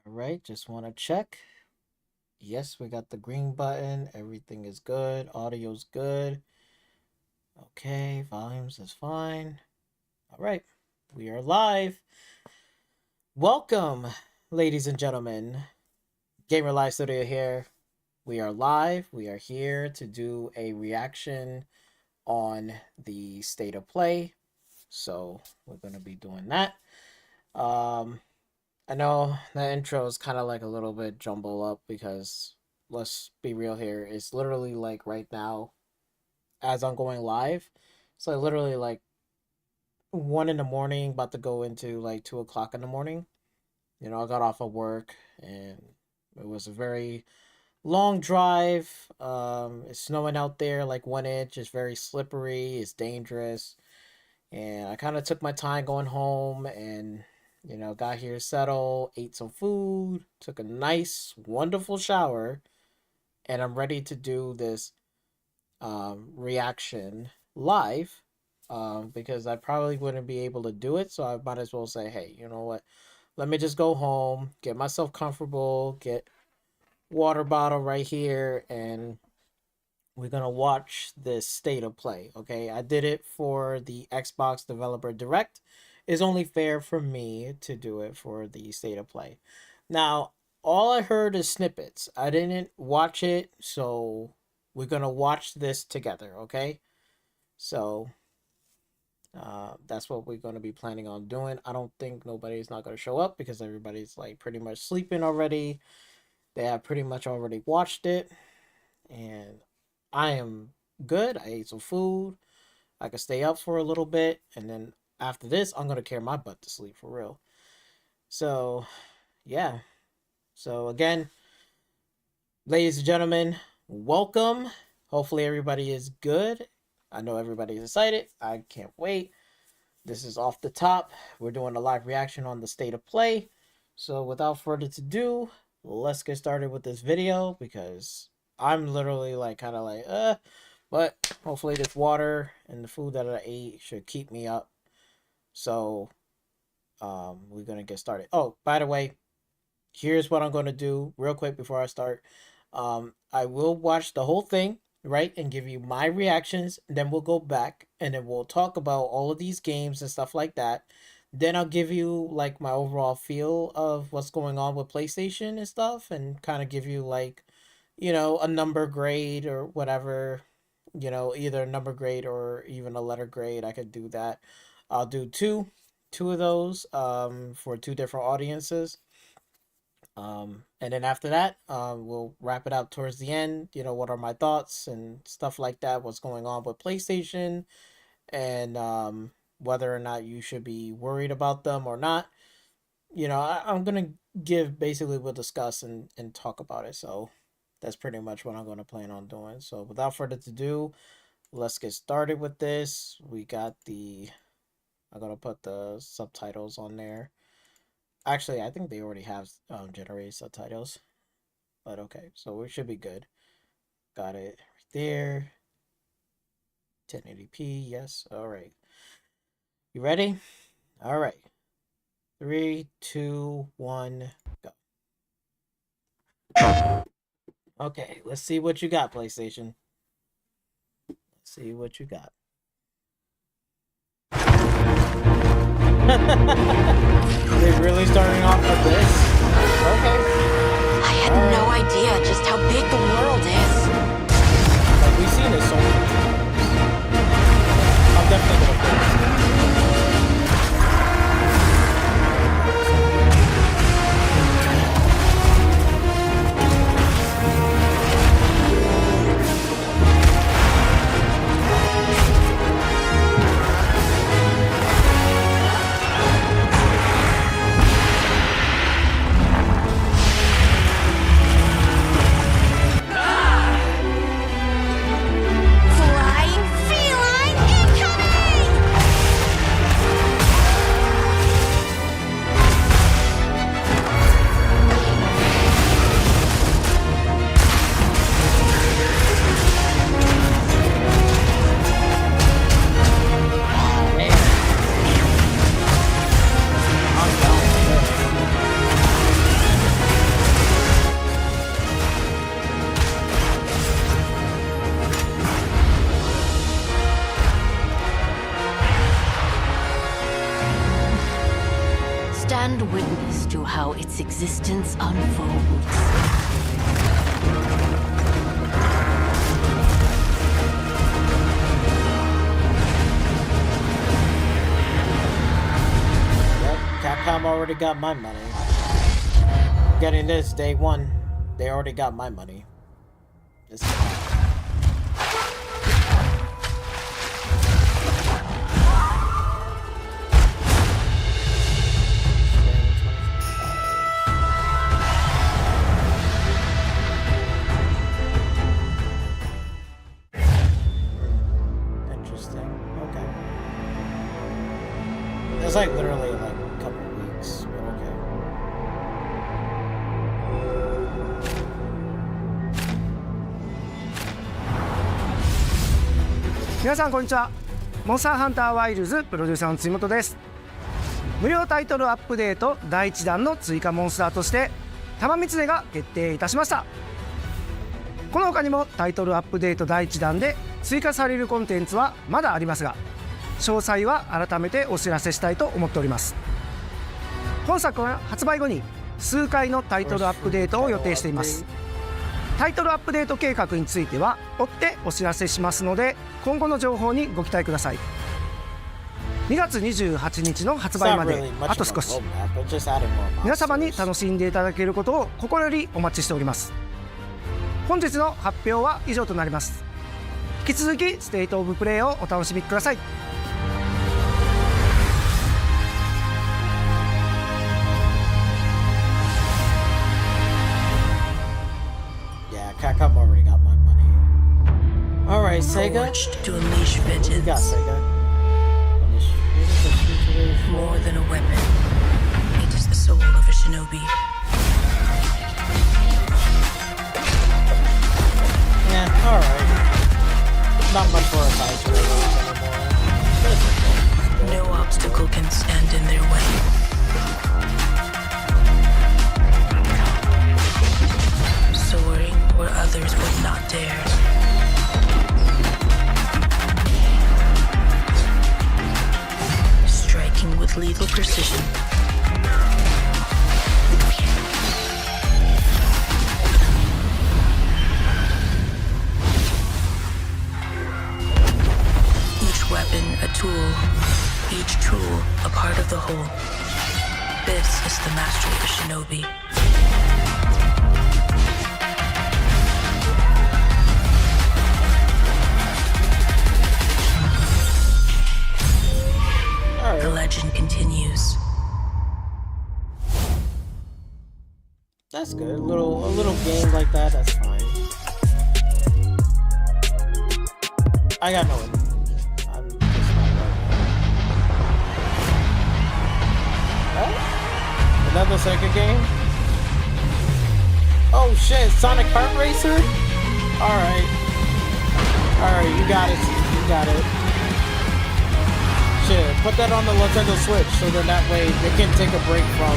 All right, just want to check. Yes, we got the green button. Everything is good. Audio's good. Okay, volumes is fine. All right, we are live. Welcome, ladies and gentlemen. Gamer Live Studio here. We are live. We are here to do a reaction on the state of play. So we're going to be doing that. I know the intro is kind of like a little bit jumbled up because let's be real here. It's literally like right now as I'm going live. So literally like 1 in the morning, about to go into like 2 o'clock in the morning. You know, I got off of work and it was a very long drive. It's snowing out there like 1 inch. It's very slippery. It's dangerous. And I kind of took my time going home and got here settled, ate some food, took a nice, wonderful shower, and I'm ready to do this reaction live because I probably wouldn't be able to do it. So I might as well say, hey, you know what? Let me just go home, get myself comfortable, get water bottle right here, and we're going to watch this state of play, okay? I did it for the Xbox Developer Direct. It's only fair for me to do it for the state of play. Now, all I heard is snippets. I didn't watch it, so we're going to watch this together, okay? So, that's what we're going to be planning on doing. I don't think nobody's not going to show up because everybody's like pretty much sleeping already. They have pretty much already watched it. And I am good. I ate some food. I can stay up for a little bit. And then after this, I'm going to carry my butt to sleep for real. So, yeah. So, again, ladies and gentlemen, welcome. Hopefully everybody is good. I know everybody's excited. I can't wait. This is off the top. We're doing a live reaction on the state of play. So, without further ado, let's get started with this video because I'm literally like kind of like, but hopefully this water and the food that I ate should keep me up. So, we're going to get started. Oh, by the way, here's what I'm going to do real quick before I start. I will watch the whole thing, right, and give you my reactions. Then we'll go back and then we'll talk about all of these games and stuff like that. Then I'll give you like my overall feel of what's going on with PlayStation and stuff and kind of give you like, a number grade or whatever, either a number grade or even a letter grade. I could do that. I'll do two of those for two different audiences. And then after that, we'll wrap it out towards the end. What are my thoughts and stuff like that, what's going on with PlayStation, and whether or not you should be worried about them or not. I'm going to give, basically we'll discuss and talk about it. So that's pretty much what I'm going to plan on doing. So without further ado, let's get started with this. I'm going to put the subtitles on there. Actually, I think they already have generated subtitles. But okay, so we should be good. Got it right there. 1080p, yes. All right. You ready? All right. 3, 2, 1, go. Okay, let's see what you got, PlayStation. Let's see what you got. They're really starting off with this? Okay. I had no idea just how big the world is. Like, we've seen this so many times. I'm definitely gonna play this. stand witness to how its existence unfolds. Capcom already got my money. Getting this day one, they already got my money. This is interesting. Okay. It's like literally like a couple of weeks, but okay. 皆さんこんにちは。モンスターハンターワイルズプロデューサーの辻本です。無料タイトルアップデート第1弾の追加モンスターとして玉三つが決定いたしました。この他にもタイトルアップデート第1弾で追加されるコンテンツはまだありますが、詳細は改めてお知らせしたいと思っております。本作は発売後に数回のタイトルアップデートを予定しています。タイトルアップデート計画については追ってお知らせしますので、今後の情報にご期待ください。2月28日の発売まであと少し、皆様に楽しんでいただけることを心よりお待ちしております。本日の発表は以上となります。引き続きステートオブプレイをお楽しみください。Capcom already got my money. Alright, Sega. To unleash vengeance. We got Sega. More than a weapon, it is the soul of a shinobi. Yeah, alright. Not much for a fight anymore. No obstacle can stand in their way. Soaring where others would not dare. Striking with lethal precision. Each weapon a tool, each tool a part of the whole. This is the mastery of a shinobi. The legend continues. That's good. A little game like that. That's fine. I got no. I'm just not right now. Oh? Another Sega game? Oh shit! Sonic Kart Racer? All right. You got it. You got it. Put that on the Nintendo Switch so then that way they can take a break from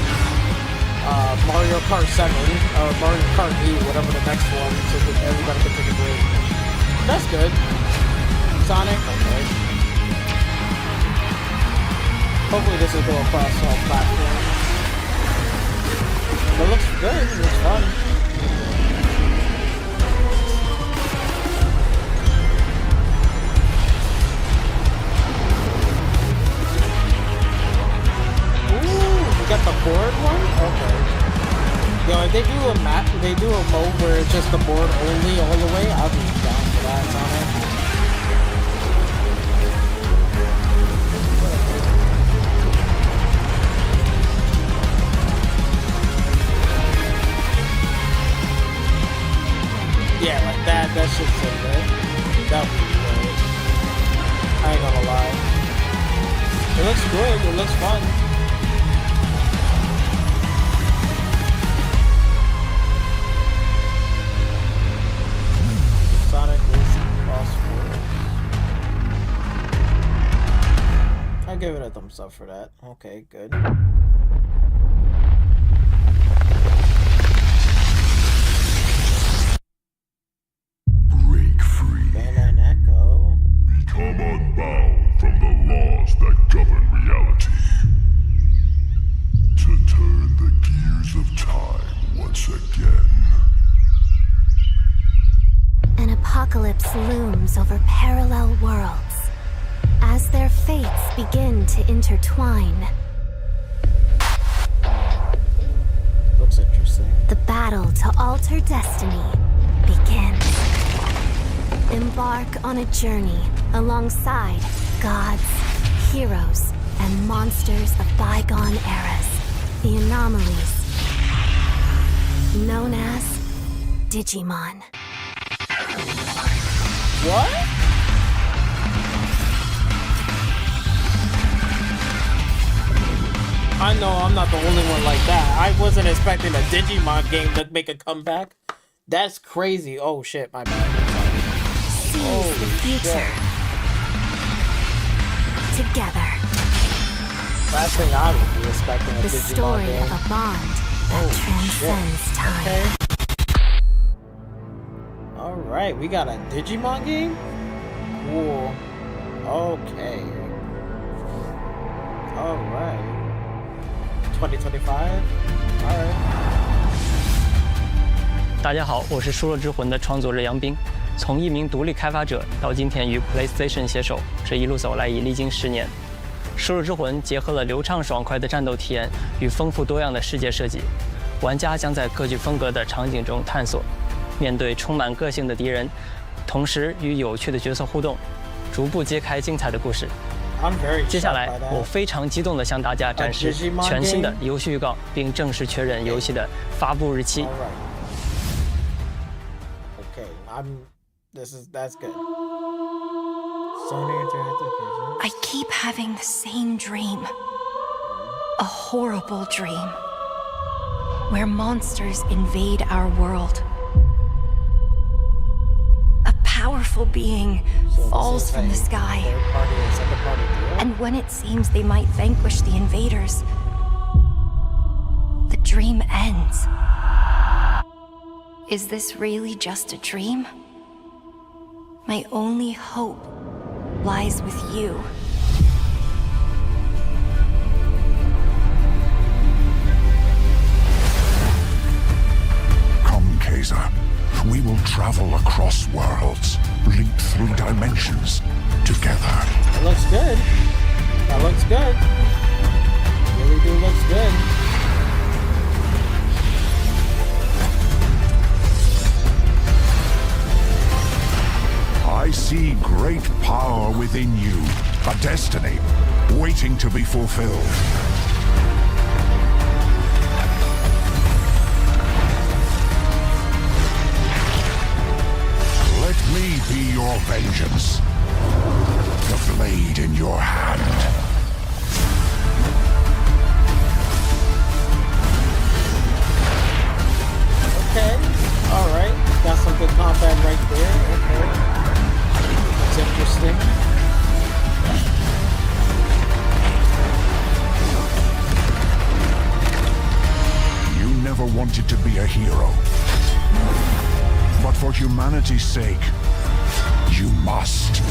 Mario Kart 7 or Mario Kart 8, whatever the next one, so that everybody can take a break. That's good. Sonic, okay. Hopefully this will go across all platforms. It looks good, it looks fun. Got the board one? Okay. Yo, if they do a mode where it's just the board only all the way, I'll be down for that, Sonic. Yeah, like that shit's so good. That would be good. I ain't gonna lie. It looks good, it looks fun. I'll give it a thumbs up for that. Okay, good. Break free. Bandai Echo. Become unbound from the laws that govern reality. To begin to intertwine. Looks interesting. The battle to alter destiny begins. Embark on a journey alongside gods, heroes, and monsters of bygone eras. The anomalies, known as Digimon. What? I know I'm not the only one like that. I wasn't expecting a Digimon game to make a comeback. That's crazy. Oh shit, my bad. Seize the future. Together. Last thing I would be expecting a The Digimon story game. of a bond that transcends time. Okay. Alright, we got a Digimon game? Cool. Okay. Alright. 2025? Alright. 大家好，我是《输入之魂》的创作者杨斌。从一名独立开发者到今天与 PlayStation 携手，这一路走来已历经10年。《输入之魂》结合了流畅爽快的战斗体验与丰富多样的世界设计，玩家将在各具风格的场景中探索，面对充满个性的敌人，同时与有趣的角色互动，逐步揭开精彩的故事。接下来，我非常激动地向大家展示全新的游戏预告，并正式确认游戏的发布日期。That's good. Sony Interactive. I keep having the same dream. A horrible dream. Where monsters invade our world. A powerful being falls from the sky. And when it seems they might vanquish the invaders, the dream ends. Is this really just a dream? My only hope lies with you. Come, Kaiser. We will travel across worlds, leap through dimensions, together. That looks good. That looks good. Really do looks good. I see great power within you, a destiny waiting to be fulfilled. Let me be your vengeance, the blade in your hand. Okay. Alright. Got some good combat right there. Okay. That's interesting. You never wanted to be a hero. But for humanity's sake, you must.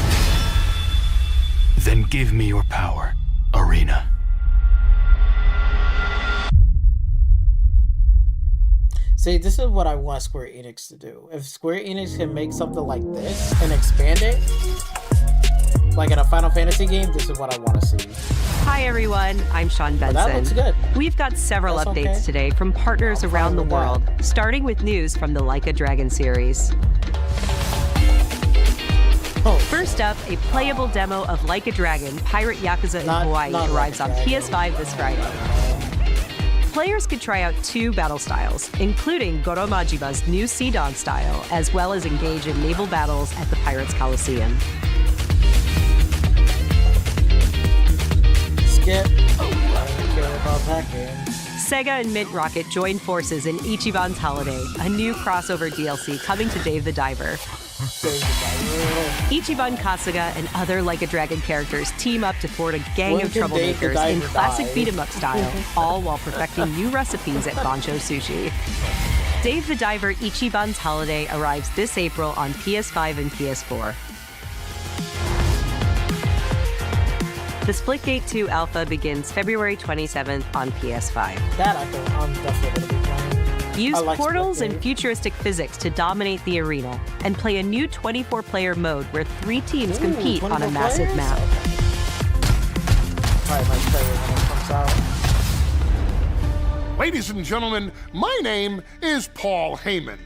Then give me your power, Arena. See, this is what I want Square Enix to do. If Square Enix can make something like this and expand it, like in a Final Fantasy game, this is what I want to see. Hi everyone, I'm Sean Benson. That looks good. We've got several That's updates okay. today from partners I'm around the fine with world, starting with news from the Like a Dragon series. Oh, First up, a playable demo of Like a Dragon, Pirate Yakuza in Hawaii not arrives Like on a Dragon. PS5 this Friday. Players could try out 2 battle styles, including Goro Majima's new Sea Dog style, as well as engage in naval battles at the Pirates Coliseum. skip. I don't care about that game. Sega and Mint Rocket join forces in Ichiban's Holiday, a new crossover DLC coming to Dave the Diver. Ichiban Kasuga and other Like a Dragon characters team up to thwart a gang When of can Dave the troublemakers in Diver classic die? beat-em-up style, all while perfecting new recipes at Bancho Sushi. Dave the Diver Ichiban's Holiday arrives this April on PS5 and PS4. The Splitgate 2 alpha begins February 27th on PS5. That I think I'm definitely going to be playing. Use I like portals and Splitgate. futuristic physics to dominate the arena, and play a new 24-player mode where 3 teams compete on a 24 massive players? map. probably might play it when it comes out. Ladies and gentlemen, my name is Paul Heyman.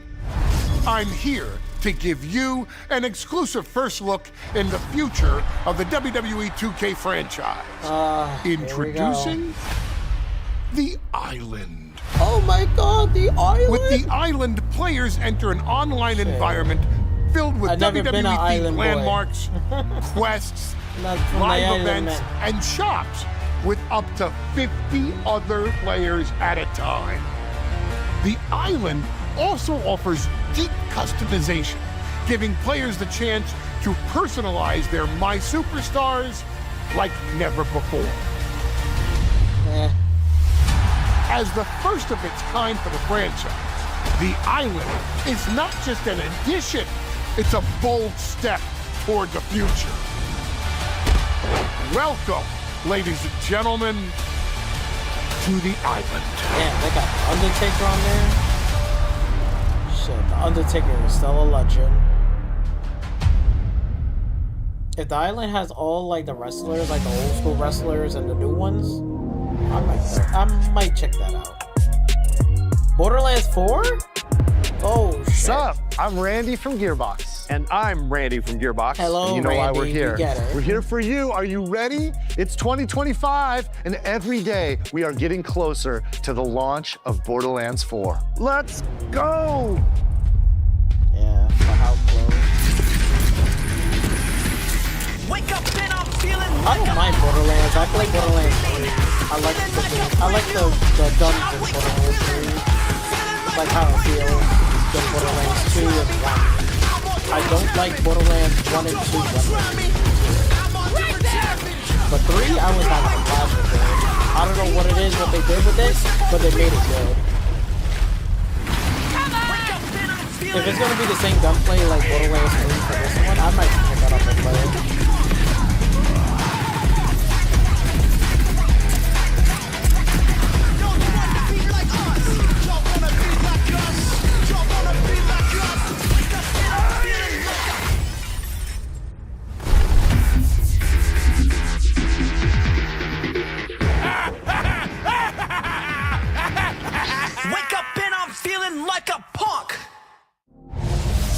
I'm here to give you an exclusive first look in the future of the WWE 2K franchise. Introducing The Island. Oh my god, The Island! With The Island, players enter an online environment filled with WWE landmarks, quests, live events, and shops with up to 50 other players at a time. The Island also offers deep customization, giving players the chance to personalize their My Superstars like never before. As the first of its kind for the franchise, The Island is not just an addition, it's a bold step toward the future. Welcome, ladies and gentlemen, to The Island. Damn, they got The Undertaker on there. Shit, The Undertaker is still a legend. If The Island has all like the wrestlers, like the old school wrestlers and the new ones, I might check that out. Borderlands 4? Oh shit. What's up? I'm Randy from Gearbox. And I'm Randy from Gearbox. Hello, and you know Randy, why we're here. we get it. We're here for you. Are you ready? It's 2025, and every day we are getting closer to the launch of Borderlands 4. Let's go! Yeah, how close. Wake up and I'm feeling I don't mind Borderlands. I play Borderlands 3. I like the guns in Borderlands 3. Like how it feels in Borderlands 2 and 1. I don't like Borderlands 1 and 2 but 3, I was having a blast with it. I don't know what it is, what they did with it, but they made it good. If it's gonna be the same gunplay like Borderlands 3 for this one, I might pick that up and play it.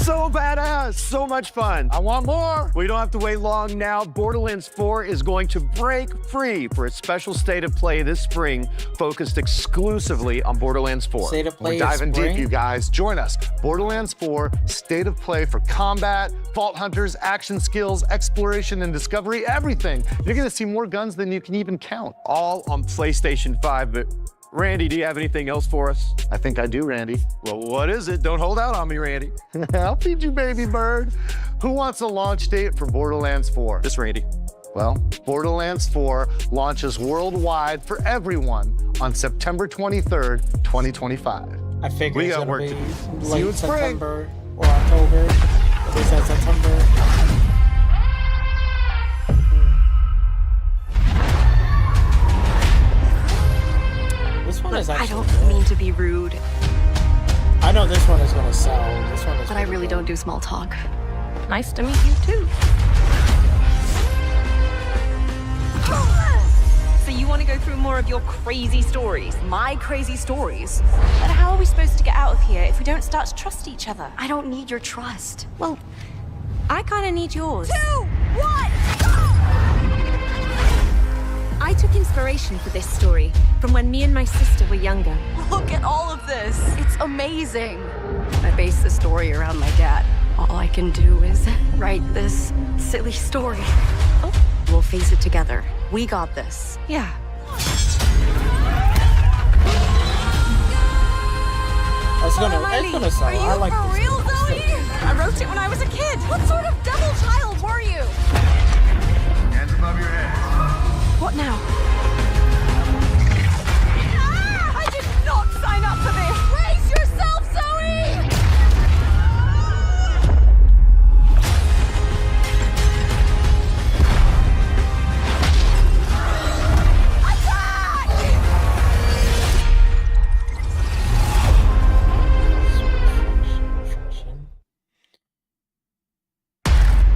So badass, so much fun. I want more. We don't have to wait long now. Borderlands 4 is going to break free for a special state of play this spring, focused exclusively on Borderlands 4. State of play We're diving spring? deep, you guys. Join us. Borderlands 4, state of play for combat, vault hunters, action skills, exploration and discovery, everything. You're gonna see more guns than you can even count. All on PlayStation 5, but Randy, do you have anything else for us? I think I do, Randy. Well, what is it? Don't hold out on me, Randy. I'll feed you, baby bird. Who wants a launch date for Borderlands 4? Just Randy. Well, Borderlands 4 launches worldwide for everyone on September 23rd, 2025. I figure We it's got gonna work be to do. See late you in spring. September or October. They said September. This one is I actually don't good. mean to be rude, I know this one is gonna sell. This one is but I gonna really go. don't do small talk. Nice to meet you too. So you want to go through more of your crazy stories? My crazy stories? But how are we supposed to get out of here if we don't start to trust each other? I don't need your trust. Well, I kind of need yours. 2, 1, I took inspiration for this story from when me and my sister were younger. Look at all of this. It's amazing. I base the story around my dad. All I can do is write this silly story. Oh, we'll face it together. We got this. Yeah. It's gonna sell. I like for this. real, Zoe? I wrote it when I was a kid. What sort of devil child were you? Hands above your head. What now? Ah, I did not sign up for this. Brace yourself, Zoe!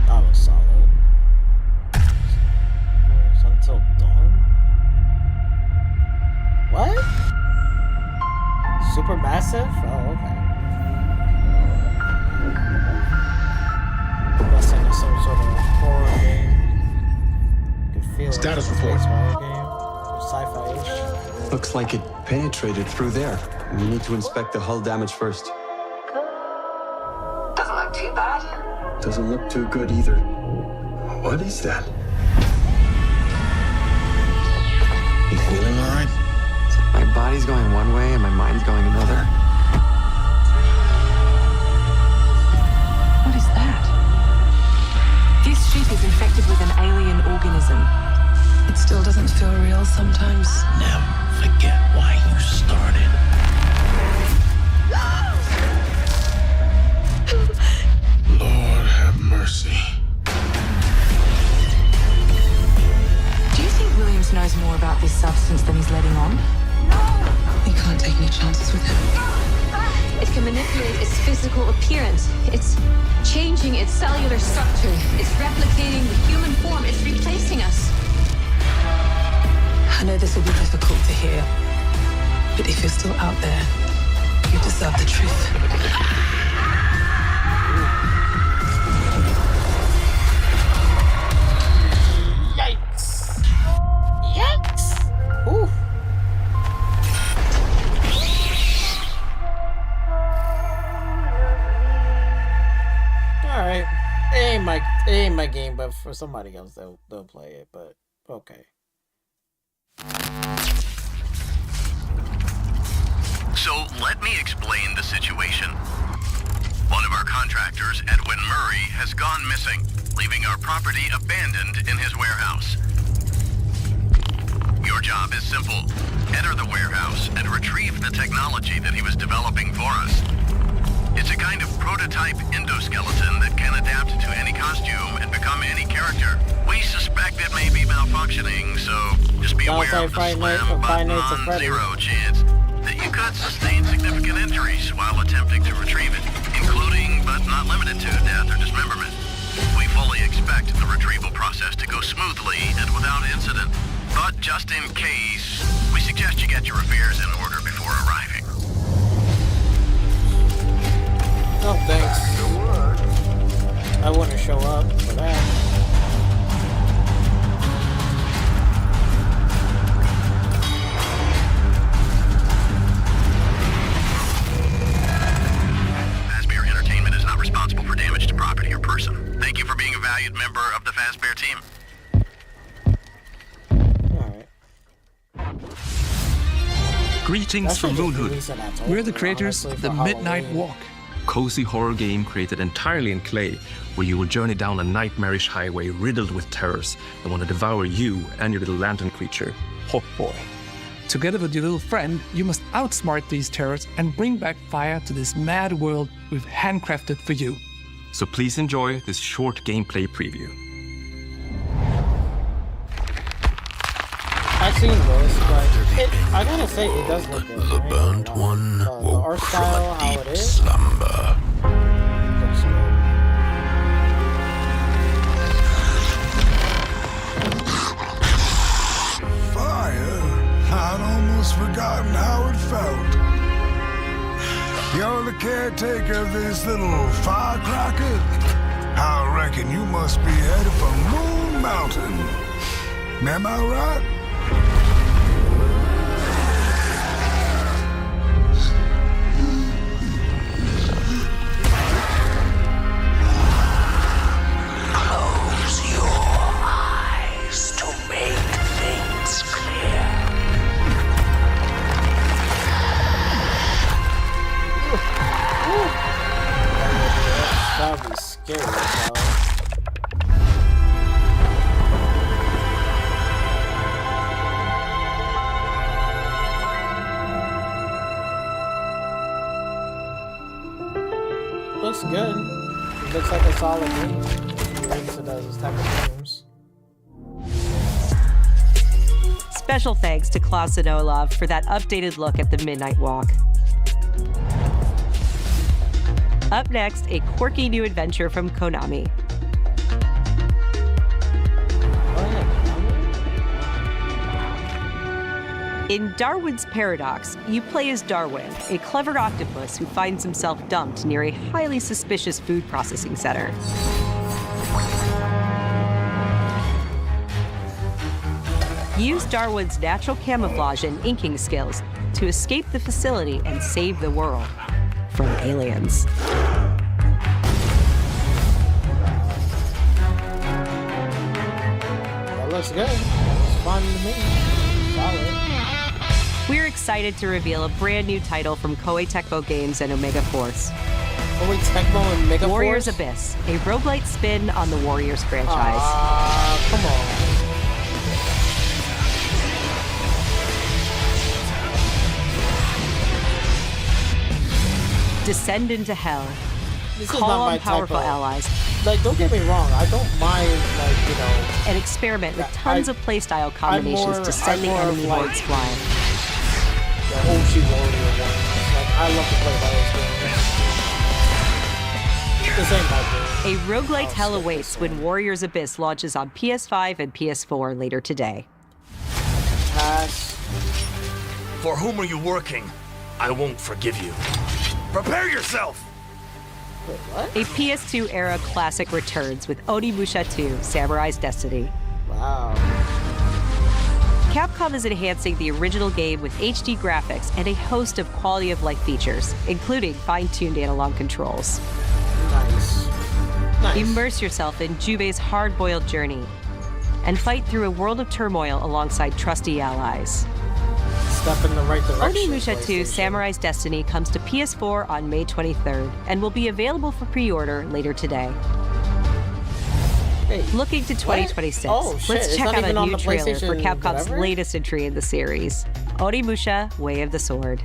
That was solid. Until dawn. Supermassive? Oh, okay. I'm guessing it's some sort of horror game. You can feel Status it. report. Horror game. Sci-fi-ish. Looks like it penetrated through there. We need to inspect the hull damage first. Doesn't look too bad. Doesn't look too good either. What is that? You feeling all right? My body's going one way and my mind's going another. What is that? This ship is infected with an alien organism. It still doesn't feel real sometimes. Never forget why you started. Lord have mercy. Do you think Williams knows more about this substance than he's letting on? We can't take any chances with him. It can manipulate its physical appearance. It's changing its cellular structure. It's replicating the human form. It's replacing us. I know this will be difficult to hear, but if you're still out there, you deserve the truth. Yikes! Yikes! Ooh. All right, it ain't my game, but for somebody else, they'll play it. But okay. So let me explain the situation. One of our contractors, Edwin Murray, has gone missing, leaving our property abandoned in his warehouse. Your job is simple. Enter the warehouse and retrieve the technology that he was developing for us. It's a kind of prototype endoskeleton that can adapt to any costume and become any character. We suspect it may be malfunctioning, so just be aware of the slim but non-zero chance that you could sustain significant injuries while attempting to retrieve it, including but not limited to death or dismemberment. We fully expect the retrieval process to go smoothly and without incident, but just in case, we suggest you get your affairs in order before arriving. No thanks. I wouldn't show up for that. Fazbear Entertainment is not responsible for damage to property or person. Thank you for being a valued member of the Fazbear team. Greetings from Moonhood. We're the creators of the Midnight Walk. Cozy horror game created entirely in clay, where you will journey down a nightmarish highway riddled with terrors that want to devour you and your little lantern creature, Hawk Boy. Together with your little friend, you must outsmart these terrors and bring back fire to this mad world we've handcrafted for you. So please enjoy this short gameplay preview. I've seen this, but I gotta say, it does look good. The burnt one woke from a deep slumber. Fire? I'd almost forgotten how it felt. You're the caretaker of this little firecracker? I reckon you must be headed for Moon Mountain. Am I right? Close your eyes to make things clear. That would be scary, bro. Looks good. It looks like a solid game. You're into those type of games. Special thanks to Klaus and Olaf for that updated look at the Midnight Walk. Up next, a quirky new adventure from Konami. In Darwin's Paradox, you play as Darwin, a clever octopus who finds himself dumped near a highly suspicious food processing center. Use Darwin's natural camouflage and inking skills to escape the facility and save the world from aliens. That looks good. It's fun to me. Solid. We're excited to reveal a brand new title from Koei Tecmo Games and Omega Force. Koei Tecmo and Omega Warriors Force? Abyss, a roguelite spin on the Warriors franchise. Come on. Descend into hell. This Call is not my on powerful type of, allies. Like, don't get me wrong. I don't mind, like, you know. And experiment with tons of playstyle combinations to send the enemy hordes flying. The OG Warrior ones. Like, I love to play those games. This ain't my game. A roguelite hell awaits when Warriors Abyss launches on PS5 and PS4 later today. Pass. For whom are you working? I won't forgive you. Prepare yourself! Wait, what? A PS2 era classic returns with Onimusha 2: Samurai's Destiny. Wow. Capcom is enhancing the original game with HD graphics and a host of quality of life features, including fine-tuned analog controls. Nice. Nice. Immerse yourself in Jubei's hard-boiled journey and fight through a world of turmoil alongside trusty allies. Step in the right direction. Onimusha 2: Samurai's Destiny comes to PS4 on May 23rd and will be available for pre-order later today. Hey, looking to 2026, oh, shit. let's It's check not out even a on new the trailer for PlayStation Capcom's whatever? latest entry in the series, Onimusha: Way of the Sword.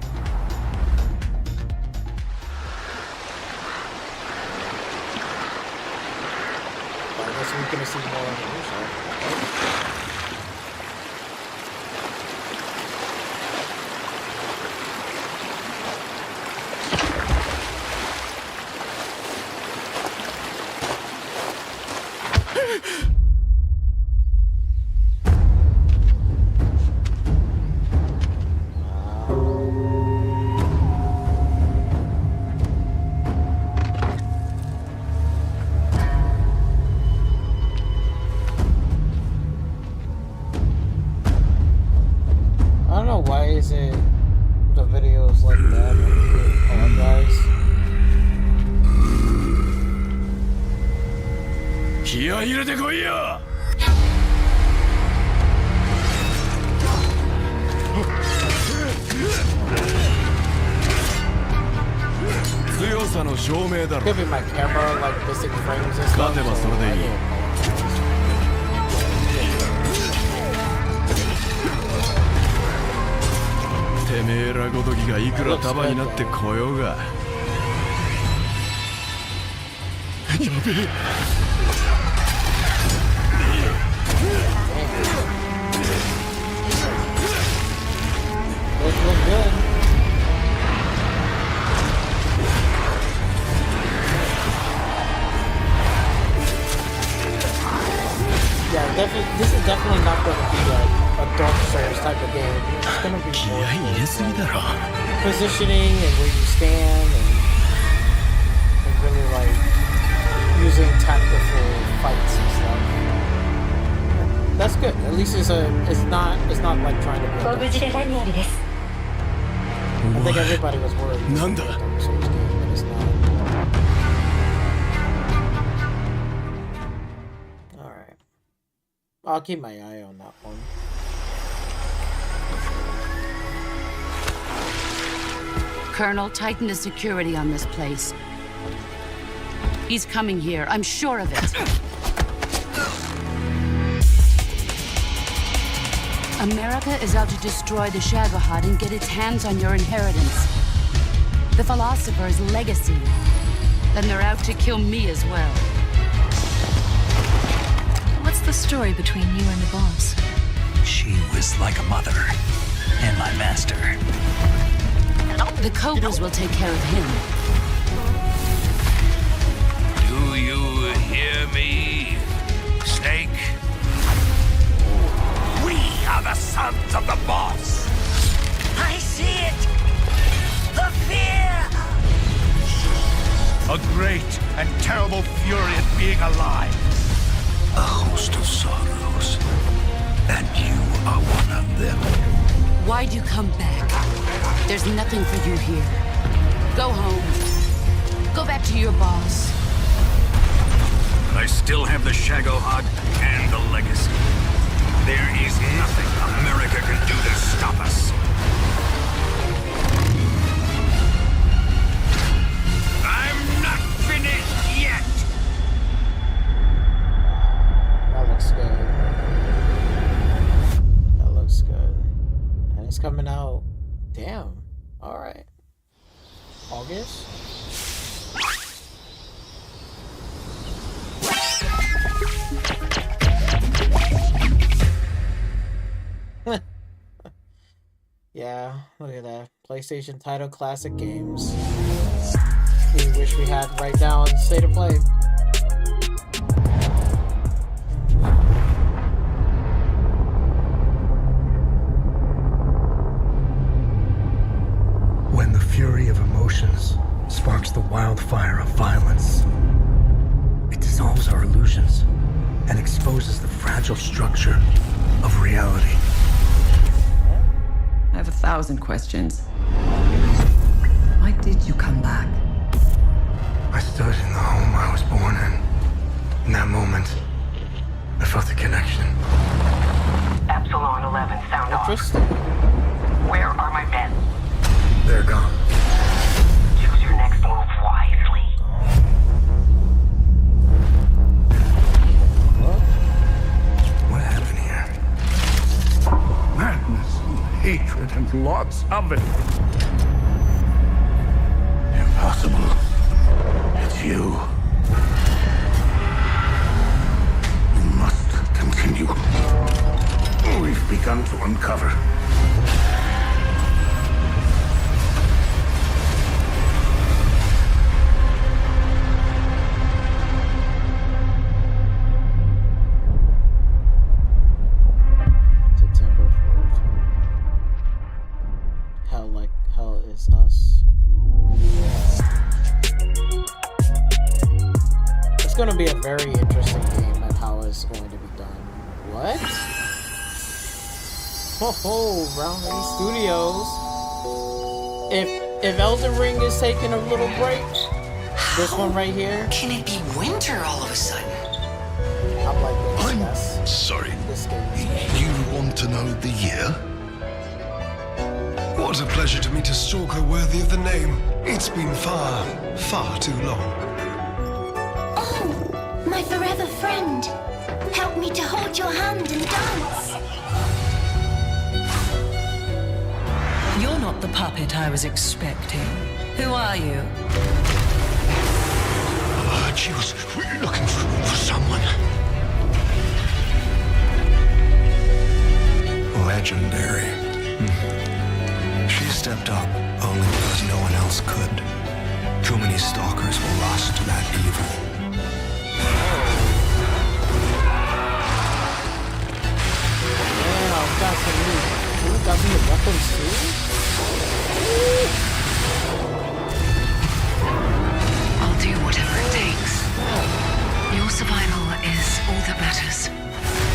I guess we're gonna see more of Onimusha. I don't know why is it the videos like that. I really apologize. 気合い入れてこいよ強さの証明だろ Could be my camera like missing frames and stuff. 勝てばそれでいい てめえらごときがいくら束になってこようがやべえ Look good. Yeah, definitely. This is definitely not going to be a Dark Souls type of game. It's going to be more positioning and where you stand and really like using tactical fights and stuff. That's good. At least it's not like trying to be a Dark Souls. I think everybody was worried. It's a Dark Souls game, but it's not. Alright. I'll keep my eye on that one. Colonel, tighten the security on this place. He's coming here, I'm sure of it. America is out to destroy the Shagohod and get its hands on your inheritance. The philosopher's legacy. Then they're out to kill me as well. What's the story between you and the boss? She was like a mother and my master. The Cobras will take care of him. Do you hear me, Snake? We are the sons of the boss. hate and terrible fury at being alive. A host of sorrows. And you are one of them. Why'd you come back? There's nothing for you here. Go home. Go back to your boss. I still have the Shagohod and the legacy. There is nothing America can do to stop us. I'm not finished yet! That looks good. That looks good. And it's coming out. Damn. Alright. August? Yeah, look at that. PlayStation title classic games. We wish we had right now in State of Play. When the fury of emotions sparks the wildfire of violence, it dissolves our illusions and exposes the fragile structure of reality. I have 1,000 questions. Why did you come back? I stood in the home I was born in. In that moment, I felt a connection. Epsilon 11, sound off. Where are my men? They're gone. Choose your next move wisely. What happened here? Madness and hatred and lots of it. Impossible. It's you. You must continue. We've begun to uncover. September 4th. Hell is us. It's going to be a very interesting game and how it's going to be done. What? Oh, Round A Studios. If Elden Ring is taking a little break, this one right here. Can it be winter all of a sudden? I'm like this. I'm sorry. This game. You want to know the year? What a pleasure to meet a stalker worthy of the name. It's been far, far too long. Oh, my forever friend. Help me to hold your hand and dance. You're not the puppet I was expecting. Who are you? She was looking for someone. Legendary. She stepped up only because no one else could. Too many stalkers were lost to that evil. Yeah, got some new weapons too. I'll do whatever it takes. Your survival is all that matters.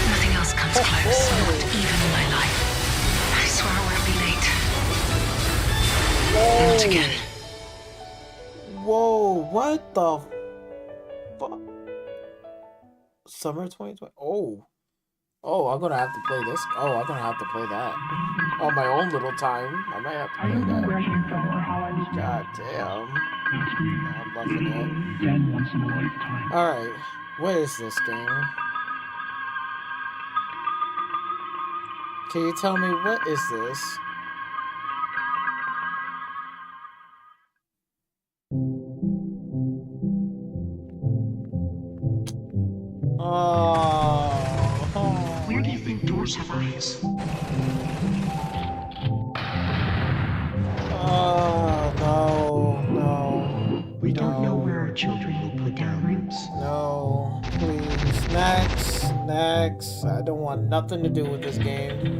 Nothing else comes close, not even my life. I swear I won't be late. Not again. Whoa, what the fuck? Summer 2020? Oh, I'm gonna have to play this. Oh, I'm gonna have to play that. On my own little time. I might have to play that. God damn. I'm loving it. Alright, what is this game? Can you tell me what is this? Where do you think doors have eyes? No. We don't know where our children will put their roots. No, please. Next. I don't want nothing to do with this game.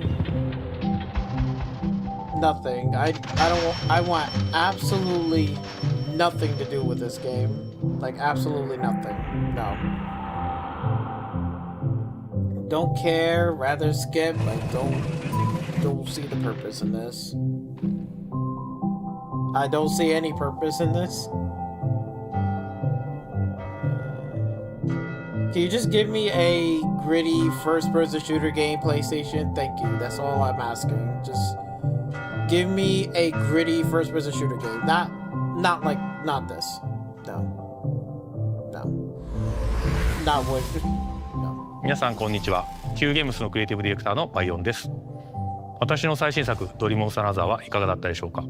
Nothing. I want absolutely nothing to do with this game. Like, absolutely nothing. No. Don't care, rather skip, like, don't see the purpose in this. I don't see any purpose in this. Can you just give me a gritty first-person shooter game, PlayStation? Thank you. That's all I'm asking. Just give me a gritty first-person shooter game. Not this. No. Not what. No. 皆さんこんにちは。Qゲームスのクリエイティブディレクターのバイオンです。私の最新作ドリームオブサナザーはいかがだったでしょうか。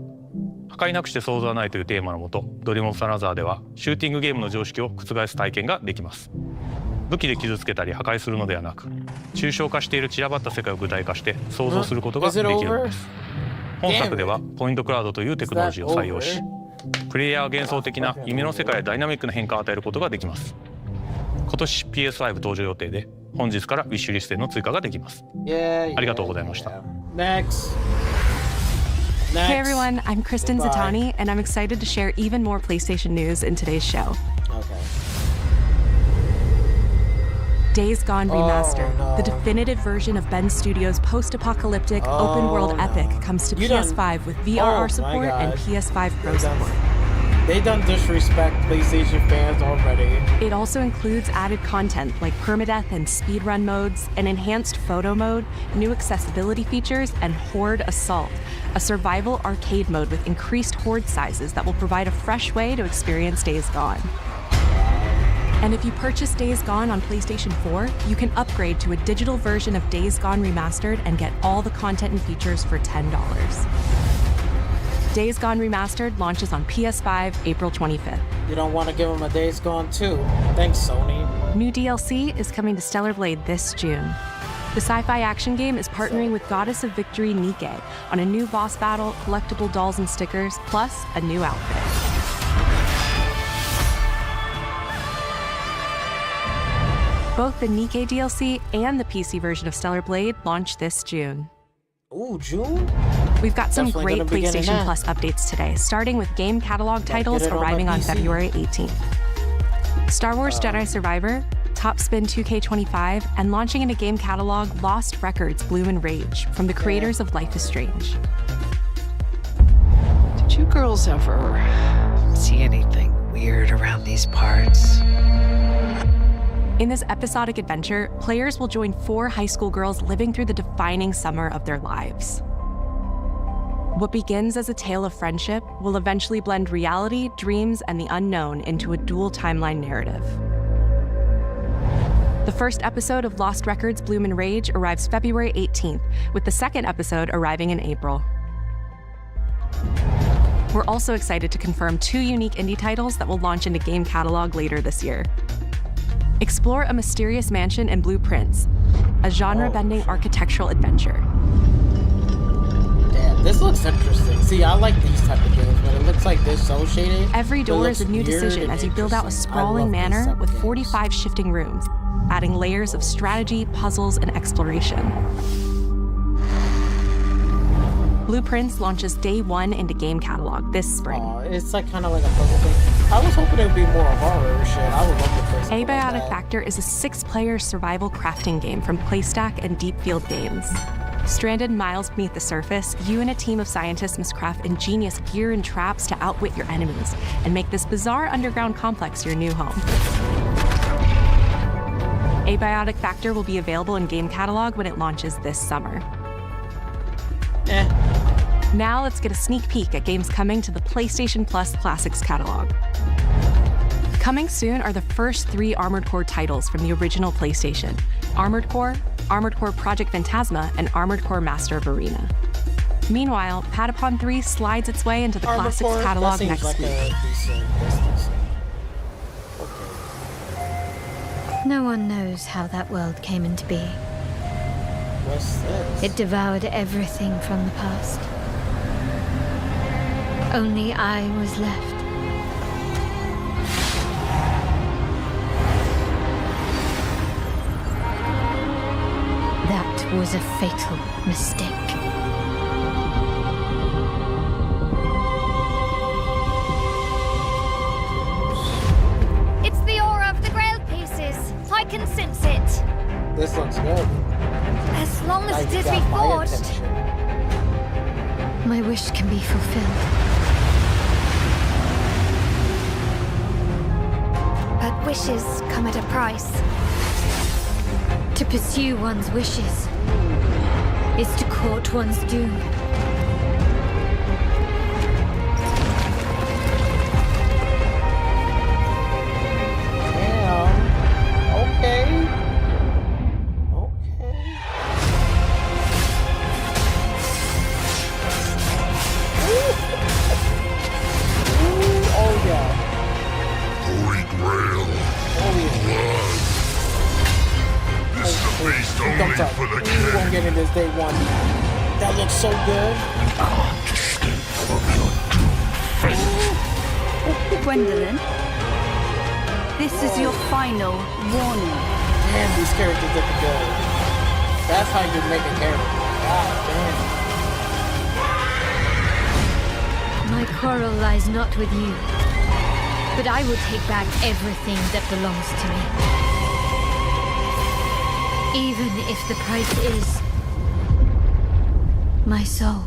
破壊なくして想像はないというテーマのもと、ドリームオブサナザーではシューティングゲームの常識を覆す体験ができます。武器で傷つけたり破壊するのではなく、抽象化している散らばった世界を具体化して想像することができるのです。本作ではポイントクラウドというテクノロジーを採用し、プレイヤーは幻想的な夢の世界へダイナミックな変化を与えることができます。今年 PS5 登場予定で、本日からウィッシュリストへの追加ができます。ありがとうございました。Next. Hey everyone, I'm Kristen Zatani, and I'm excited to share even more PlayStation news in today's show. Okay. Days Gone Remastered, the definitive version of Ben Studios' post-apocalyptic open-world epic, comes to PS5 with VRR support and PS5 Pro support. They done disrespect PlayStation fans already. It also includes added content like permadeath and speedrun modes, an enhanced photo mode, new accessibility features, and Horde Assault, a survival arcade mode with increased horde sizes that will provide a fresh way to experience Days Gone. And if you purchase Days Gone on PlayStation 4, you can upgrade to a digital version of Days Gone Remastered and get all the content and features for $10. Days Gone Remastered launches on PS5 April 25th. You don't want to give them a Days Gone 2. Thanks, Sony. New DLC is coming to Stellar Blade this June. The sci-fi action game is partnering with Goddess of Victory Nike on a new boss battle, collectible dolls and stickers, plus a new outfit. Both the Nike DLC and the PC version of Stellar Blade launch this June. Ooh, June? We've got some great PlayStation Plus updates today, starting with game catalog titles arriving on February 18th. Star Wars Jedi Survivor, Top Spin 2K25, and launching in a game catalog, Lost Records Bloom and Rage, from the creators of Life is Strange. Did you girls ever see anything weird around these parts? In this episodic adventure, players will join 4 high school girls living through the defining summer of their lives. What begins as a tale of friendship will eventually blend reality, dreams, and the unknown into a dual timeline narrative. The first episode of Lost Records Bloom and Rage arrives February 18th, with the second episode arriving in April. We're also excited to confirm 2 unique indie titles that will launch into game catalog later this year. Explore a mysterious mansion and blueprints, a genre-bending architectural adventure. Damn, this looks interesting. See, I like these type of games, but it looks like they're so shaded. Every door is a new decision as you build out a sprawling manor with 45 shifting rooms, adding layers of strategy, puzzles, and exploration. Blueprints launches day 1 into game catalog this spring. It's like kind of like a puzzle thing. I was hoping it would be more horror shit. I would love to play something Abiotic like that. Factor is a 6-player survival crafting game from PlayStack and Deep Field Games. Stranded miles beneath the surface, you and a team of scientists must craft ingenious gear and traps to outwit your enemies and make this bizarre underground complex your new home. Abiotic Factor will be available in game catalog when it launches this summer. Now let's get a sneak peek at games coming to the PlayStation Plus Classics catalog. Coming soon are the first 3 Armored Core titles from the original PlayStation: Armored Core, Armored Core Project Phantasma, and Armored Core Master of Arena. Meanwhile, Patapon 3 slides its way into the Armored Classics Core, catalog that next seems week. like a decent. No one knows how that world came into being. What's this? It devoured everything from the past. Only I was left. That was a fatal mistake. wish can be fulfilled. But wishes come at a price. To pursue one's wishes is to court one's doom. Okay. Oh yeah. Holy Grail. Blood. This is a feast only for the king. You won't get in this day one. That looks so good. Gwendolyn, this is your final warning. Man, these characters look good. That's how you make a character. God damn. My quarrel lies not with you, but I will take back everything that belongs to me. Even if the price is my soul.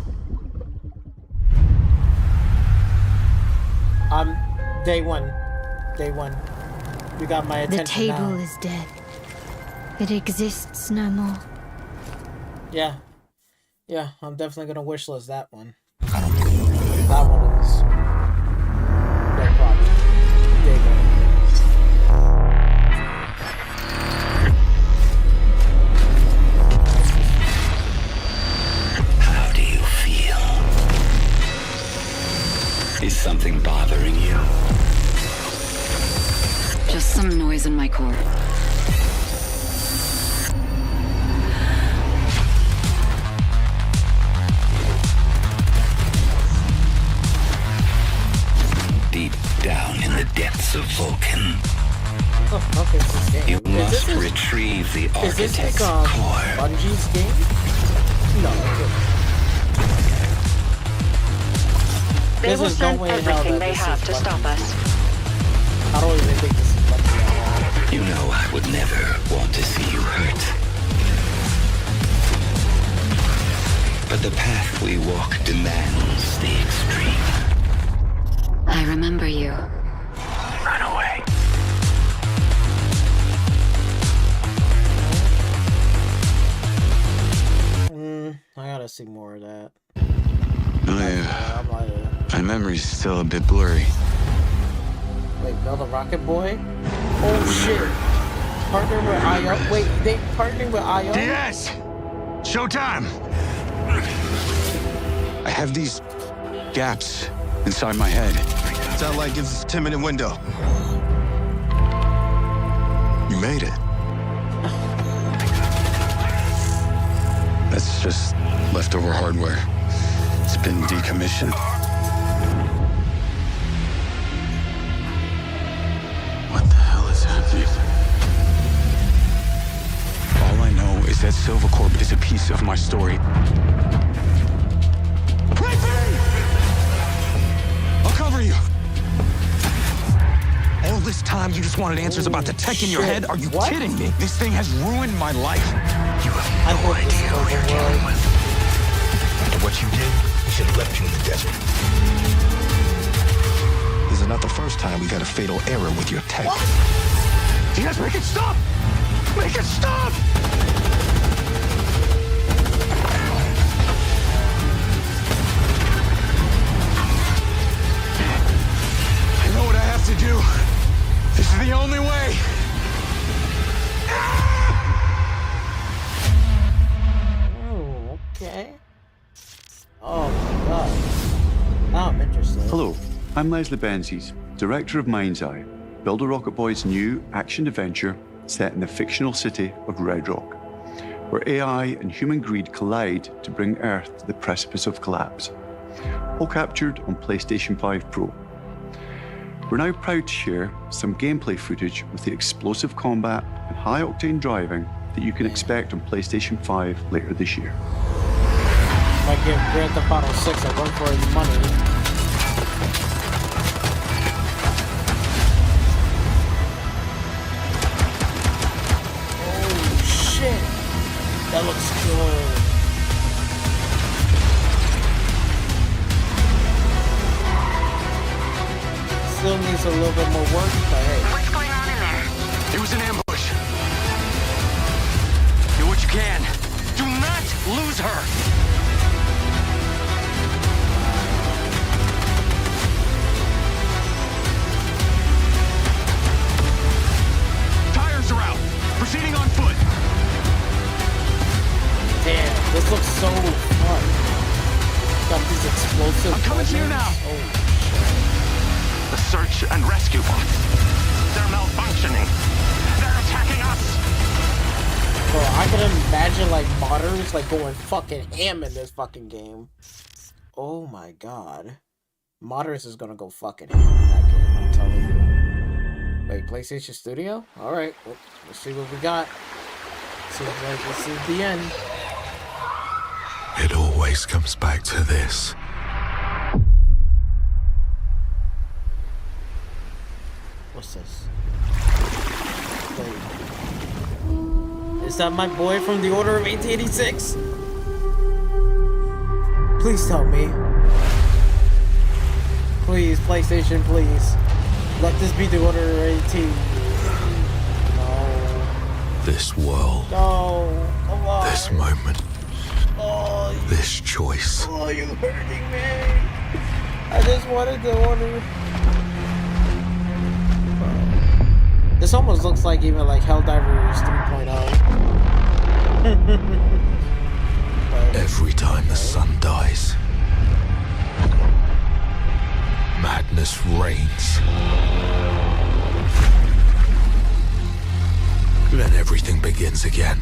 Day one. You got my attention. The table now. is dead. It exists no more. Yeah, I'm definitely gonna wishlist that one. That one is no problem. Day one. How do you feel? Is something bothering you? Just some noise in my core. Deep down in the depths of Vulcan, Okay, this game. you must retrieve the Is this architect's core. Bungie's game? No. They will send everything they have to stop us. I don't even think this is Bungie. You know I would never want to see you hurt. But the path we walk demands the extreme. I remember you. Run away. I gotta see more of that. My memory's still a bit blurry. Wait, Bell the Rocket Boy? Oh shit! Partner with IO? Wait, they partnering with IO? Yes! Showtime! I have these gaps inside my head. Satellite gives us a 10-minute window. You made it. That's just leftover hardware. It's been decommissioned. What the hell is happening? All I know is that Silvercorp is a piece of my story. I'll cover you. All this time you just wanted answers about the tech in your head? Are you kidding me? This thing has ruined my life. You have no idea who you're dealing with. And what you did, we should have left you in the desert. This is not the first time we got a fatal error with your tech. What? Yes, make it stop! Make it stop! I know what I have to do. This is the only way. Oh, okay. Oh my god. Now I'm interested. Hello, I'm Leslie Benzies, director of Mind's Eye, Builder Rocket Boy's new action-adventure set in the fictional city of Red Rock, where AI and human greed collide to bring Earth to the precipice of collapse. All captured on PlayStation 5 Pro. We're now proud to share some gameplay footage with the explosive combat and high-octane driving that you can expect on PlayStation 5 later this year. Might give Grand Theft Auto 6 a run for his money. Oh shit! That looks good. still needs a little bit more work, but hey. What's going on in there? It was an ambush. Do what you can. Do not lose her. Tires are out. Proceeding on foot. Damn, this looks so fun. Got these explosive. I'm coming to you now. Oh shit. The search and rescue bots. They're malfunctioning. They're attacking us. Bro, I can imagine like modders like going fucking ham in this fucking game. Oh my god. Modders is gonna go fucking ham in that game, I'm telling you. Wait, PlayStation Studio? Alright, let's see what we got. Seems like this is the end. It always comes back to this. What's this? Wait. Is that my boy from the Order of 1886? Please tell me. Please, PlayStation, please. Let this be the Order of 18. No. This world. No. Come on. This moment. Oh, this choice. Oh, you're hurting me. I just wanted the Order. This almost looks like even like Helldivers 3.0. Every time the sun dies, madness reigns. Then everything begins again.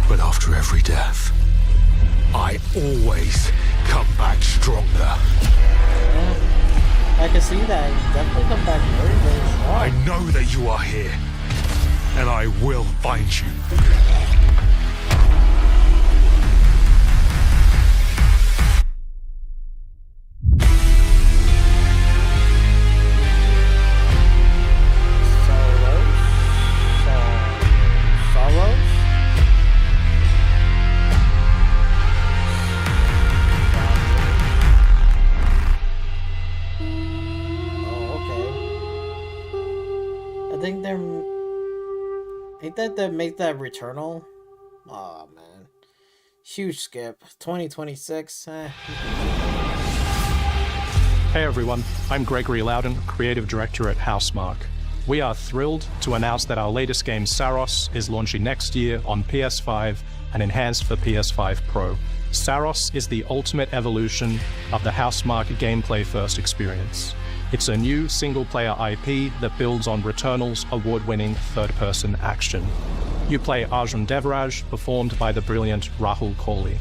But after every death, I always come back stronger. I can see that. You definitely come back very, very strong. I know that you are here, and I will find you. Ain't that make that Returnal? Oh man, huge skip. 2026. Hey everyone, I'm Gregory Loudon, Creative Director at Housemarque. We are thrilled to announce that our latest game, Saros, is launching next year on PS5 and enhanced for PS5 Pro. Saros is the ultimate evolution of the Housemarque gameplay-first experience. It's a new single-player IP that builds on Returnal's award-winning third-person action. You play Arjun Devraj, performed by the brilliant Rahul Kohli.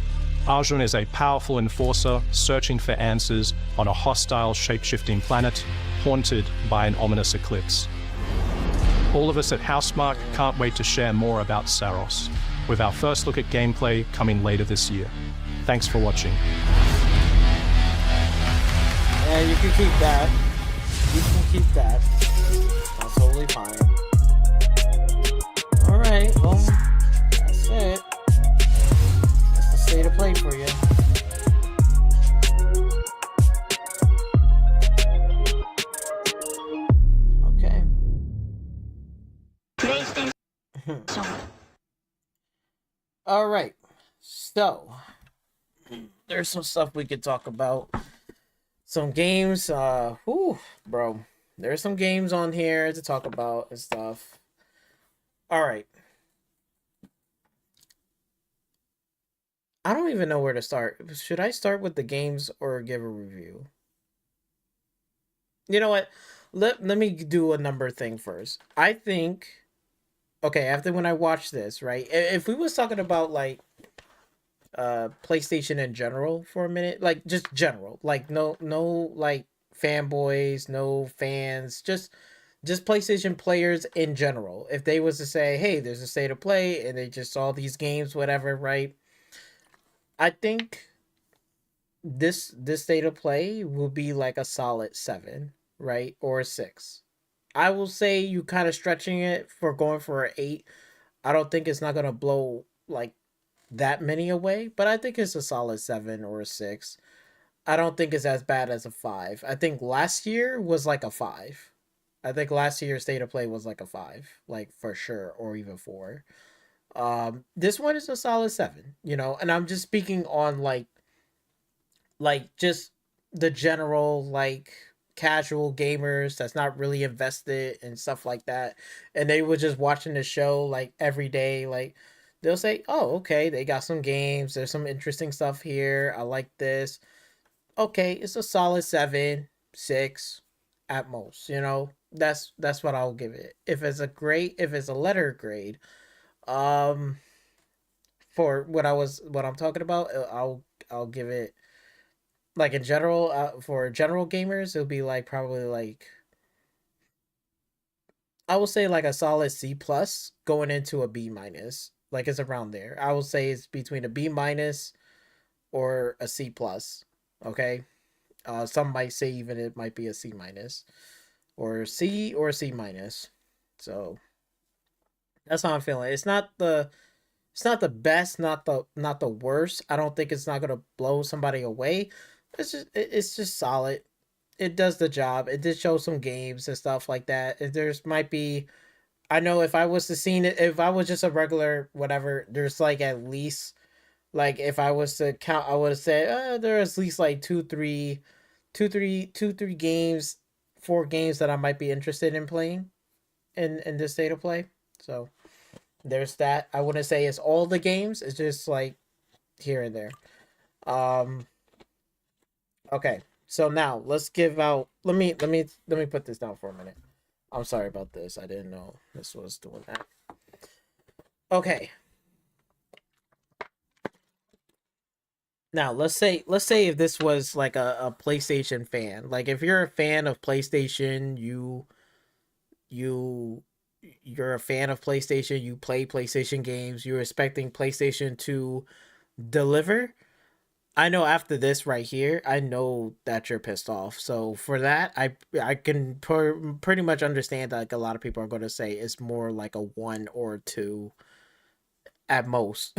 Arjun is a powerful enforcer searching for answers on a hostile, shape-shifting planet haunted by an ominous eclipse. All of us at Housemarque can't wait to share more about Saros, with our first look at gameplay coming later this year. Thanks for watching. Yeah, you can keep that. You can keep that. That's totally fine. Alright, well, that's it. That's the state of play for you. Okay. Alright, so there's some stuff we could talk about. Some games, bro. There's some games on here to talk about and stuff. Alright. I don't even know where to start. Should I start with the games or give a review? You know what? Let me do a number thing first. I think, okay, after when I watch this, right? If we was talking about like PlayStation in general for a minute, like just general, like no like fanboys, no fans, just PlayStation players in general. If they was to say, hey, there's a state of play and they just saw these games, whatever, right? I think this state of play will be like a solid 7, right? Or a 6. I will say you kind of stretching it for going for an 8. I don't think it's not gonna blow like that many away, but I think it's a solid 7 or a 6. I don't think it's as bad as a 5. I think last year was like a 5. I think last year's State of Play was like a 5, like for sure, or even 4. This one is a solid 7, you know, and I'm just speaking on like just the general like casual gamers that's not really invested and stuff like that, and they were just watching the show like every day. Like they'll say, "Oh, okay, they got some games. There's some interesting stuff here. I like this." Okay, it's a solid 7, 6 at most. You know, that's what I'll give it. If it's a letter grade, um, for what I'm talking about, I'll give it like in general, for general gamers, it'll be like probably like I will say like a solid C plus going into a B minus. Like it's around there. I will say it's between a B minus or a C plus. Okay. Some might say even it might be a C minus or C or C minus. So that's how I'm feeling. It's not the best, not the worst. I don't think it's not gonna blow somebody away. It's just solid. It does the job. It did show some games and stuff like that. There's might be, I know if I was to seen it, if I was just a regular whatever, there's like at least like if I was to count, I would have said there's at least like two, three games, 4 games that I might be interested in playing in this State of Play. So there's that. I wouldn't say it's all the games. It's just like here and there. Um. Okay. So now let's give out. Let me put this down for a minute. I'm sorry about this. I didn't know this was doing that. Okay. Now let's say if this was like a PlayStation fan. Like if you're a fan of PlayStation, you're a fan of PlayStation, you play PlayStation games, you're expecting PlayStation to deliver. I know after this right here, I know that you're pissed off. So for that, I can pretty much understand that like a lot of people are going to say it's more like a 1 or a 2 at most.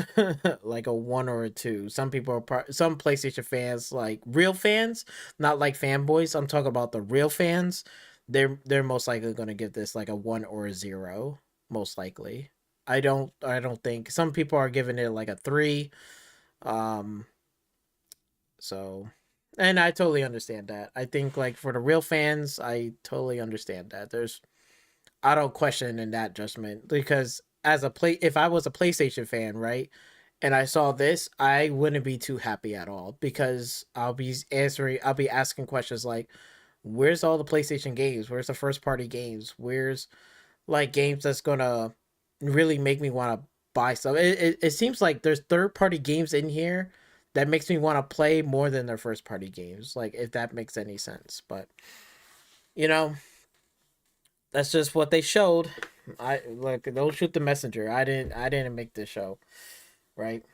Like a 1 or a 2. Some people are some PlayStation fans, like real fans, not like fanboys. I'm talking about the real fans. They're most likely going to give this like a 1 or a 0, most likely. I don't think some people are giving it like a 3. Um so, and I totally understand that. I think like for the real fans, I totally understand that. I don't question in that judgment because if I was a PlayStation fan, right, and I saw this, I wouldn't be too happy at all because I'll be asking questions like, where's all the PlayStation games? Where's the first party games? Where's like games that's gonna really make me want to buy stuff? It seems like there's third party games in here that makes me want to play more than their first party games. Like if that makes any sense, but you know, that's just what they showed. I like don't shoot the messenger. I didn't make this show, right?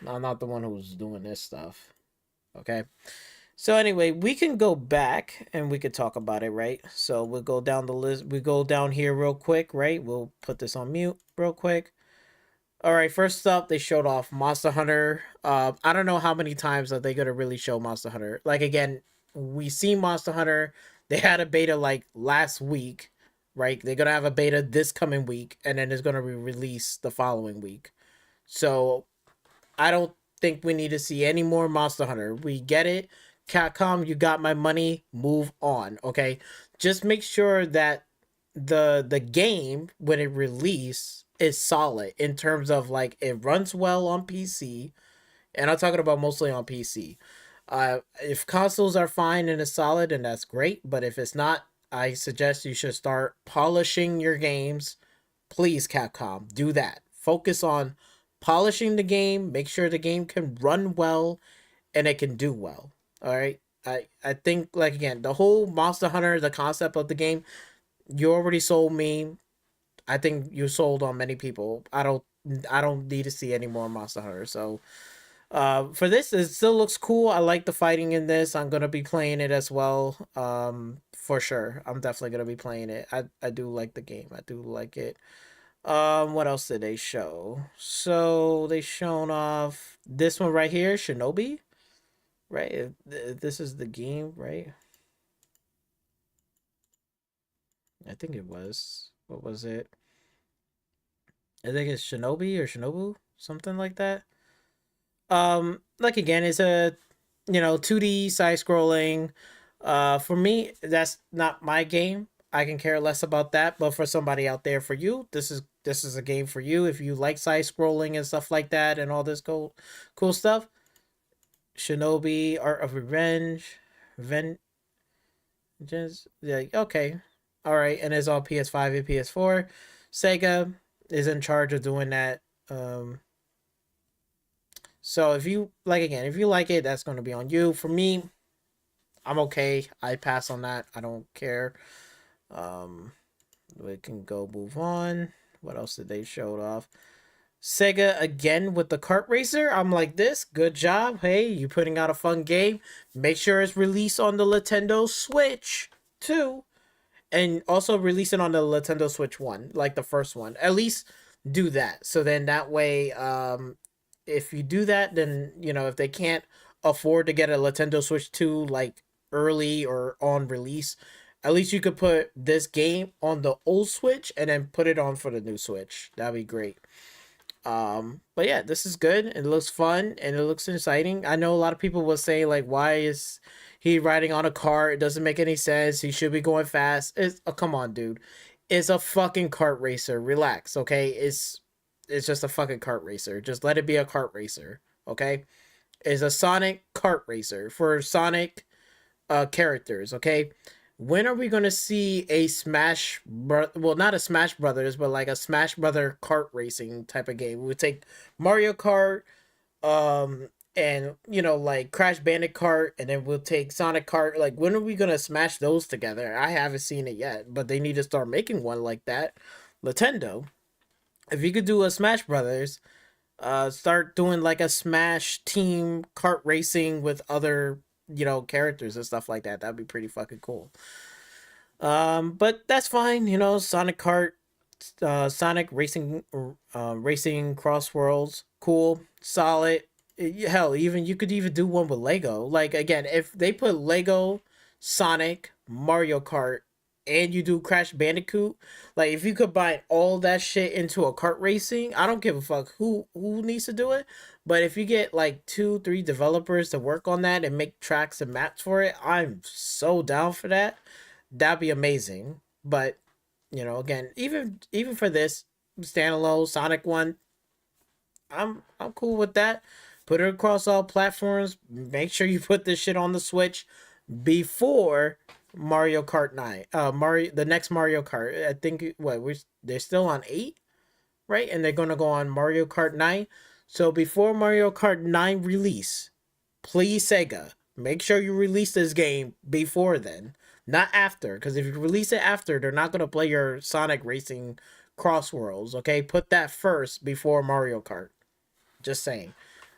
I'm not the one who's doing this stuff. Okay. So anyway, we can go back and we could talk about it, right? So we'll go down the list. We go down here real quick, right? We'll put this on mute real quick. All right, first up, they showed off Monster Hunter. I don't know how many times are they gonna really show Monster Hunter. Like again, we see Monster Hunter. They had a beta like last week, right? They're gonna have a beta this coming week, and then it's gonna be released the following week. So I don't think we need to see any more Monster Hunter. We get it. Capcom, you got my money. Move on, okay? Just make sure that the game when it release is solid in terms of like it runs well on PC, and I'm talking about mostly on PC. If consoles are fine and it's solid, and that's great. But if it's not, I suggest you should start polishing your games. Please, Capcom, do that. Focus on polishing the game. Make sure the game can run well and it can do well. All right. I think like again, the whole Monster Hunter, the concept of the game, you already sold me. I think you sold on many people. I don't need to see any more Monster Hunter. So for this, it still looks cool. I like the fighting in this. I'm gonna be playing it as well. For sure. I'm definitely gonna be playing it. I do like the game. I do like it. What else did they show? So they shown off this one right here, Shinobi. Right? This is the game, right? I think it was. What was it? I think it's Shinobi or Shinobu, something like that. Like again, it's a 2D side scrolling. For me, that's not my game. I can care less about that. But for somebody out there, for you, this is a game for you if you like side scrolling and stuff like that and all this cool stuff. Shinobi Art of Revenge, just yeah, okay, all right, and it's on PS5 and PS4. Sega is in charge of doing that. So if you like, again, if you like it, that's going to be on you. For me, I'm okay. I pass on that. I don't care. We can go move on. What else did they show off? Sega again with the kart racer. I'm like, this good job. Hey, you putting out a fun game. Make sure it's released on the Nintendo Switch too, and also release it on the Nintendo Switch 1, like the first one. At least do that. So then that way, if you do that, then if they can't afford to get a Nintendo Switch 2 like early or on release, at least you could put this game on the old Switch and then put it on for the new Switch. That'd be great. But yeah, this is good. It looks fun and it looks exciting. I know a lot of people will say like, why is he riding on a car? It doesn't make any sense. He should be going fast. It's come on, dude. It's a fucking kart racer. Relax, okay? It's just a fucking kart racer. Just let it be a kart racer, okay? It's a Sonic kart racer for Sonic characters, okay? When are we gonna see a well, not a Smash Brothers, but like a Smash Brother kart racing type of game? We would take Mario Kart, and like Crash Bandicoot, and then we'll take Sonic Kart. Like, when are we gonna smash those together? I haven't seen it yet, but they need to start making one like that. Nintendo, if you could do a Smash Brothers, start doing like a Smash team kart racing with other characters and stuff like that. That'd be pretty fucking cool. But that's fine. Sonic Kart, Sonic Racing Cross Worlds, cool, solid. Hell, even you could even do one with Lego. Like, again, if they put Lego, Sonic, Mario Kart, and you do Crash Bandicoot, like, if you combine all that shit into a kart racing, I don't give a fuck who needs to do it. But if you get like 2-3 developers to work on that and make tracks and maps for it, I'm so down for that. That'd be amazing. But again, even for this standalone Sonic one, I'm cool with that. Put it across all platforms. Make sure you put this shit on the Switch before Mario Kart 9. The next Mario Kart. I think they're still on 8, right? And they're gonna go on Mario Kart 9. So before Mario Kart 9 release, please Sega, make sure you release this game before then, not after. Because if you release it after, they're not gonna play your Sonic Racing Cross Worlds. Okay, put that first before Mario Kart. Just saying.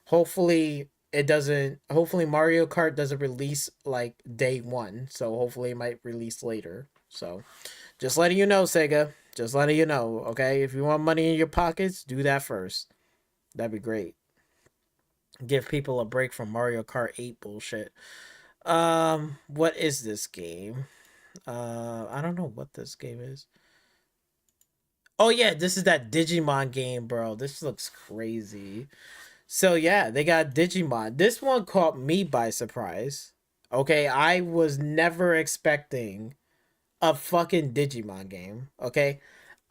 Hopefully Mario Kart doesn't release like day one. So hopefully it might release later. So just letting you know, Sega. Just letting you know, okay? If you want money in your pockets, do that first. That'd be great. Give people a break from Mario Kart 8 bullshit. What is this game? I don't know what this game is. Oh yeah, this is that Digimon game, bro. This looks crazy. So yeah, they got Digimon. This one caught me by surprise. Okay, I was never expecting a fucking Digimon game. Okay,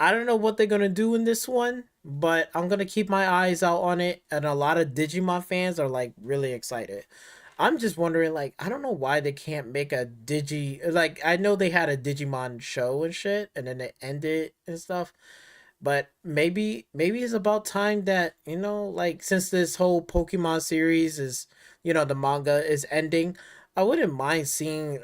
I don't know what they're gonna do in this one, but I'm gonna keep my eyes out on it. And a lot of Digimon fans are like really excited. I'm just wondering, like, I don't know why they can't make a like, I know they had a Digimon show and shit, and then it ended and stuff. But maybe it's about time that, like, since this whole Pokemon series is, the manga is ending, I wouldn't mind seeing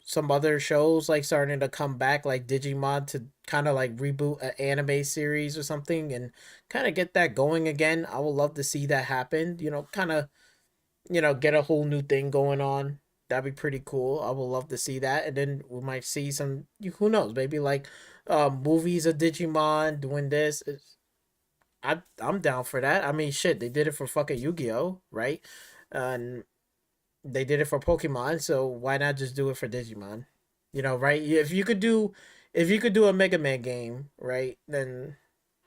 some other shows like starting to come back, like Digimon, to kind of like reboot an anime series or something and kind of get that going again. I would love to see that happen. Kind of, get a whole new thing going on. That'd be pretty cool. I would love to see that, and then we might see some. Who knows? Maybe like movies of Digimon doing this. I'm down for that. I mean, shit, they did it for fucking Yu-Gi-Oh, right? And they did it for Pokemon, so why not just do it for Digimon? You know, right? If you could do a Mega Man game, right? Then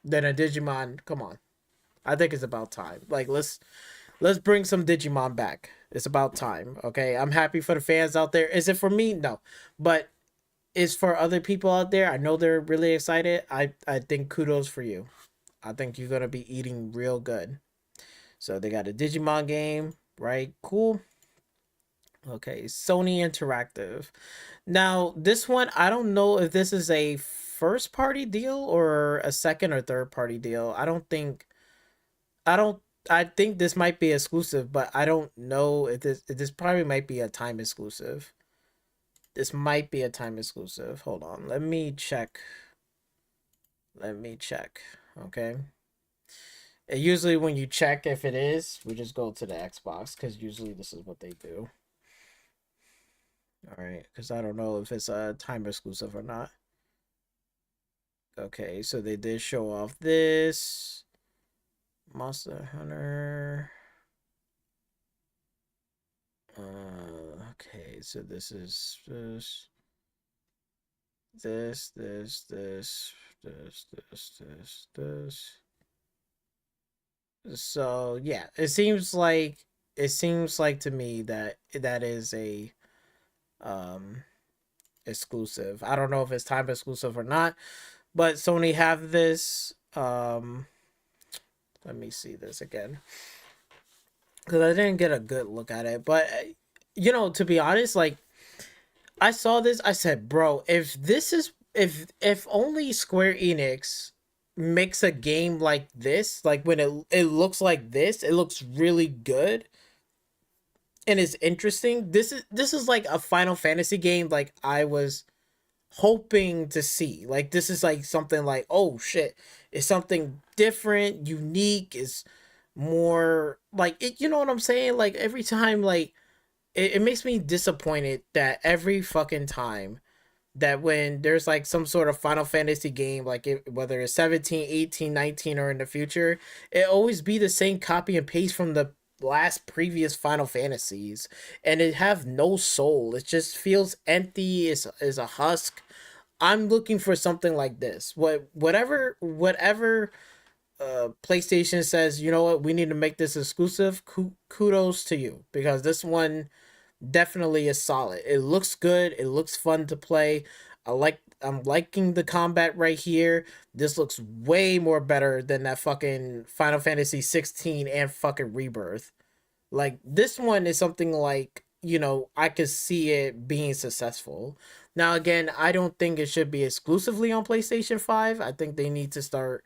a Digimon. Come on, I think it's about time. Like let's bring some Digimon back. It's about time. Okay, I'm happy for the fans out there. Is it for me? No, but it's for other people out there. I know they're really excited. I think kudos for you. I think you're gonna be eating real good. So they got a Digimon game, right? Cool. Okay, Sony Interactive. Now, this one, I don't know if this is a first party deal or a second or third party deal. I don't I think this might be exclusive, but I don't know if this probably might be a time exclusive. This might be a time exclusive. Hold on. Let me check. Okay. And usually when you check if it is, we just go to the Xbox because usually this is what they do. All right, because I don't know if it's a time exclusive or not. Okay, so they did show off this Monster Hunter. Okay, so this is this. So yeah, it seems like to me that is a exclusive. I don't know if it's time exclusive or not, but Sony have this. Let me see this again because I didn't get a good look at it. But you know, to be honest, like I saw this, I said, bro, if this is if only Square Enix makes a game like this, like when it looks like this, it looks really good and it's interesting. This is like a Final Fantasy game like I was hoping to see. Like this is like something like, oh shit, it's something different, unique, is more like it, you know what I'm saying? Like every time, like it makes me disappointed that every fucking time that when there's like some sort of Final Fantasy game, like whether it's 17, 18, 19, or in the future, it always be the same copy and paste from the last previous Final Fantasies, and it have no soul. It just feels empty. Is a husk. I'm looking for something like this. Whatever PlayStation says, you know what, we need to make this exclusive. Kudos to you, because this one definitely is solid. It looks good. It looks fun to play. I'm liking the combat right here. This looks way more better than that fucking Final Fantasy 16 and fucking Rebirth. Like this one is something like, you know, I could see it being successful. Now again, I don't think it should be exclusively on PlayStation 5. I think they need to start,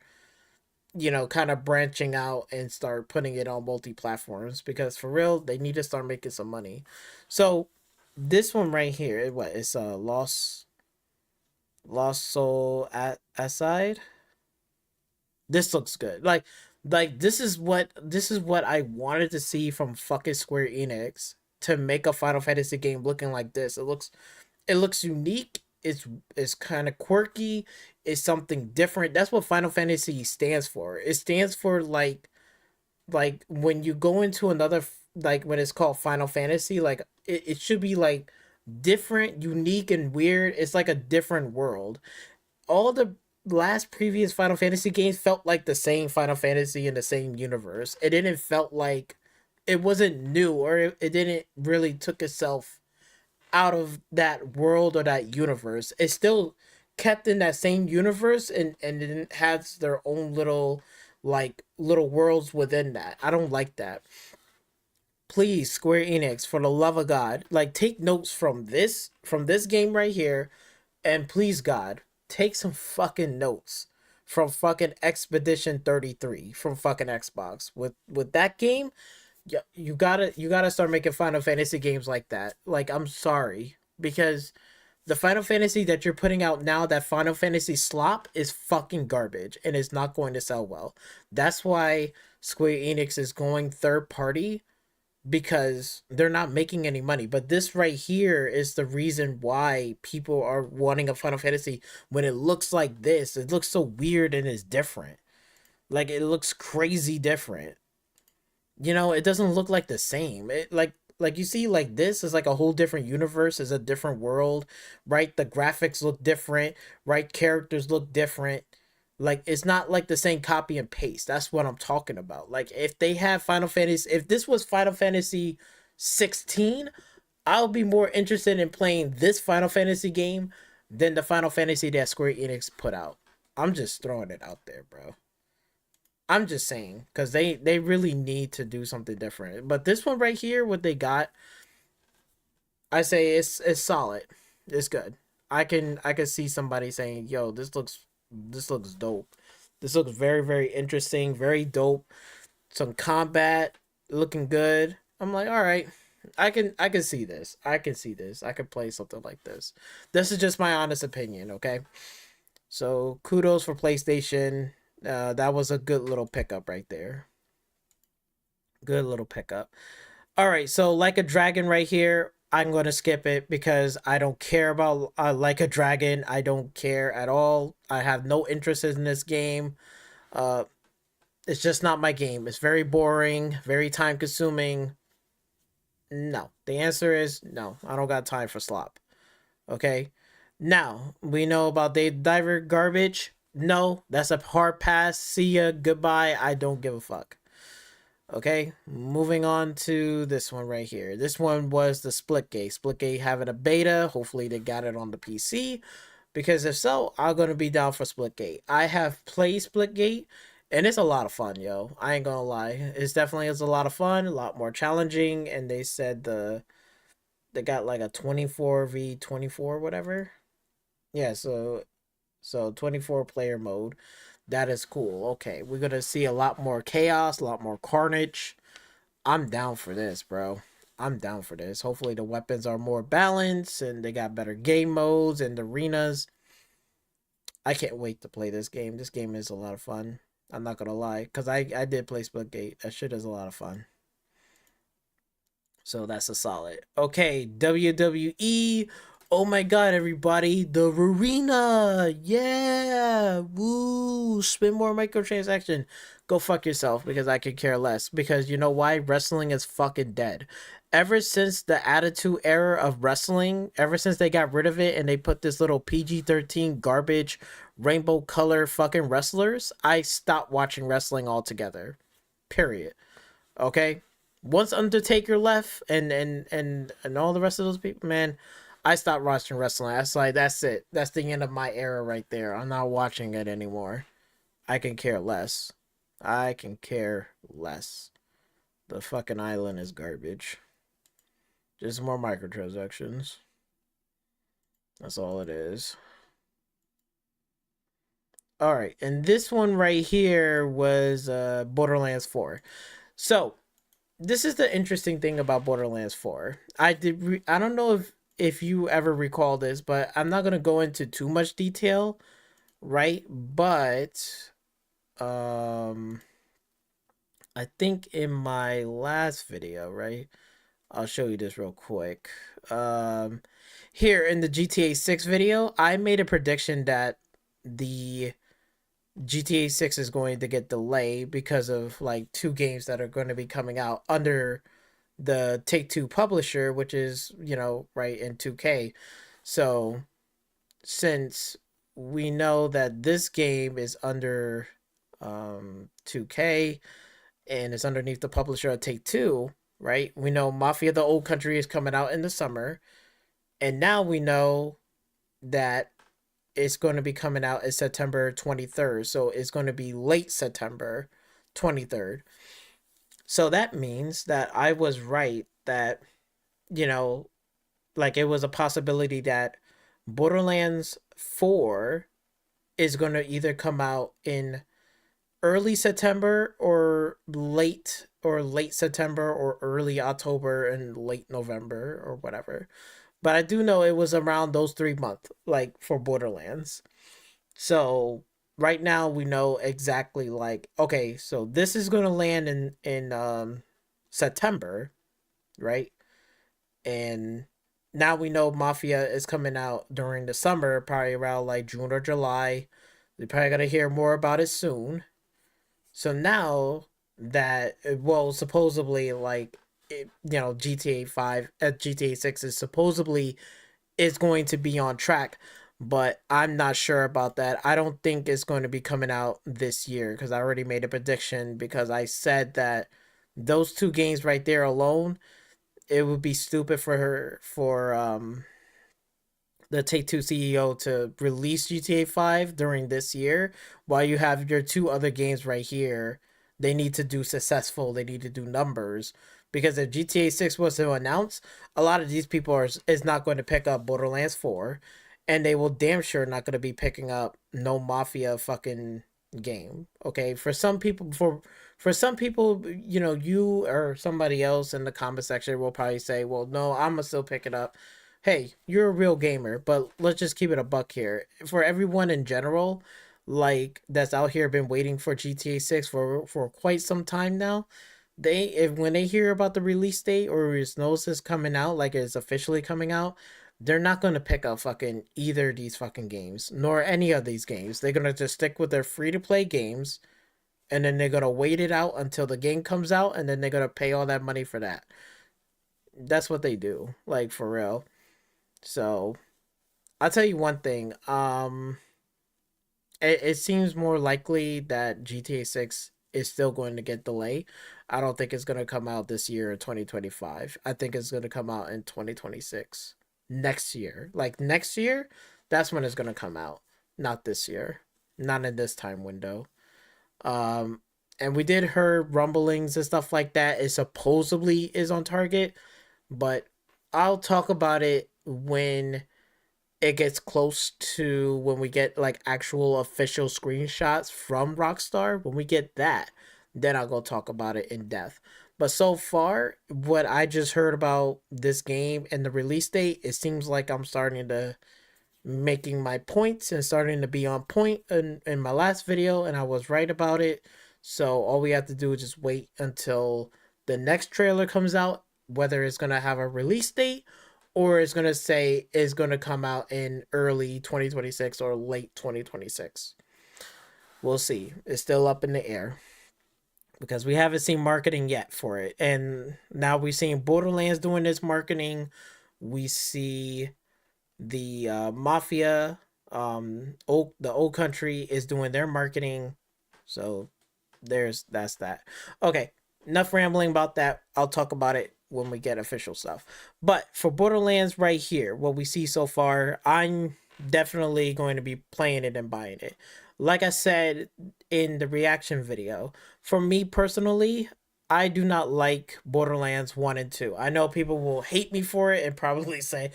you know, kind of branching out and start putting it on multi-platforms, because for real, they need to start making some money. So this one right here, it's a Lost Soul Aside. This looks good. Like this is what I wanted to see from fucking Square Enix, to make a Final Fantasy game looking like this. It looks unique. It's kind of quirky. It's something different. That's what Final Fantasy stands for. It stands for like when you go into another, like when it's called Final Fantasy, like it should be like different, unique, and weird. It's like a different world. All the last previous Final Fantasy games felt like the same Final Fantasy in the same universe. It didn't felt like it wasn't new, or it didn't really took itself out of that world or that universe. It's still kept in that same universe, and it has their own little worlds within that. I don't like that. Please, Square Enix, for the love of God, like take notes from this game right here, and please God, take some fucking notes from fucking Expedition 33 from fucking Xbox. With that game, you gotta start making Final Fantasy games like that. Like, I'm sorry, because the Final Fantasy that you're putting out now, that Final Fantasy slop, is fucking garbage and it's not going to sell well. That's why Square Enix is going third party because they're not making any money. But this right here is the reason why people are wanting a Final Fantasy when it looks like this. It looks so weird and it's different. Like, it looks crazy different. You know, it doesn't look like the same. It like you see, like, this is like a whole different universe, is a different world, right? The graphics look different, right? Characters look different. Like, it's not like the same copy and paste. That's what I'm talking about. Like, if they have Final Fantasy, if this was Final Fantasy 16, I'll be more interested in playing this Final Fantasy game than the Final Fantasy that Square Enix put out. I'm just throwing it out there, bro. I'm just saying, because they really need to do something different. But this one right here, what they got, I say it's solid. It's good. I can see somebody saying, "Yo, this looks dope. This looks very, very interesting, very dope. Some combat looking good." I'm like, all right, I can see this. I can see this. I could play something like this. This is just my honest opinion, okay? So kudos for PlayStation. That was a good little pickup right there. Good little pickup. All right, so Like a Dragon right here, I'm going to skip it because I don't care about Like a Dragon. I don't care at all. I have no interest in this game. It's just not my game. It's very boring, very time consuming. No. The answer is no. I don't got time for slop. Okay? Now, we know about Dave Diver garbage. No, that's a hard pass. See ya. Goodbye. I don't give a fuck. Okay, moving on to this one right here. This one was the Splitgate. Splitgate having a beta. Hopefully they got it on the PC. Because if so, I'm going to be down for Splitgate. I have played Splitgate, and it's a lot of fun, yo. I ain't going to lie. It's definitely is a lot of fun, a lot more challenging. And they said they got like a 24v24 whatever. Yeah, so 24 player mode. That is cool. Okay, we're going to see a lot more chaos, a lot more carnage. I'm down for this, bro. I'm down for this. Hopefully the weapons are more balanced and they got better game modes and arenas. I can't wait to play this game. This game is a lot of fun. I'm not going to lie, because I did play Splitgate. That shit is a lot of fun. So that's a solid. Okay, WWE. Oh my god, everybody. The arena. Yeah. Woo. Spend more microtransaction. Go fuck yourself, because I could care less. Because you know why? Wrestling is fucking dead. Ever since the Attitude Era of wrestling, ever since they got rid of it and they put this little PG-13 garbage rainbow color fucking wrestlers, I stopped watching wrestling altogether. Period. Okay? Once Undertaker left and all the rest of those people, man, I stopped watching wrestling. That's like, that's it. That's the end of my era right there. I'm not watching it anymore. I can care less. I can care less. The fucking island is garbage. Just more microtransactions. That's all it is. Alright, and this one right here was Borderlands 4. So, this is the interesting thing about Borderlands 4. I don't know if you ever recall this, but I'm not going to go into too much detail, right? But I think in my last video, right? I'll show you this real quick. Here in the GTA 6 video, I made a prediction that the GTA 6 is going to get delayed because of like 2 games that are going to be coming out under the Take-Two publisher, which is, you know, right, in 2K. So since we know that this game is under 2K and it's underneath the publisher of Take-Two, right? We know Mafia the Old Country is coming out in the summer. And now we know that it's going to be coming out in September 23rd. So it's going to be late September 23rd. So that means that I was right that, you know, like it was a possibility that Borderlands 4 is going to either come out in early September or late September or early October and late November or whatever. But I do know it was around those 3 months, like for Borderlands. So right now we know exactly, like, okay, so this is going to land in September, right? And now we know Mafia is coming out during the summer, probably around like June or July. We're probably gonna hear more about it soon. So now that, well, supposedly like GTA 5 GTA 6 is supposedly is going to be on track, but I'm not sure about that. I don't think it's going to be coming out this year because I already made a prediction because I said that those two games right there alone, it would be stupid for her for the Take-Two CEO to release GTA 5 during this year while you have your two other games right here. They need to do successful, they need to do numbers. Because if GTA 6 was to announce, a lot of these people is not going to pick up Borderlands 4, and they will damn sure not going to be picking up no Mafia fucking game. Okay, for some people, you or somebody else in the comment section will probably say, "Well, no, I'm gonna still pick it up." Hey, you're a real gamer, but let's just keep it a buck here. For everyone in general, like that's out here been waiting for GTA 6 for quite some time now, when they hear about the release date or it's knows it's coming out, like it's officially coming out, they're not gonna pick up fucking either of these fucking games, nor any of these games. They're gonna just stick with their free to play games, and then they're gonna wait it out until the game comes out, and then they're gonna pay all that money for that. That's what they do, like for real. So I'll tell you one thing. It seems more likely that GTA 6 is still going to get delayed. I don't think it's going to come out this year in 2025. I think it's going to come out in 2026. Next year. Like next year, that's when it's going to come out. Not this year. Not in this time window. And we did hear rumblings and stuff like that. It supposedly is on target, but I'll talk about it when it gets close to when we get like actual official screenshots from Rockstar. When we get that, then I'll go talk about it in depth. But so far, what I just heard about this game and the release date, it seems like I'm starting to making my points and starting to be on point in my last video, and I was right about it. So all we have to do is just wait until the next trailer comes out, whether it's going to have a release date or it's going to say it's going to come out in early 2026 or late 2026. We'll see. It's still up in the air because we haven't seen marketing yet for it. And now we've seen Borderlands doing this marketing. We see the Mafia, the Old Country is doing their marketing. So that's that. Okay, enough rambling about that. I'll talk about it when we get official stuff. But for Borderlands right here, what we see so far, I'm definitely going to be playing it and buying it. Like I said in the reaction video, for me personally, I do not like Borderlands 1 and 2. I know people will hate me for it and probably say,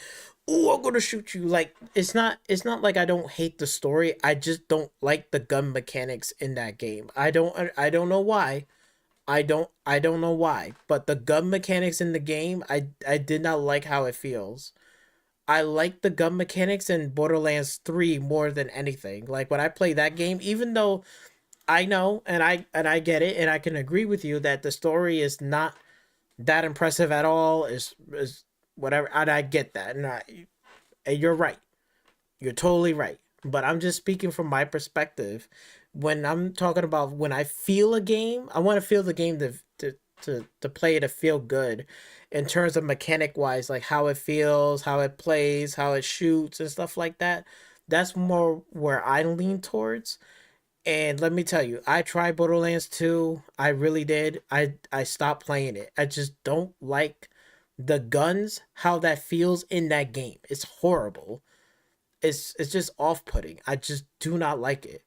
"Oh, I'm gonna shoot you." Like it's not like I don't hate the story. I just don't like the gun mechanics in that game. I don't know why. I don't know why. But the gun mechanics in the game, I did not like how it feels. I like the gun mechanics in Borderlands 3 more than anything. Like when I play that game, even though I know and I get it and I can agree with you that the story is not that impressive at all, is whatever, and I get that, and you're right, you're totally right, but I'm just speaking from my perspective. When I'm talking about when I feel a game, I want to feel the game to play it to feel good in terms of mechanic wise, like how it feels, how it plays, how it shoots and stuff like that. That's more where I lean towards. And let me tell you, I tried Borderlands 2. I really did. I stopped playing it. I just don't like the guns, how that feels in that game. It's horrible. It's just off-putting. I just do not like it.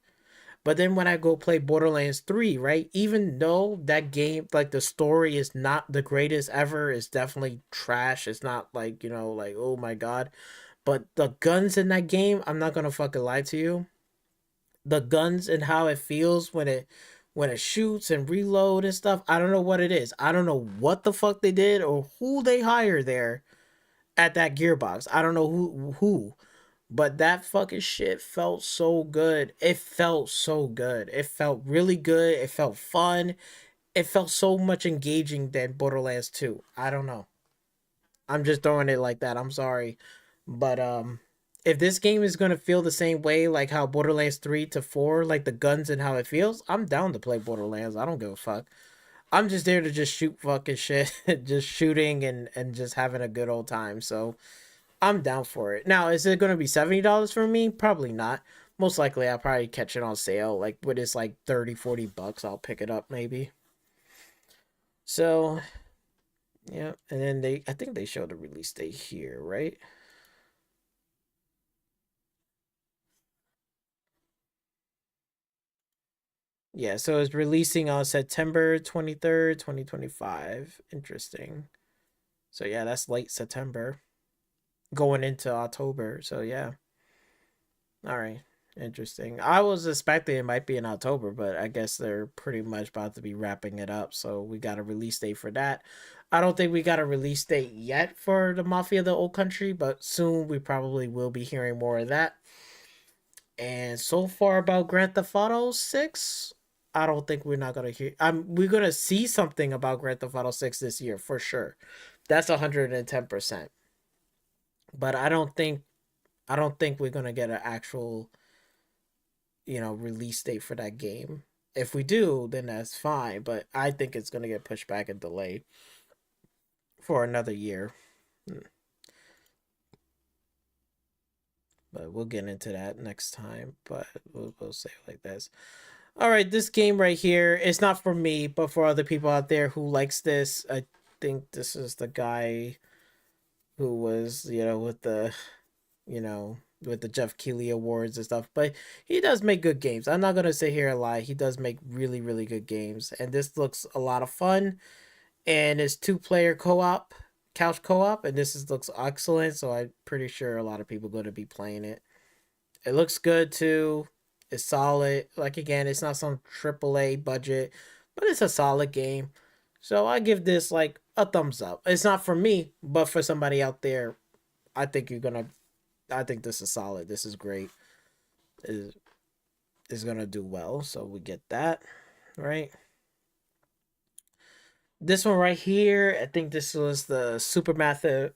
But then when I go play Borderlands 3, right? Even though that game, like the story is not the greatest ever, it's definitely trash. It's not like, like, oh my God. But the guns in that game, I'm not gonna fucking lie to you. The guns and how it feels when it shoots and reload and stuff, I don't know what it is. I don't know what the fuck they did or who they hired there at that Gearbox. I don't know who. But that fucking shit felt so good. It felt so good. It felt really good. It felt fun. It felt so much engaging than Borderlands 2. I don't know. I'm just throwing it like that. I'm sorry. But if this game is gonna feel the same way like how Borderlands 3 to 4, like the guns and how it feels, I'm down to play Borderlands. I don't give a fuck. I'm just there to just shoot fucking shit, just shooting and just having a good old time. So I'm down for it. Now, is it gonna be $70 for me? Probably not. Most likely I'll probably catch it on sale. Like when it's like 30, $40, I'll pick it up maybe. So yeah, and then I think they showed the release date here, right? Yeah, so it's releasing on September 23rd, 2025. Interesting. So yeah, that's late September. Going into October. So yeah. All right. Interesting. I was expecting it might be in October, but I guess they're pretty much about to be wrapping it up. So we got a release date for that. I don't think we got a release date yet for the Mafia of the Old Country, but soon we probably will be hearing more of that. And so far about Grand Theft Auto 6, I don't think we're not gonna hear. We're gonna see something about Grand Theft Auto 6 this year for sure. That's 110%. But I don't think we're gonna get an actual, release date for that game. If we do, then that's fine. But I think it's gonna get pushed back and delayed for another year. But we'll get into that next time. But we'll say it like this. All right, this game right here, it's not for me, but for other people out there who likes this. I think this is the guy who was, with the, with the Jeff Keighley Awards and stuff. But he does make good games. I'm not going to sit here and lie. He does make really, really good games. And this looks a lot of fun. And it's 2-player co-op, couch co-op. And looks excellent. So I'm pretty sure a lot of people are going to be playing it. It looks good too. It's solid. Like, again, it's not some AAA budget, but it's a solid game. So I give this like a thumbs up. It's not for me, but for somebody out there, I think this is solid. This is great. Is gonna do well. So we get that, right? This one right here, I think this was the supermassive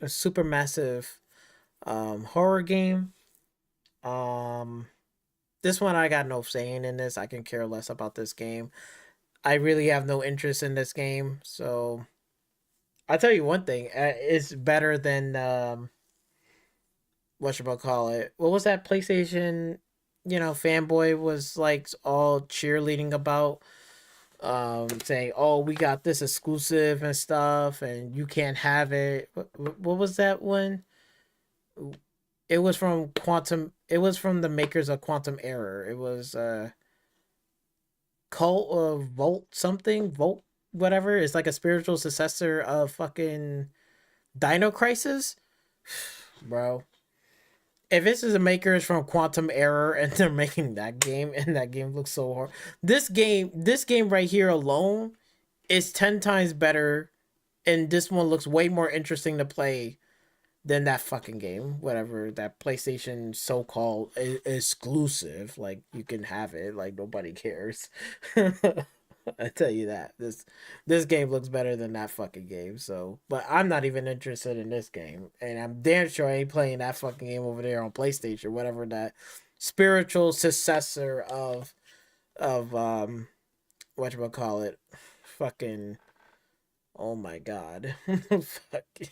horror game. This one I got no saying in this. I can care less about this game. I really have no interest in this game. So I'll tell you one thing. It's better than whatchamacallit. What was that PlayStation, fanboy was like all cheerleading about? Saying, oh, we got this exclusive and stuff and you can't have it. What was that one? It was from the makers of Quantum Error. It was Volt whatever. It's like a spiritual successor of fucking Dino Crisis. Bro. If this is the makers from Quantum Error and they're making that game and that game looks so hard. This game right here alone is 10 times better, and this one looks way more interesting to play than that fucking game, whatever, that PlayStation so-called exclusive. Like, you can have it, like, nobody cares. I tell you that. This game looks better than that fucking game, so. But I'm not even interested in this game, and I'm damn sure I ain't playing that fucking game over there on PlayStation, whatever that spiritual successor of whatchamacallit, fucking, oh my god. Fucking.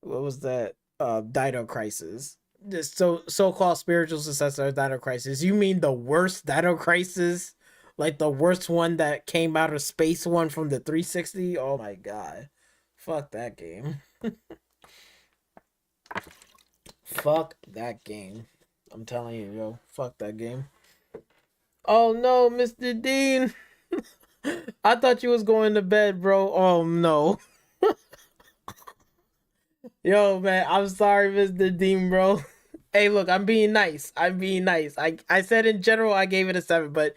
What was that? Dino Crisis. This so-called spiritual successor of Dino Crisis. You mean the worst Dino Crisis? Like the worst one that came out of space, one from the 360? Oh my god. Fuck that game. Fuck that game. I'm telling you, yo. Fuck that game. Oh no, Mr. Dean. I thought you was going to bed, bro. Oh no. Yo, man, I'm sorry, Mr. Dean, bro. Hey, look, I'm being nice. I said in general I gave it a 7, but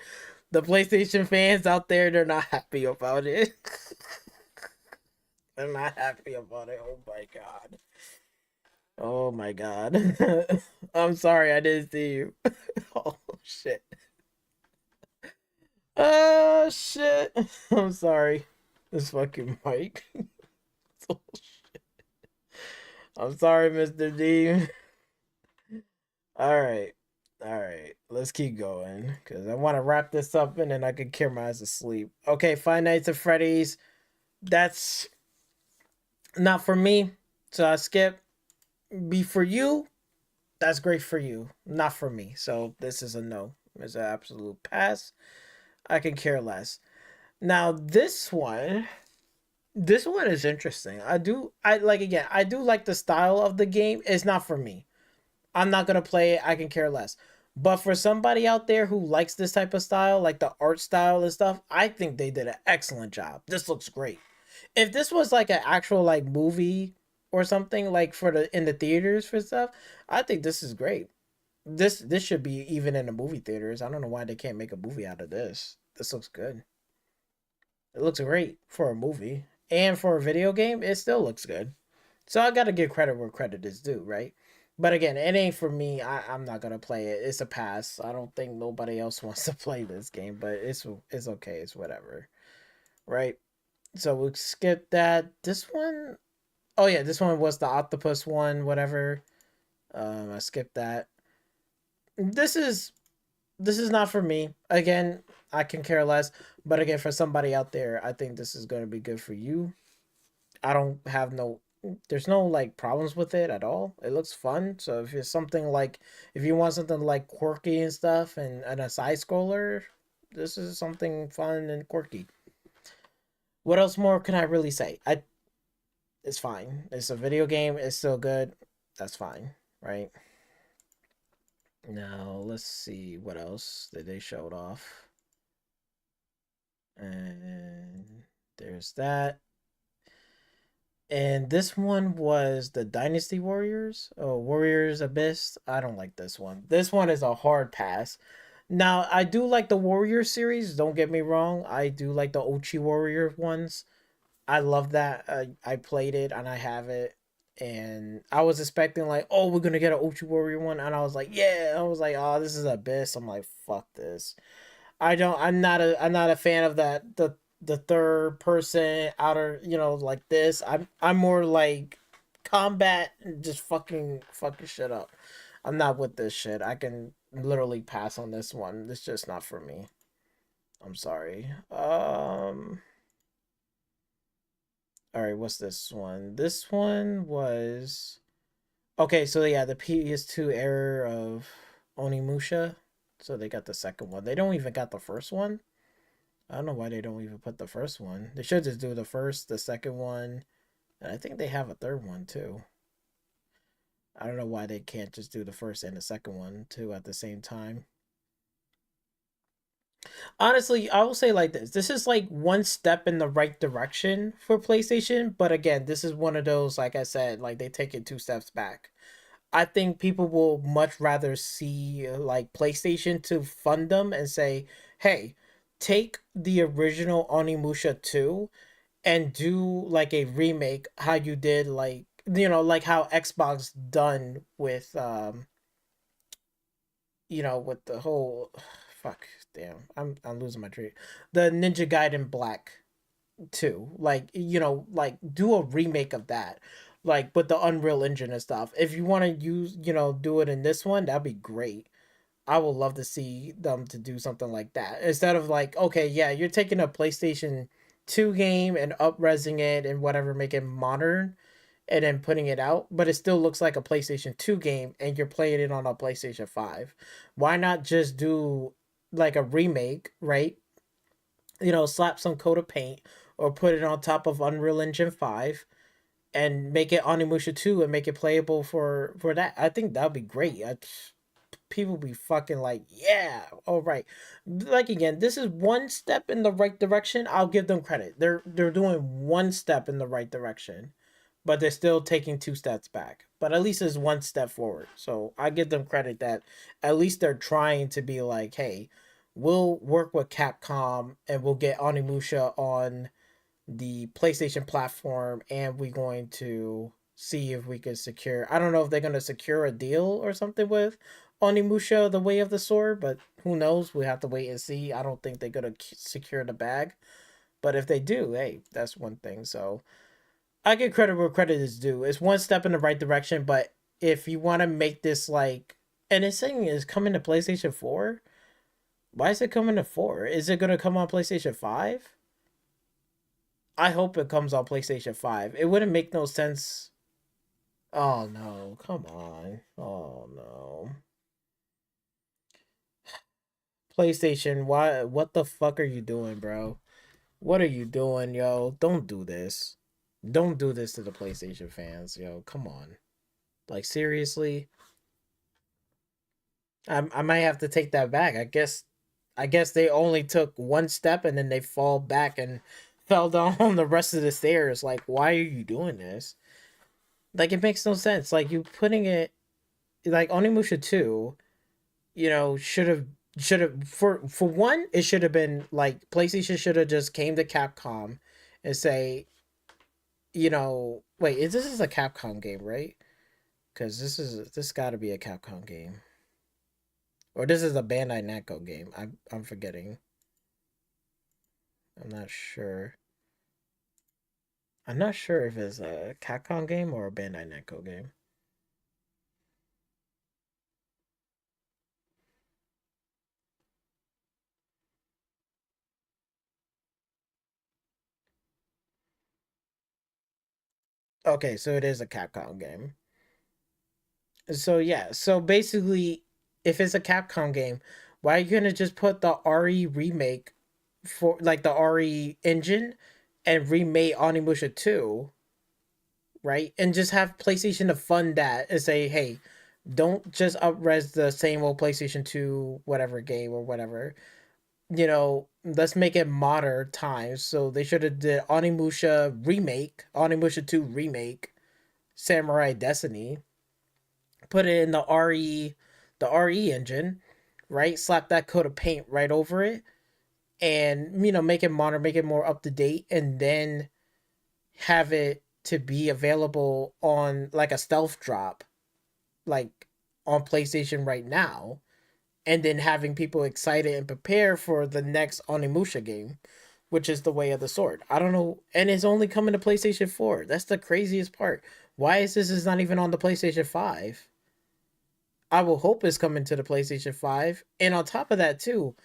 the PlayStation fans out there, they're not happy about it. They're not happy about it. Oh my god. Oh my god. I'm sorry, I didn't see you. Oh shit. Oh shit. I'm sorry. This fucking mic. Oh shit. I'm sorry, Mr. D. All right. All right. Let's keep going because I want to wrap this up and then I can cure my ass to sleep. Okay, Five Nights at Freddy's. That's not for me. So I skip. Be for you. That's great for you. Not for me. So this is a no. It's an absolute pass. I can care less. Now this one is interesting. I like again, I do like the style of the game. It's not for me. I'm not gonna play it. I can care less. But for somebody out there who likes this type of style, like the art style and stuff, I think they did an excellent job. This looks great. If this was like an actual like movie or something like for the in the theaters for stuff, I think this is great. This should be even in the movie theaters. I don't know why they can't make a movie out of this. This looks good. It looks great for a movie and for a video game. It still looks good. So I gotta give credit where credit is due, right? But again, it ain't for me. I'm not gonna play it. It's a pass. I don't think nobody else wants to play this game, but it's okay. It's whatever, right? So we'll skip that. This one, oh yeah, this one was the octopus one. Whatever. I skipped that. This is not for me. Again, I can care less. But again, for somebody out there, I think this is gonna be good for you. I don't have no there's no like problems with it at all. It looks fun. So if it's something like if you want something like quirky and stuff and a side scroller, this is something fun and quirky. What else more can I really say? It's fine. It's a video game, it's still good. That's fine, right? Now let's see what else that they showed off. And there's that. And this one was the Dynasty Warriors. Oh, Warriors Abyss. I don't like this one. This one is a hard pass. Now, I do like the Warrior series. Don't get me wrong. I do like the Ochi Warrior ones. I love that. I played it and I have it. And I was expecting like, oh, we're gonna get an Ochi Warrior one. And I was like, yeah. I was like, oh, this is Abyss. I'm like, fuck this. I'm not a fan of that the third person outer, like this. I'm more like combat and just fucking shit up. I'm not with this shit. I can literally pass on this one. It's just not for me. I'm sorry. All right, what's this one? This one was okay, so yeah, the PS2 era of Onimusha. So they got the second one. They don't even got the first one. I don't know why they don't even put the first one. They should just do the first, the second one, and I think they have a third one too. I don't know why they can't just do the first and the second one too at the same time. Honestly, I will say like this. This is like one step in the right direction for PlayStation, but again, this is one of those, like I said, like they take it two steps back. I think people will much rather see like PlayStation to fund them and say, hey, take the original Onimusha 2 and do like a remake how you did like like how Xbox done with with the whole fuck damn I'm losing my train. The Ninja Gaiden Black 2. Like, like do a remake of that. Like with the Unreal Engine and stuff. If you want to use, do it in this one, that'd be great. I would love to see them to do something like that. Instead of like, okay, yeah, you're taking a PlayStation 2 game and up-resing it and whatever, make it modern and then putting it out, but it still looks like a PlayStation 2 game and you're playing it on a PlayStation 5. Why not just do like a remake, right? Slap some coat of paint or put it on top of Unreal Engine 5 and make it Onimusha 2 and make it playable for that. I think that'd be great. People be fucking like, yeah, all right. Like again, this is one step in the right direction. I'll give them credit. They're doing one step in the right direction, but they're still taking two steps back. But at least it's one step forward. So I give them credit that at least they're trying to be like, hey, we'll work with Capcom and we'll get Onimusha on the PlayStation platform and we're going to see if we can secure. I don't know if they're going to secure a deal or something with Onimusha, The Way of the Sword, but who knows? We have to wait and see. I don't think they're going to secure the bag. But if they do, hey, that's one thing. So I give credit where credit is due. It's one step in the right direction, but if you want to make this like, and it's saying it's coming to PlayStation 4. Why is it coming to 4? Is it gonna come on PlayStation 5? I hope it comes on PlayStation 5. It wouldn't make no sense. Oh no, come on. Oh no. PlayStation, why? What the fuck are you doing, bro? What are you doing, yo? Don't do this. Don't do this to the PlayStation fans, yo. Come on. Like, seriously? I might have to take that back. I guess they only took one step and then they fall back and fell down the rest of the stairs. Like, why are you doing this? Like, it makes no sense. Like, you putting it like Onimusha 2, you know, should have for one, it should have been like PlayStation should have just came to Capcom and say, you know, wait, this is a Capcom game, right? Because this got to be a Capcom game, or this is a Bandai Namco game. I'm forgetting. I'm not sure. I'm not sure if it's a Capcom game or a Bandai Namco game. Okay, so it is a Capcom game. So yeah, so basically, if it's a Capcom game, why are you gonna just put the RE remake for like the RE engine and remake Onimusha 2, right? And just have PlayStation to fund that and say, hey, don't just up-res the same old PlayStation 2 whatever game or whatever. You know, let's make it modern times. So they should have did Onimusha remake, Onimusha 2 remake, Samurai Destiny. Put it in the RE engine, right? Slap that coat of paint right over it, and you know, make it modern, make it more up to date, and then have it to be available on like a stealth drop, like on PlayStation right now, and then having people excited and prepare for the next Onimusha game, which is the Way of the Sword. I don't know, and it's only coming to PlayStation 4. That's the craziest part. Why is this not even on the PlayStation 5? I will hope it's coming to the PlayStation 5. And on top of that too,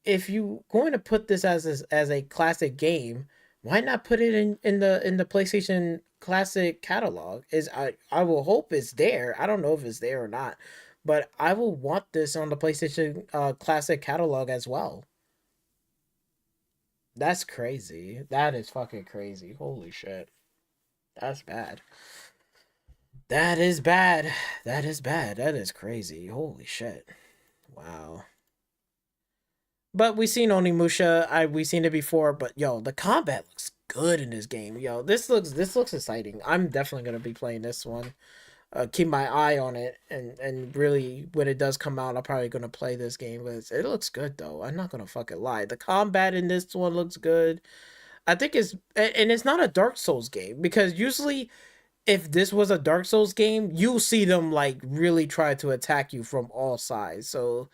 if you going to put this as a classic game, why not put it in the PlayStation Classic catalog? I will hope it's there. I don't know if it's there or not, but I will want this on the PlayStation Classic catalog as well. That's crazy. That is fucking crazy. Holy shit. That's bad. That is bad. That is bad. That is crazy. Holy shit. Wow. But we seen Onimusha. We seen it before. But yo, the combat looks good in this game. Yo, this looks exciting. I'm definitely gonna be playing this one. Keep my eye on it, and really when it does come out, I'm probably gonna play this game. But it looks good though. I'm not gonna fucking lie. The combat in this one looks good. I think it's not a Dark Souls game, because usually if this was a Dark Souls game, you'll see them like really try to attack you from all sides. So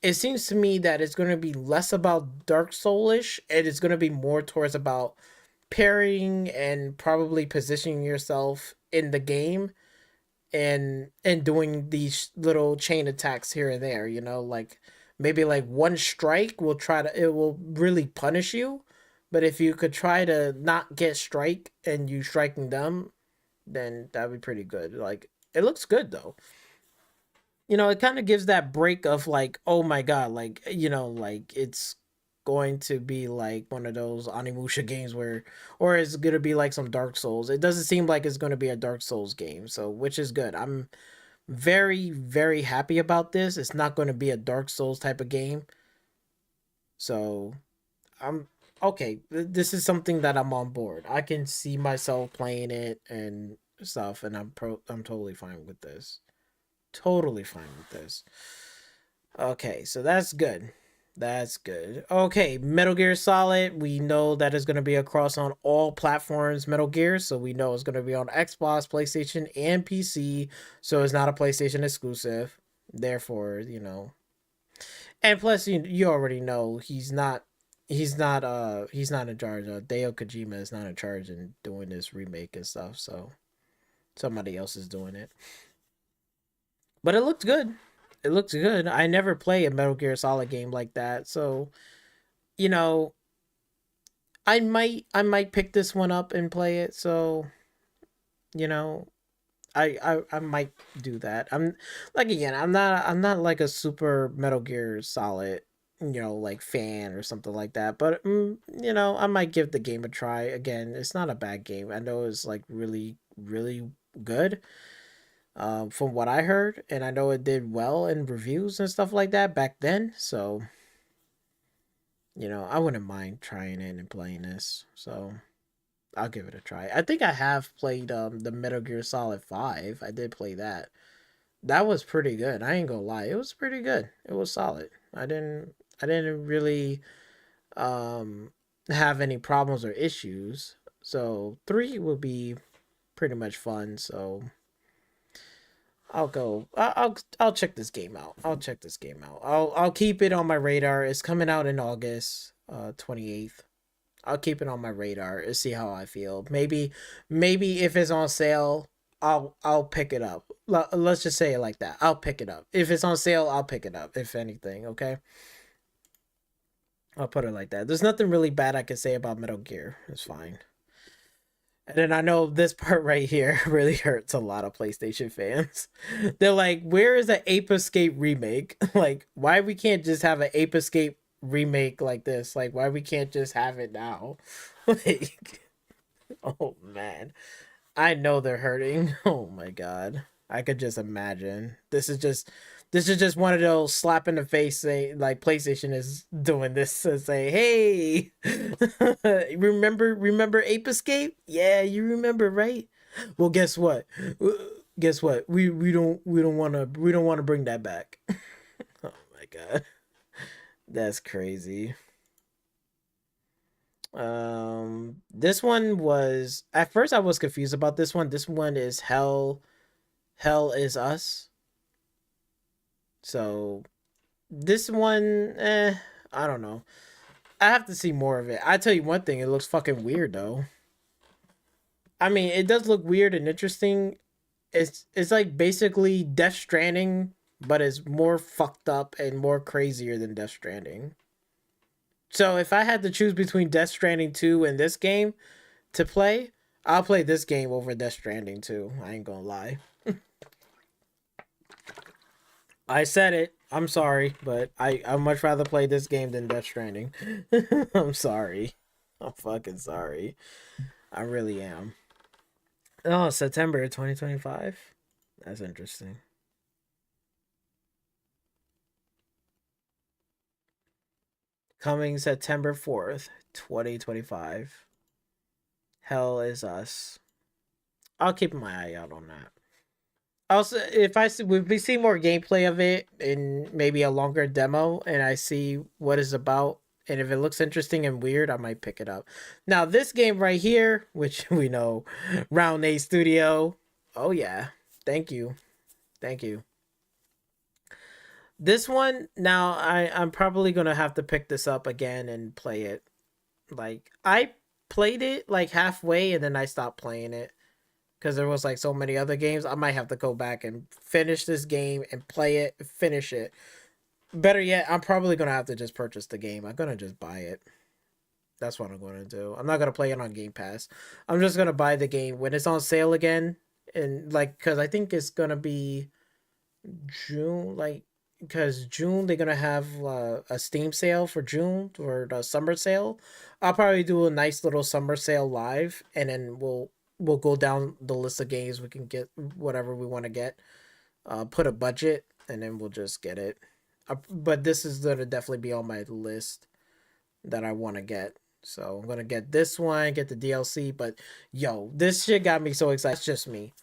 it seems to me that it's going to be less about Dark Soulish, and it's going to be more towards about parrying and probably positioning yourself in the game, and doing these little chain attacks here and there, you know, like maybe like one strike it will really punish you. But if you could try to not get strike and you striking them, then that'd be pretty good. Like, it looks good though. You know, it kind of gives that break of like, oh my god, like, you know, like it's going to be like one of those Onimusha games where, or it's gonna be like some Dark Souls. It doesn't seem like it's gonna be a Dark Souls game, so which is good. I'm very, very happy about this. It's not gonna be a Dark Souls type of game. So I'm okay. This is something that I'm on board. I can see myself playing it and stuff, and I'm totally fine with this. Totally fine with this. Okay, so that's good. That's good. Okay, Metal Gear Solid. We know that is going to be across on all platforms, Metal Gear. So we know it's going to be on Xbox, PlayStation, and PC. So it's not a PlayStation exclusive. Therefore, you know. And plus, you already know he's not he's not in charge. Hideo Kojima is not in charge in doing this remake and stuff, so somebody else is doing it. But it looked good. It looks good. I never play a Metal Gear Solid game like that, so you know, I might pick this one up and play it. So, you know, I might do that. I'm like, again, I'm not like a super Metal Gear Solid, like fan or something like that. But I might give the game a try. Again, it's not a bad game. I know it's like really really good. From what I heard, and I know it did well in reviews and stuff like that back then. So, I wouldn't mind trying it and playing this. So I'll give it a try. I think I have played the Metal Gear Solid 5. I did play that. That was pretty good. I ain't gonna lie. It was pretty good. It was solid. I didn't really have any problems or issues. So 3 will be pretty much fun. So I'll check this game out. I'll keep it on my radar. It's coming out in August 28th. I'll keep it on my radar and see how I feel. Maybe if it's on sale, I'll pick it up. Let's just say it like that. I'll pick it up. If it's on sale, I'll pick it up, if anything, okay? I'll put it like that. There's nothing really bad I can say about Metal Gear. It's fine. And then I know this part right here really hurts a lot of PlayStation fans. They're like, where is an Ape Escape remake? Like, why we can't just have an Ape Escape remake like this? Like, why we can't just have it now? Like, oh man. I know they're hurting. Oh my god. I could just imagine. This is just one of those slap in the face saying, like, PlayStation is doing this to say, hey, remember Ape Escape? Yeah, you remember, right? Well, guess what? We don't want to bring that back. Oh my god. That's crazy. This one was, at first I was confused about this one. This one is Hell Is Us. So this one, I don't know. I have to see more of it. I tell you one thing, it looks fucking weird though. I mean, it does look weird and interesting. It's like basically Death Stranding, but it's more fucked up and more crazier than Death Stranding. So if I had to choose between Death Stranding 2 and this game to play, I'll play this game over Death Stranding 2. I ain't gonna lie. I said it. I'm sorry, but I'd much rather play this game than Death Stranding. I'm sorry. I'm fucking sorry. I really am. Oh, September 2025? That's interesting. Coming September 4th, 2025. Hell Is Us. I'll keep my eye out on that. Also, if we see more gameplay of it in maybe a longer demo and I see what it's about, and if it looks interesting and weird, I might pick it up. Now, this game right here, which we know, Round A Studio. Oh, yeah. Thank you. This one, now, I'm probably going to have to pick this up again and play it. Like, I played it, like, halfway, and then I stopped playing it. Because there was like so many other games. I might have to go back and finish this game and play it, finish it. Better yet, I'm probably going to have to just purchase the game. I'm going to just buy it. That's what I'm going to do. I'm not going to play it on Game Pass. I'm just going to buy the game when it's on sale again. And like, because I think it's going to be June, like, because June they're going to have a Steam sale for June, or the summer sale. I'll probably do a nice little summer sale live, and then we'll go down the list of games we can get, whatever we want to get, put a budget, and then we'll just get it. But this is going to definitely be on my list that I want to get. So I'm going to get this one, get the DLC. But yo, this shit got me so excited. It's just me.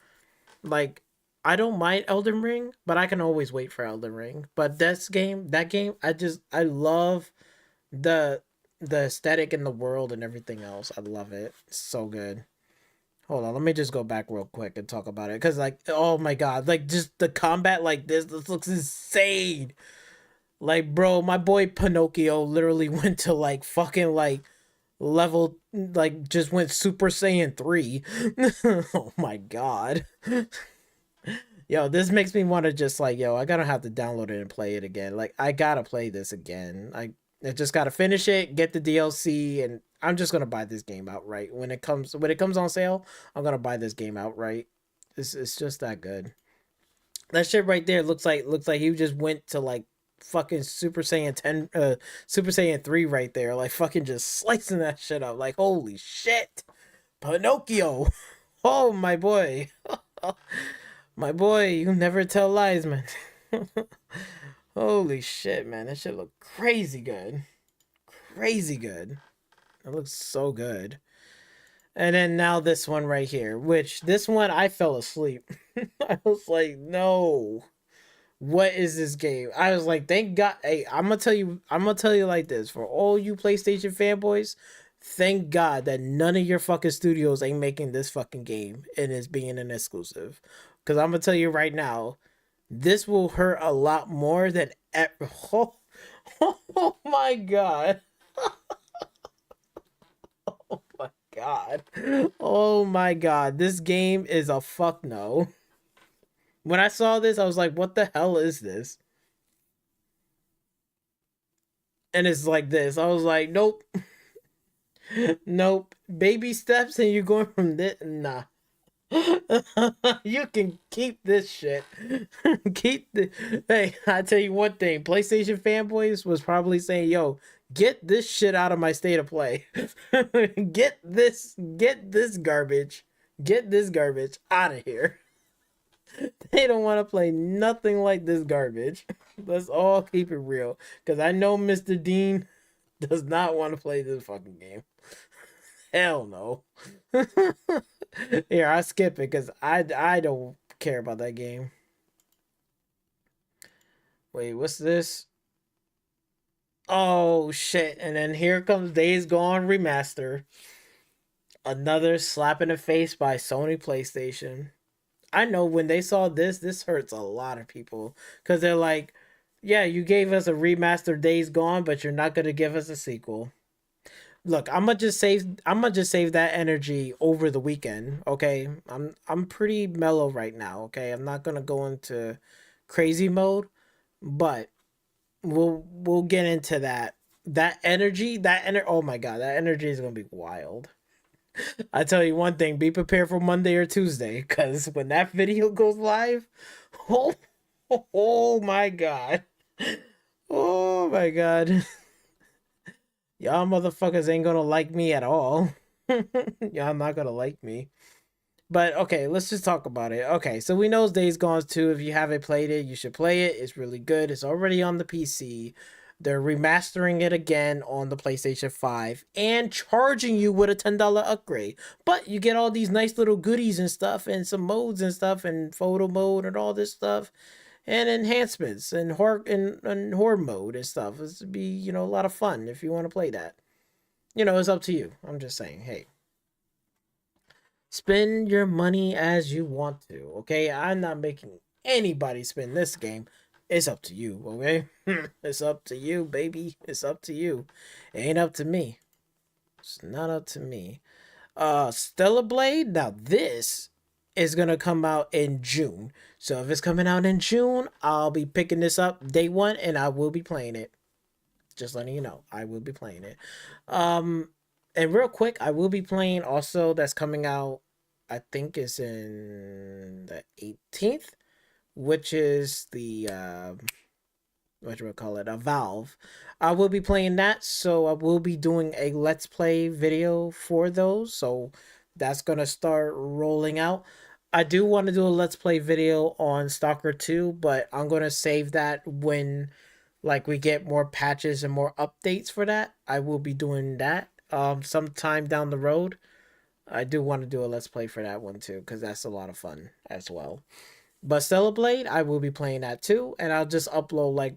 Like, I don't mind Elden Ring, but I can always wait for Elden Ring. But that game, I love the aesthetic in the world and everything else. I love it. It's so good. Hold on, let me just go back real quick and talk about it. Because, like, oh my god, like, just the combat like this looks insane. Like, bro, my boy Pinocchio literally went to like fucking like level, like just went Super Saiyan 3. Oh my god. Yo, this makes me want to just like, yo, I gotta have to download it and play it again. Like, I gotta play this again. I just gotta finish it, get the DLC, and I'm just gonna buy this game outright. When it comes on sale, I'm gonna buy this game outright. It's just that good. That shit right there looks like he just went to like fucking Super Saiyan 10 Super Saiyan 3 right there, like fucking just slicing that shit up. Like, holy shit. Pinocchio. Oh my boy. My boy, you never tell lies, man. Holy shit, man. That shit look crazy good. Crazy good. It looks so good. And then now this one right here, which this one I fell asleep. I was like, no. What is this game? I was like, thank God. Hey, I'm gonna tell you like this. For all you PlayStation fanboys, thank God that none of your fucking studios ain't making this fucking game and is being an exclusive. Because I'm gonna tell you right now, this will hurt a lot more than ever. Oh my god. Oh my god. Oh my god. This game is a fuck no. When I saw this, I was like, what the hell is this? And it's like this. I was like, nope. Nope. Baby steps and you're going from this. Nah. You can keep this shit. Keep the. Hey, I tell you one thing. PlayStation fanboys was probably saying, yo, get this shit out of my state of play. Get this garbage. Get this garbage out of here. They don't want to play nothing like this garbage. Let's all keep it real. Because I know Mr. Dean does not want to play this fucking game. Hell no. Here, I skip it because I don't care about that game. Wait, what's this? Oh, shit. And then here comes Days Gone Remaster. Another slap in the face by Sony PlayStation. I know when they saw this hurts a lot of people. Because they're like, yeah, you gave us a remastered Days Gone, but you're not going to give us a sequel. Look, I'm gonna just save that energy over the weekend, okay? I'm pretty mellow right now, okay? I'm not gonna go into crazy mode, but we'll get into that. That energy, oh my god, that energy is gonna be wild. I tell you one thing, be prepared for Monday or Tuesday, because when that video goes live, oh my god. Oh my god. Y'all motherfuckers ain't gonna like me at all. Y'all not gonna like me. But okay, let's just talk about it. Okay, so we know Days Gone 2. If you haven't played it, you should play it. It's really good. It's already on the PC. They're remastering it again on the PlayStation 5 and charging you with a $10 upgrade. But you get all these nice little goodies and stuff and some modes and stuff and photo mode and all this stuff. And enhancements and horror mode and stuff. This would be, a lot of fun if you want to play that. It's up to you. I'm just saying, hey. Spend your money as you want to, okay? I'm not making anybody spend this game. It's up to you, okay? It's up to you, baby. It's up to you. It ain't up to me. It's not up to me. Stellar Blade, now this is going to come out in June. So if it's coming out in June, I'll be picking this up day one and I will be playing it. Just letting you know, I will be playing it. And real quick, I will be playing also that's coming out, I think it's in the 18th, which is the, what do we call it? A Valve. I will be playing that. So I will be doing a Let's Play video for those. So that's going to start rolling out. I do want to do a Let's Play video on Stalker 2, but I'm going to save that when we get more patches and more updates for that. I will be doing that sometime down the road. I do want to do a Let's Play for that one too, because that's a lot of fun as well. But Stellar Blade, I will be playing that too, and I'll just upload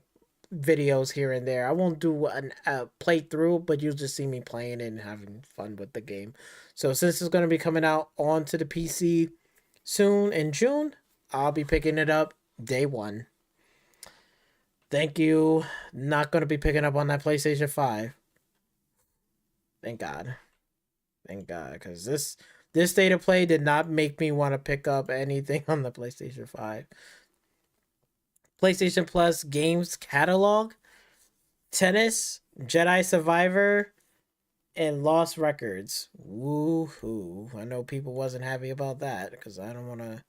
videos here and there. I won't do a playthrough, but you'll just see me playing it and having fun with the game. So since it's going to be coming out onto the PC soon in June, I'll be picking it up day one. Thank you. Not gonna be picking up on that PlayStation 5. Thank God. Thank God, because this state of play did not make me want to pick up anything on the PlayStation 5. PlayStation Plus games catalog: Tennis, Jedi Survivor, and Lost Records. Woohoo. I know people wasn't happy about that because I don't want to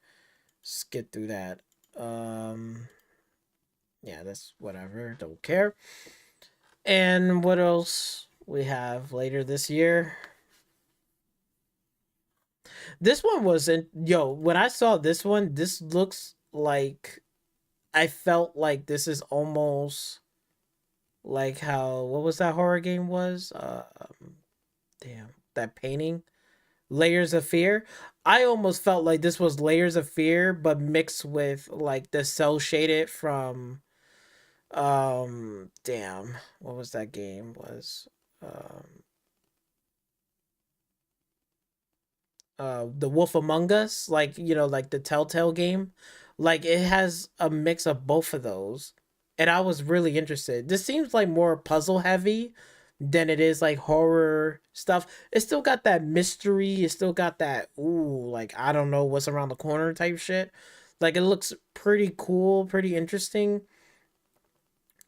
skip through that. Yeah, that's whatever. Don't care. And what else we have later this year? This one wasn't. Yo, when I saw this one, this looks like. I felt like this is almost like how. What was that horror game was? Damn. That painting. Layers of Fear. I almost felt like this was Layers of Fear, but mixed with like the cell shaded from. Damn. What was that game? Was. The Wolf Among Us, like, you know, like the Telltale game, like it has a mix of both of those, and I was really interested. This seems like more puzzle heavy than it is like horror stuff. It still got that mystery. It still got that ooh, like I don't know what's around the corner type shit. Like it looks pretty cool, pretty interesting.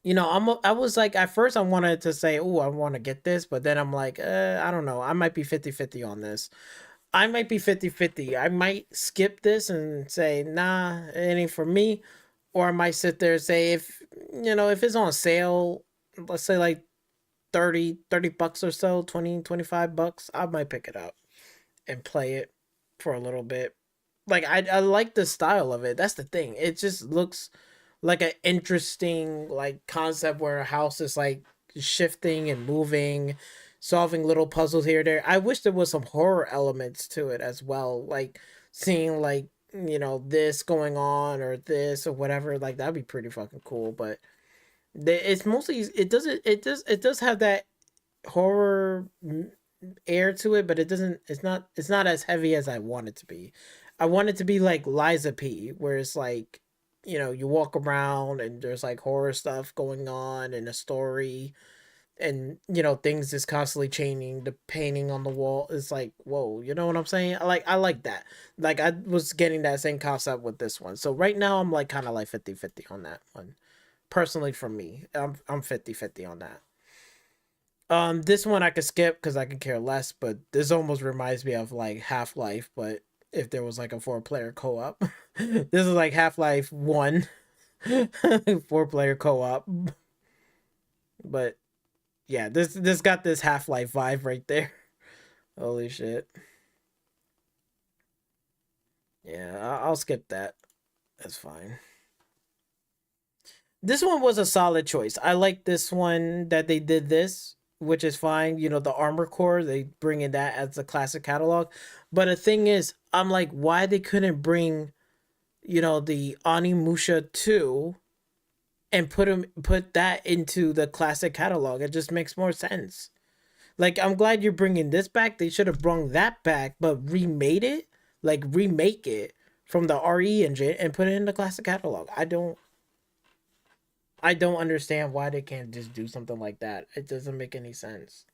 You know, I was like at first I wanted to say, oh, I want to get this, but then I'm like, I don't know. I might be 50-50 on this. I might be 50-50. I might skip this and say, nah, it ain't for me. Or I might sit there and say, if, you know, if it's on sale, let's say like 30 bucks or so, 20, 25 bucks, I might pick it up and play it for a little bit. Like, I like the style of it. That's the thing. It just looks like an interesting, like, concept where a house is, like, shifting and moving, solving little puzzles here or there. I wish there was some horror elements to it as well, like seeing like, you know, this going on or this or whatever. Like that'd be pretty fucking cool. But it's mostly it does have that horror air to it, but it doesn't. It's not as heavy as I want it to be. I want it to be like Liza P, where it's like, you know, you walk around and there's like horror stuff going on and a story, and you know things is constantly changing. The painting on the wall is like, whoa, you know what I'm saying? I like that. Like I was getting that same concept with this one. So right now I'm like kind of like 50-50 on that one. Personally for me, I'm 50-50 on that. This one I could skip because I could care less, but this almost reminds me of like Half-Life, but if there was like a 4-player co-op. This is like Half-Life 1. 4-player co-op. But yeah, this got this Half-Life vibe right there. Holy shit. Yeah, I'll skip that. That's fine. This one was a solid choice. I like this one that they did this, which is fine. You know, the Armor Core, they bring in that as the classic catalog. But the thing is, I'm like, why they couldn't bring, you know, the Onimusha 2 and put that into the classic catalog. It just makes more sense. Like, I'm glad you're bringing this back. They should have brought that back, but remade it, like remake it from the RE engine and put it in the classic catalog. I don't understand why they can't just do something like that. It doesn't make any sense.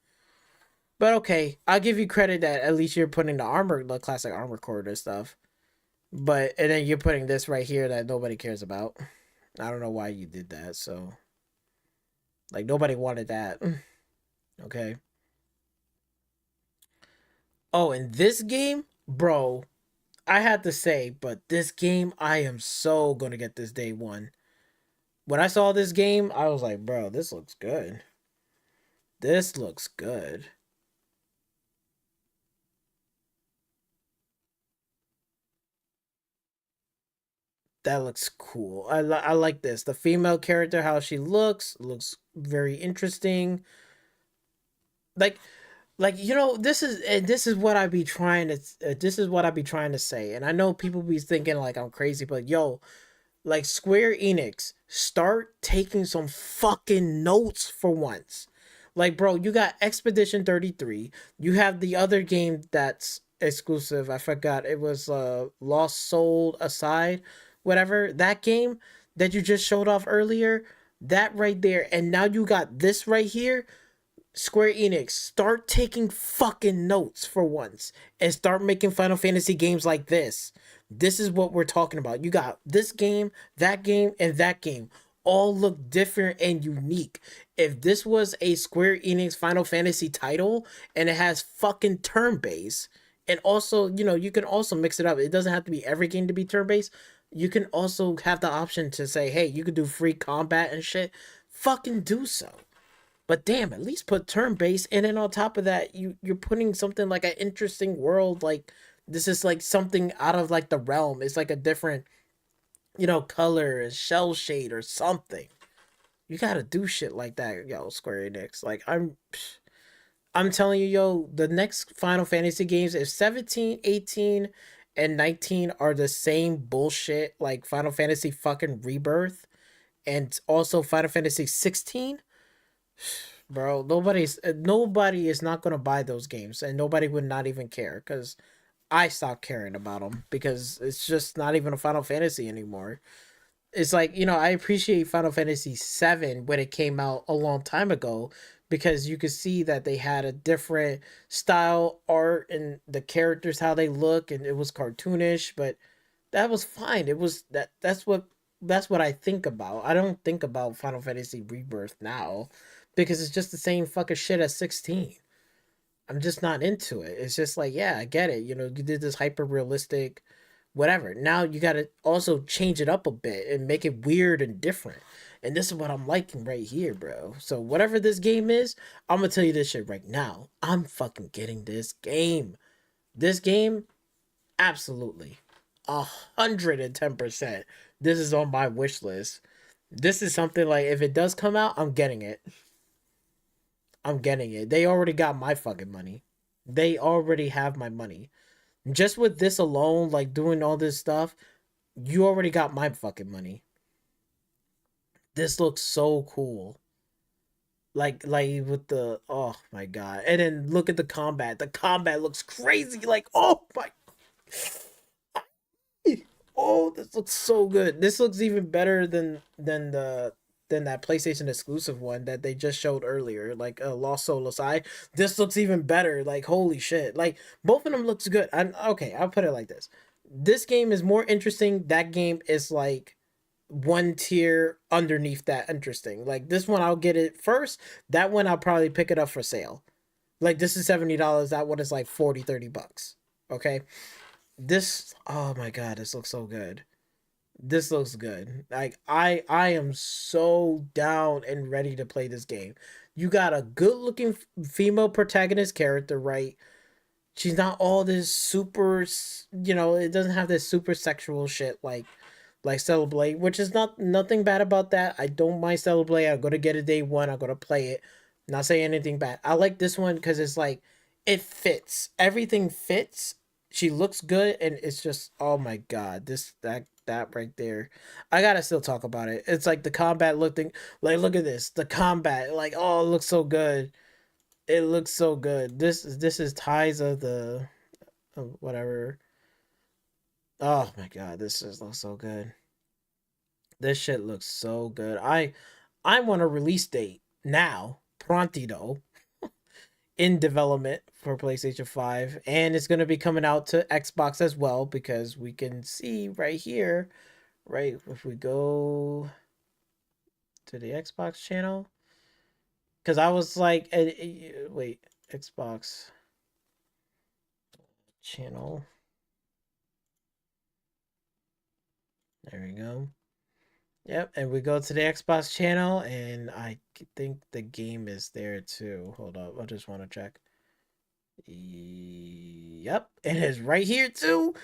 But okay, I'll give you credit that at least you're putting the classic Armor Core and stuff. But and then you're putting this right here that nobody cares about. I don't know why you did that, so like nobody wanted that. Okay. Oh, and this game, bro, I had to say, but this game, I am so gonna get this day one. When I saw this game, I was like, bro, this looks good. This looks good. That looks cool. I like this. The female character, how she looks very interesting. Like you know, this is what I be trying to say. And I know people be thinking like I'm crazy, but yo, like Square Enix, start taking some fucking notes for once. Like, bro, you got Expedition 33. You have the other game that's exclusive. I forgot. It was Lost Soul Aside, whatever. That game that you just showed off earlier. That right there, and now you got this right here. Square Enix, start taking fucking notes for once and start making Final Fantasy games like this. This is what we're talking about. You got this game, and that game. All look different and unique. If this was a Square Enix Final Fantasy title and it has fucking turn-based, and also, you know, you can also mix it up. It doesn't have to be every game to be turn-based. You can also have the option to say, hey, you can do free combat and shit. Fucking do so. But damn, at least put turn-based, and then on top of that, you're putting something like an interesting world. Like, this is like something out of like the realm. It's like a different, you know, color and shell shade or something. You gotta do shit like that, yo, Square Enix. Like, I'm telling you, yo, the next Final Fantasy games, if 17, 18, and 19 are the same bullshit, like Final Fantasy fucking Rebirth, and also Final Fantasy 16, bro, nobody is not gonna buy those games, and nobody would not even care, because I stopped caring about them because it's just not even a Final Fantasy anymore. It's like, you know, I appreciate Final Fantasy 7 when it came out a long time ago, because you could see that they had a different style, art, and the characters, how they look, and it was cartoonish, but that was fine. It was that's what I think about. I don't think about Final Fantasy Rebirth now because it's just the same fucking shit as 16. I'm just not into it. It's just like, yeah, I get it. You know, you did this hyper realistic whatever. Now you got to also change it up a bit and make it weird and different. And this is what I'm liking right here, bro. So whatever this game is, I'm going to tell you this shit right now. I'm fucking getting this game. This game, absolutely. 110%. This is on my wish list. This is something like, if it does come out, I'm getting it. I'm getting it. They already got my fucking money. They already have my money. Just with this alone, like doing all this stuff, you already got my fucking money. This looks so cool. Like with the, oh my god. And then look at the combat. The combat looks crazy. Like, oh my. Oh, this looks so good. This looks even better than that PlayStation exclusive one that they just showed earlier, like Lost Soul Aside. This looks even better. Like, holy shit. Like, both of them looks good. Okay, I'll put it like this. This game is more interesting. That game is like one tier underneath that interesting. Like, this one I'll get it first. That one I'll probably pick it up for sale. Like, this is $70. That one is like 40, 30 bucks. Okay? This, oh my god, this looks so good. This looks good. Like, I am so down and ready to play this game. You got a good looking female protagonist character, right? She's not all this super, you know, it doesn't have this super sexual shit like Stellar Blade, which is nothing bad about that. I don't mind Stellar Blade. I'm gonna get it day one. I'm gonna play it. Not saying anything bad. I like this one because it's like, it fits. Everything fits. She looks good, and it's just, oh my god, that right there. I gotta still talk about it. It's like the combat looking, like, look at this, the combat, like, oh, it looks so good. It looks so good. This is ties of the whatever. Oh my god, this just looks so good. This shit looks so good. I want a release date now, prontito, in development for PlayStation 5, and it's going to be coming out to Xbox as well, because we can see right here, right, if we go to the Xbox channel, because I was like, wait, Xbox channel, there we go. Yep, and we go to the Xbox channel, and I think the game is there too. Hold up, I just want to check. Yep, it is right here too.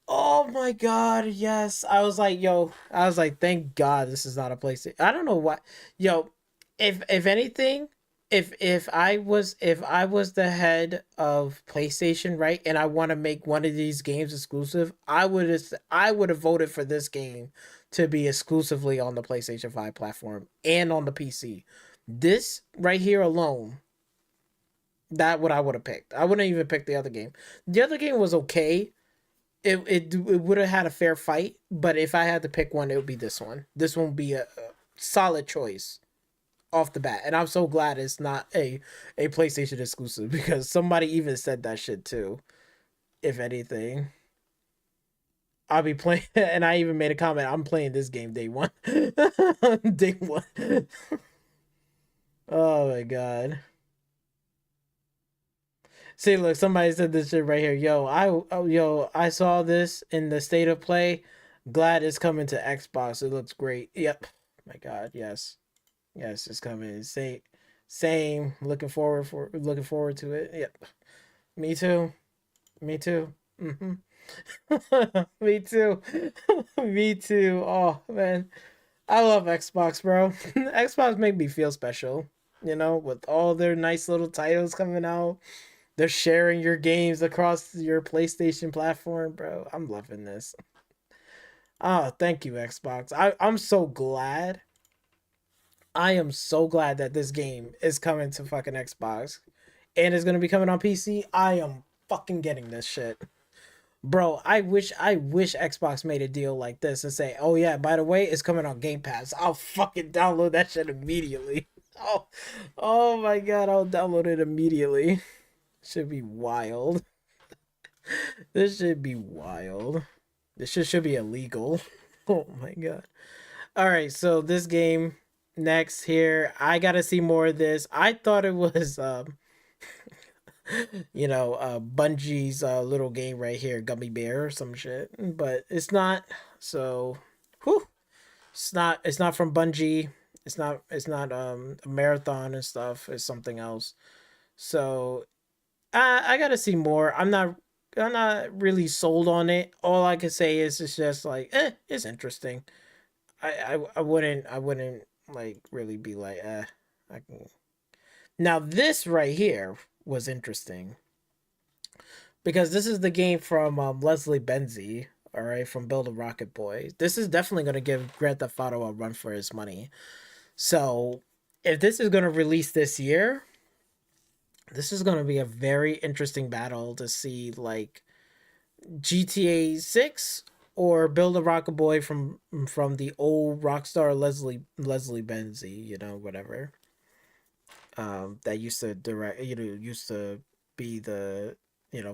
Oh my god, yes. I was like, yo, thank god this is not a PlayStation. I don't know why. Yo, if anything, if I was the head of PlayStation, right, and I want to make one of these games exclusive, I would have voted for this game to be exclusively on the PlayStation 5 platform and on the PC. This right here alone, that what I would have picked. I wouldn't even pick the other game. The other game was okay. It would have had a fair fight, but if I had to pick one, it would be this one. This one would be solid choice off the bat, and I'm so glad it's not a PlayStation exclusive, because somebody even said that shit too. If anything, I'll be playing, and I even made a comment. I'm playing this game day one. Day one. Oh my god. See, look, somebody said this shit right here. Yo, I saw this in the state of play. Glad it's coming to Xbox. It looks great. Yep. My god, yes. Yes, it's coming. Same. Looking forward to it. Yep. Me too. Me too. Me too. Me too. Oh man. I love Xbox, bro. Xbox make me feel special. You know, with all their nice little titles coming out. They're sharing your games across your PlayStation platform, bro. I'm loving this. Oh, thank you, Xbox. I'm so glad. I am so glad that this game is coming to fucking Xbox. And it's gonna be coming on PC. I am fucking getting this shit. Bro, I wish Xbox made a deal like this and say, oh yeah, by the way, it's coming on Game Pass. I'll fucking download that shit immediately. Oh my god, I'll download it immediately. Should be wild. This should be wild. This shit should be illegal. Oh my god. Alright, so this game next here. I gotta see more of this. I thought it was Bungie's little game right here, Gummy Bear or some shit. But it's not. So whew. It's not from Bungie. It's not a marathon and stuff. It's something else. So I gotta see more. I'm not really sold on it. All I can say is it's just like, it's interesting. I wouldn't like really be like, I can. Now this right here was interesting, because this is the game from Leslie Benzi, all right, from Build a Rocket Boy. This is definitely gonna give Grand Theft Auto a run for his money. So if this is gonna release this year, this is going to be a very interesting battle to see, like GTA 6 or Build a Rocket Boy from the old Rockstar Leslie Benzi, whatever. That used to used to be the,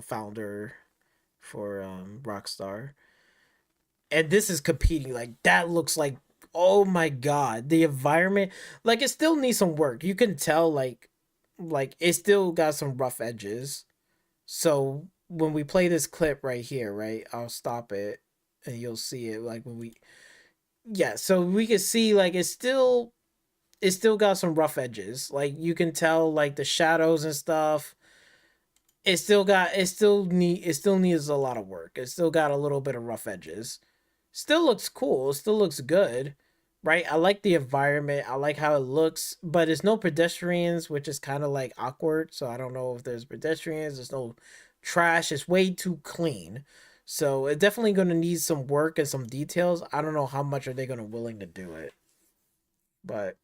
founder for Rockstar. And this is competing. Like, that looks like, oh my god, the environment, like, it still needs some work. You can tell, like it still got some rough edges. So when we play this clip right here, right, I'll stop it and you'll see it. Like so we can see, like, it still got some rough edges. Like, you can tell, like, the shadows and stuff. It still needs a lot of work. It still got a little bit of rough edges. Still looks cool. Still looks good. Right, I like the environment. I like how it looks, but there's no pedestrians, which is kind of like awkward. So I don't know if there's pedestrians. There's no trash. It's way too clean. So it's definitely going to need some work and some details. I don't know how much are they going to willing to do it, but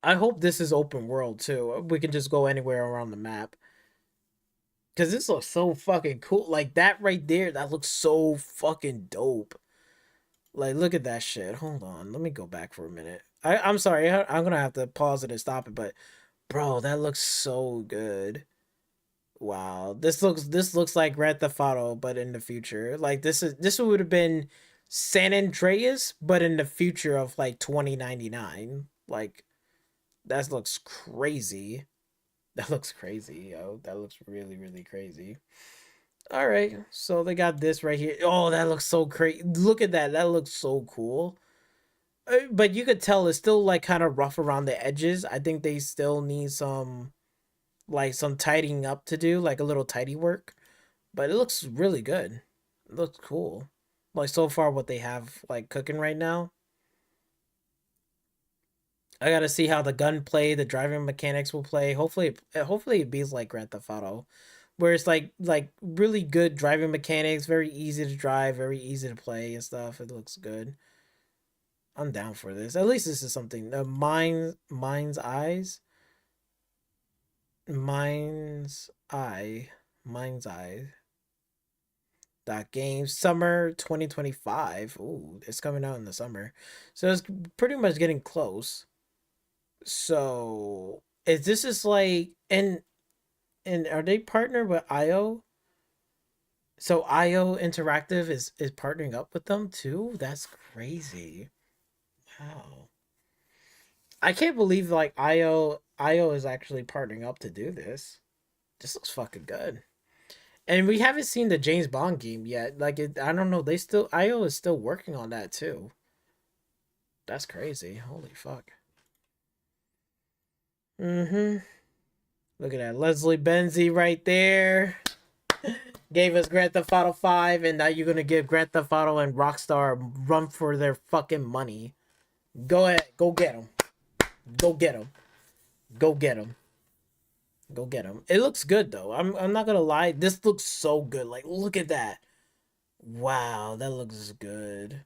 I hope this is open world too. We can just go anywhere around the map, because this looks so fucking cool. Like, that right there, that looks so fucking dope. Like, look at that shit. Hold on. Let me go back for a minute. I'm sorry. I'm going to have to pause it and stop it. But, bro, that looks so good. Wow. This looks like Grand Theft Auto, but in the future. Like, this would have been San Andreas, but in the future of, like, 2099. Like, that looks crazy. That looks crazy, yo. That looks really, really crazy. All right, so they got this right here. Oh, that looks so crazy. Look at that. That looks so cool. But you could tell it's still, like, kind of rough around the edges. I think they still need some tidying up to do, like a little tidy work. But it looks really good. It looks cool. Like, so far what they have, like, cooking right now. I gotta see how the gunplay, the driving mechanics will play. Hopefully it be like Grand Theft Auto, where it's like really good driving mechanics, very easy to drive, very easy to play and stuff. It looks good. I'm down for this. At least this is something. Mind's Eye. That game summer 2025. Ooh, it's coming out in the summer, so it's pretty much getting close. So is this is like and are they partnered with IO? So IO Interactive is partnering up with them too. That's crazy. Wow. I can't believe like IO is actually partnering up to do this. This looks fucking good. And we haven't seen the James Bond game yet. Like I don't know. They still IO is still working on that too. That's crazy. Holy fuck. Mm-hmm. Look at that. Leslie Benzie right there. Gave us Grand Theft Auto 5, and now you're gonna give Grand Theft Auto and Rockstar a run for their fucking money. Go ahead. Go get them. Go get them. Go get them. Go get them. It looks good though. I'm not gonna lie. This looks so good. Like look at that. Wow, that looks good.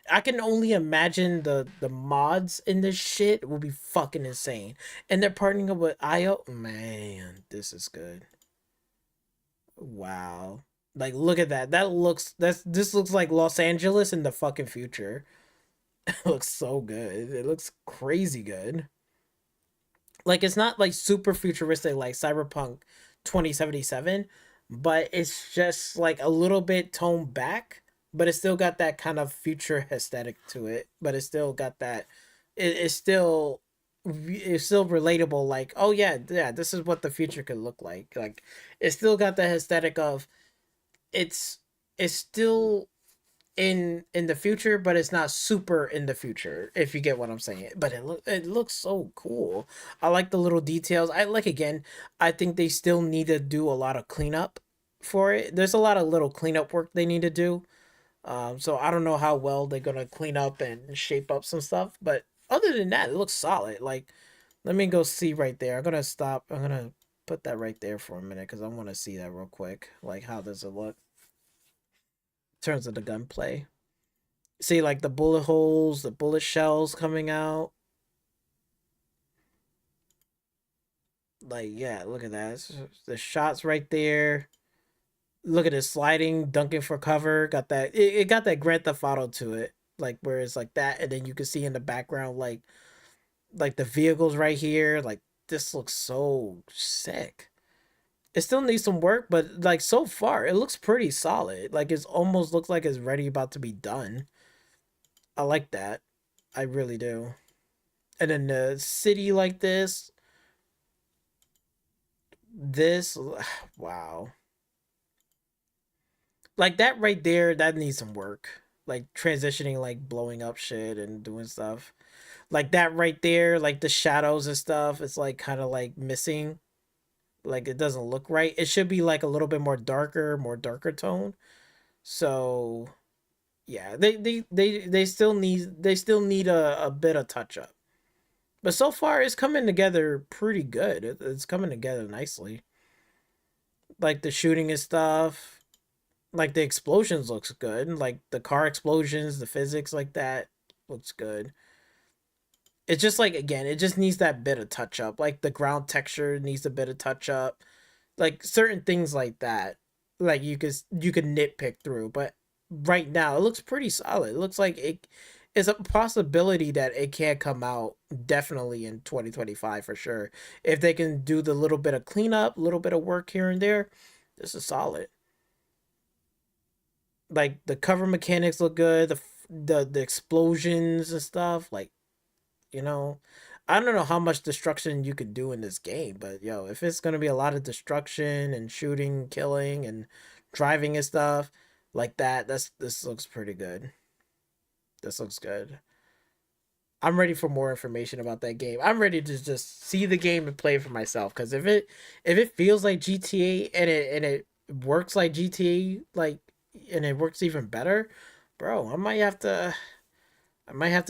I can only imagine the mods in this shit will be fucking insane. And they're partnering up with IO. Man, this is good. Wow. Like look at that. This looks like Los Angeles in the fucking future. It looks so good. It looks crazy good. Like it's not like super futuristic like Cyberpunk 2077, but it's just like a little bit toned back, but it's still got that kind of future aesthetic to it. But it's still got that it's still relatable like, oh yeah, this is what the future could look like. Like it's still got the aesthetic of it's still in the future, but it's not super in the future, if you get what I'm saying. But it looks so cool. I like the little details. I like, again, I think they still need to do a lot of cleanup for it. There's a lot of little cleanup work they need to do. So I don't know how well they're gonna clean up and shape up some stuff, but other than that, it looks solid. Like, let me go see right there. I'm gonna put that right there for a minute because I want to see that real quick. Like, how does it look in terms of the gunplay? See, like the bullet holes, the bullet shells coming out. Like, yeah, look at that. The shots right there. Look at it sliding, dunking for cover. Got that. It got that Grand Theft Auto to it. Like, where it's like that, and then you can see in the background, like the vehicles right here. Like, this looks so sick. It still needs some work, but like so far, it looks pretty solid. Like, it almost looks like it's ready about to be done. I like that. I really do. And then the city like this. Wow. Like that right there, that needs some work. Like transitioning, like blowing up shit and doing stuff. Like that right there, like the shadows and stuff, it's like kind of like missing. Like it doesn't look right. It should be like a little bit more darker tone. So yeah, they still need a bit of touch up. But so far it's coming together pretty good. It's coming together nicely. Like the shooting and stuff. Like the explosions looks good. Like the car explosions, the physics like that looks good. It's just like, again, it just needs that bit of touch up. Like the ground texture needs a bit of touch up. Like certain things like that. Like you could nitpick through, but right now it looks pretty solid. It looks like it is a possibility that it can come out definitely in 2025 for sure. If they can do the little bit of cleanup, little bit of work here and there, this is solid. Like the cover mechanics look good, the explosions and stuff, like, you know, I don't know how much destruction you could do in this game, but yo, if it's gonna be a lot of destruction and shooting, killing, and driving and stuff like that, this looks pretty good. This looks good. I'm ready for more information about that game. I'm ready to just see the game and play it for myself. Because if it feels like GTA and it works like GTA, like, and it works even better, bro, I might have to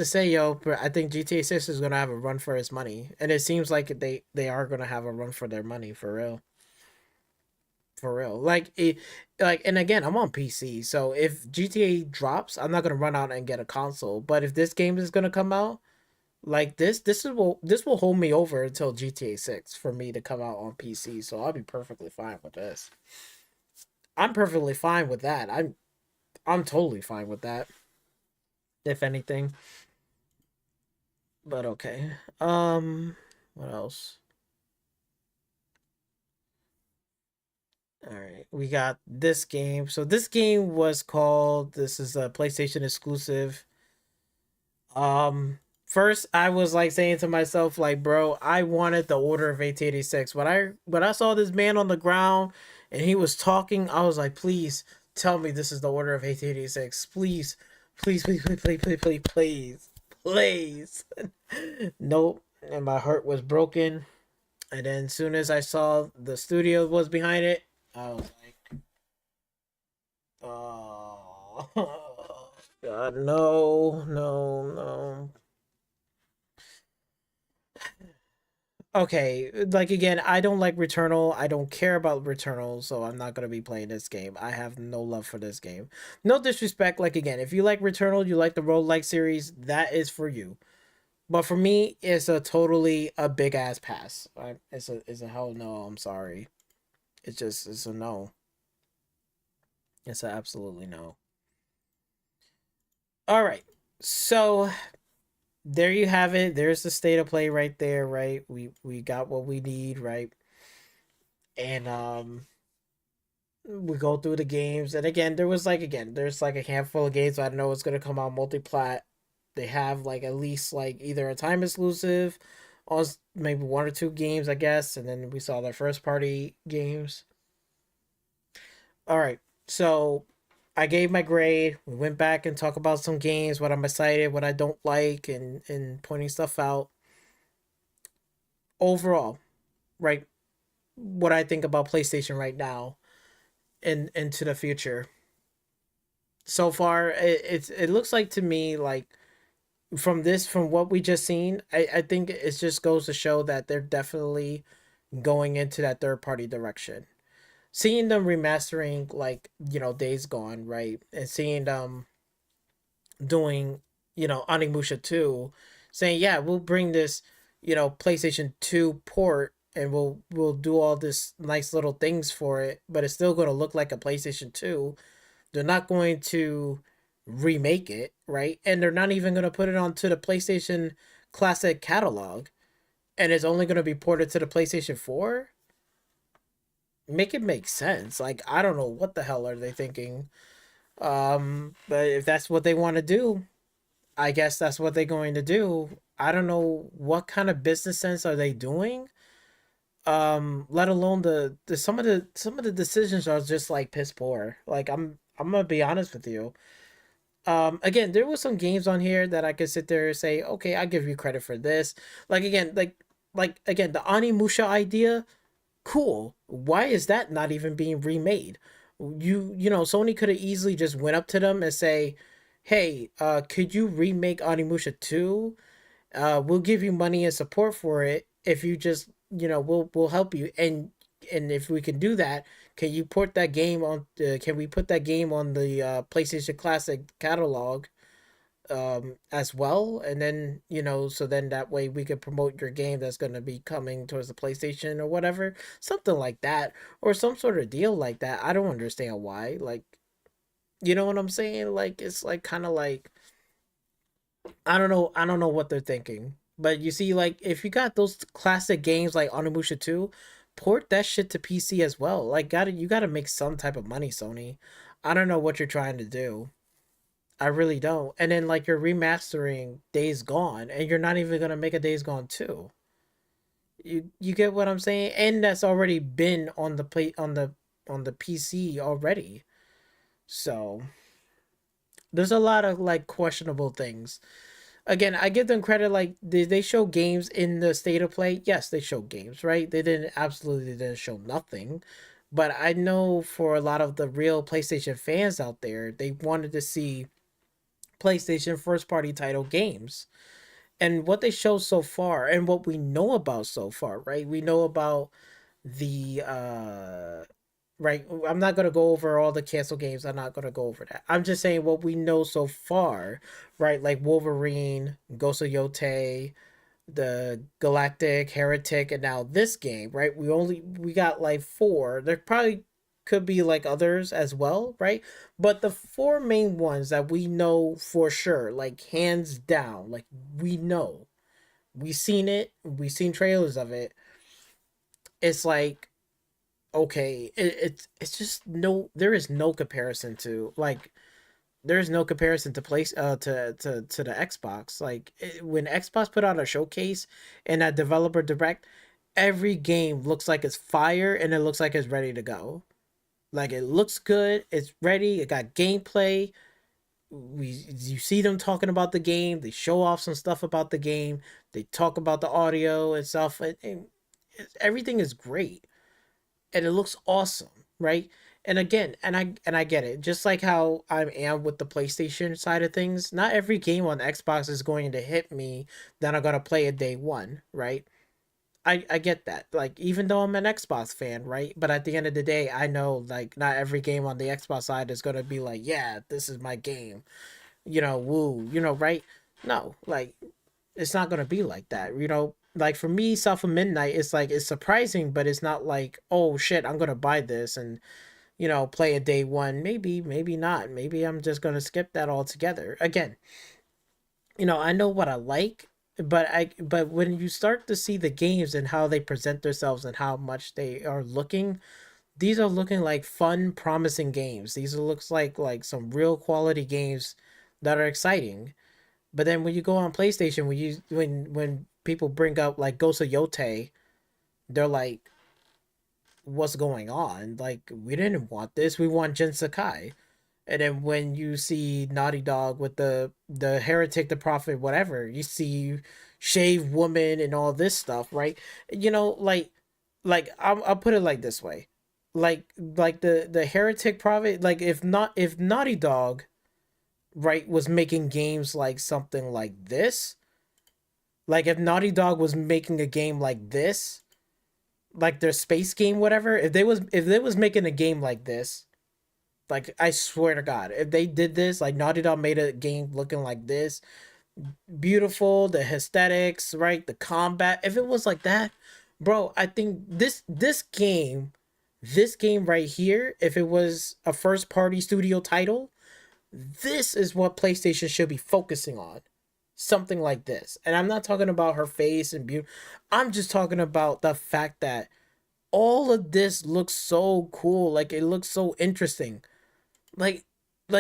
say, yo, I think GTA 6 is gonna have a run for its money, and it seems like they are gonna have a run for their money for real. For real, like and again, I'm on PC, so if GTA drops, I'm not gonna run out and get a console. But if this game is gonna come out, like this will hold me over until GTA 6 for me to come out on PC. So I'll be perfectly fine with this. I'm perfectly fine with that. I'm totally fine with that. If anything. But okay. What else? All right, we got this game. So this game was called. This is a PlayStation exclusive. First I was like saying to myself, like, bro, I wanted the Order of 886. When I saw this man on the ground and he was talking, I was like, please tell me this is the Order of 886. Please, please, please, please, please, please, please, please, please. Nope. And my heart was broken. And then as soon as I saw the studio was behind it, I was like, oh, God, no, no, no. Okay, like again, I don't like Returnal. I don't care about Returnal, so I'm not gonna be playing this game. I have no love for this game. No disrespect, like again, if you like Returnal, you like the roguelike series, that is for you. But for me, it's a totally a big ass pass. It's a hell no. I'm sorry. It's a no. It's a absolutely no. All right, so there you have it. There's the state of play right there, right? We got what we need, right? And we go through the games, and again, there's like a handful of games. So I don't know what's gonna come out multi-plat. They have like at least like either a time exclusive, or maybe one or two games, I guess, and then we saw their first party games. All right, so I gave my grade. We went back and talked about some games, what I'm excited, what I don't like, and pointing stuff out. Overall, right, what I think about PlayStation right now and into the future. So far, it looks like to me like from what we just seen, I think it just goes to show that they're definitely going into that third party direction. Seeing them remastering like, Days Gone, right? And seeing them doing, Onimusha 2, saying, yeah, we'll bring this, PlayStation 2 port and we'll do all this nice little things for it, but it's still going to look like a PlayStation 2. They're not going to remake it, right? And they're not even going to put it onto the PlayStation Classic catalog, and it's only going to be ported to the PlayStation 4. Make it make sense. Like, I don't know what the hell are they thinking. But if that's what they want to do, I guess that's what they're going to do. I don't know what kind of business sense are they doing. Let alone the some of the decisions are just like piss poor. Like, I'm gonna be honest with you. Again, there was some games on here that I could sit there and say, okay, I give you credit for this. Like again, like again, the Onimusha idea, cool. Why is that not even being remade? Sony could have easily just went up to them and say, hey, could you remake Onimusha 2? We'll give you money and support for it if you just, we'll help you. And if we can do that, can you port that game on? Can we put that game on the PlayStation Classic catalog as well? And then so then that way we could promote your game that's going to be coming towards the PlayStation or whatever, something like that, or some sort of deal like that. I don't understand why. Like, you know what I'm saying? Like, it's like kind of like I don't know what they're thinking. But you see, like, if you got those classic games like Onimusha 2, port that shit to PC as well. Like, you gotta make some type of money, Sony. I don't know what you're trying to do. I really don't. And then like you're remastering Days Gone, and you're not even gonna make a Days Gone 2. You get what I'm saying? And that's already been on the on the PC already. So there's a lot of like questionable things. Again, I give them credit. Like, did they show games in the state of play? Yes, they showed games, right? They didn't show nothing. But I know for a lot of the real PlayStation fans out there, they wanted to see PlayStation first party title games. And what they show so far, and what we know about so far, right? We know about the right. I'm not gonna go over all the cancel games. I'm not gonna go over that. I'm just saying what we know so far, right? Like Wolverine, Ghost of Yotei, the Galactic, Heretic, and now this game, right? We got like 4. They're probably could be like others as well, right? But the four main ones that we know for sure, like hands down, like we know, we seen it, we seen trailers of it. It's like, okay, it's just no, there is no comparison to like, there's no comparison to place to the Xbox. Like when Xbox put out a showcase and that developer direct, every game looks like it's fire and it looks like it's ready to go. Like it looks good, it's ready, it got gameplay. You see them talking about the game, they show off some stuff about the game, they talk about the audio and stuff, and everything is great. And it looks awesome, right? And again, and I get it. Just like how I am with the PlayStation side of things, not every game on Xbox is going to hit me that I'm gonna play it day one, right? I get that. Like even though I'm an Xbox fan, right? But at the end of the day, I know like not every game on the Xbox side is gonna be like, yeah, this is my game. Woo, right? No, like it's not gonna be like that. Like for me, South of Midnight, it's like it's surprising, but it's not like, oh shit, I'm gonna buy this and play a day one. Maybe, maybe not. Maybe I'm just gonna skip that altogether. Again, I know what I like, but when you start to see the games and how they present themselves and how much they are looking, these are looking like fun, promising games. These looks like some real quality games that are exciting. But then when you go on PlayStation, when people bring up like Ghost of Yotei, they're like, what's going on? Like, we didn't want this. We want Jin Sakai. And then when you see Naughty Dog with the Heretic, the Prophet, whatever, you see Shave Woman and all this stuff, right? Like I'll put it like this way, like the Heretic Prophet, like if Naughty Dog, right, was making games like something like this, like if Naughty Dog was making a game like this, like their space game, whatever, if they was making a game like this, like I swear to God, if they did this, like Naughty Dog made a game looking like this, beautiful, the aesthetics, right, the combat, if it was like that, bro, I think this game right here, if it was a first party studio title, this is what PlayStation should be focusing on. Something like this. And I'm not talking about her face and beauty. I'm just talking about the fact that all of this looks so cool. Like it looks so interesting. Like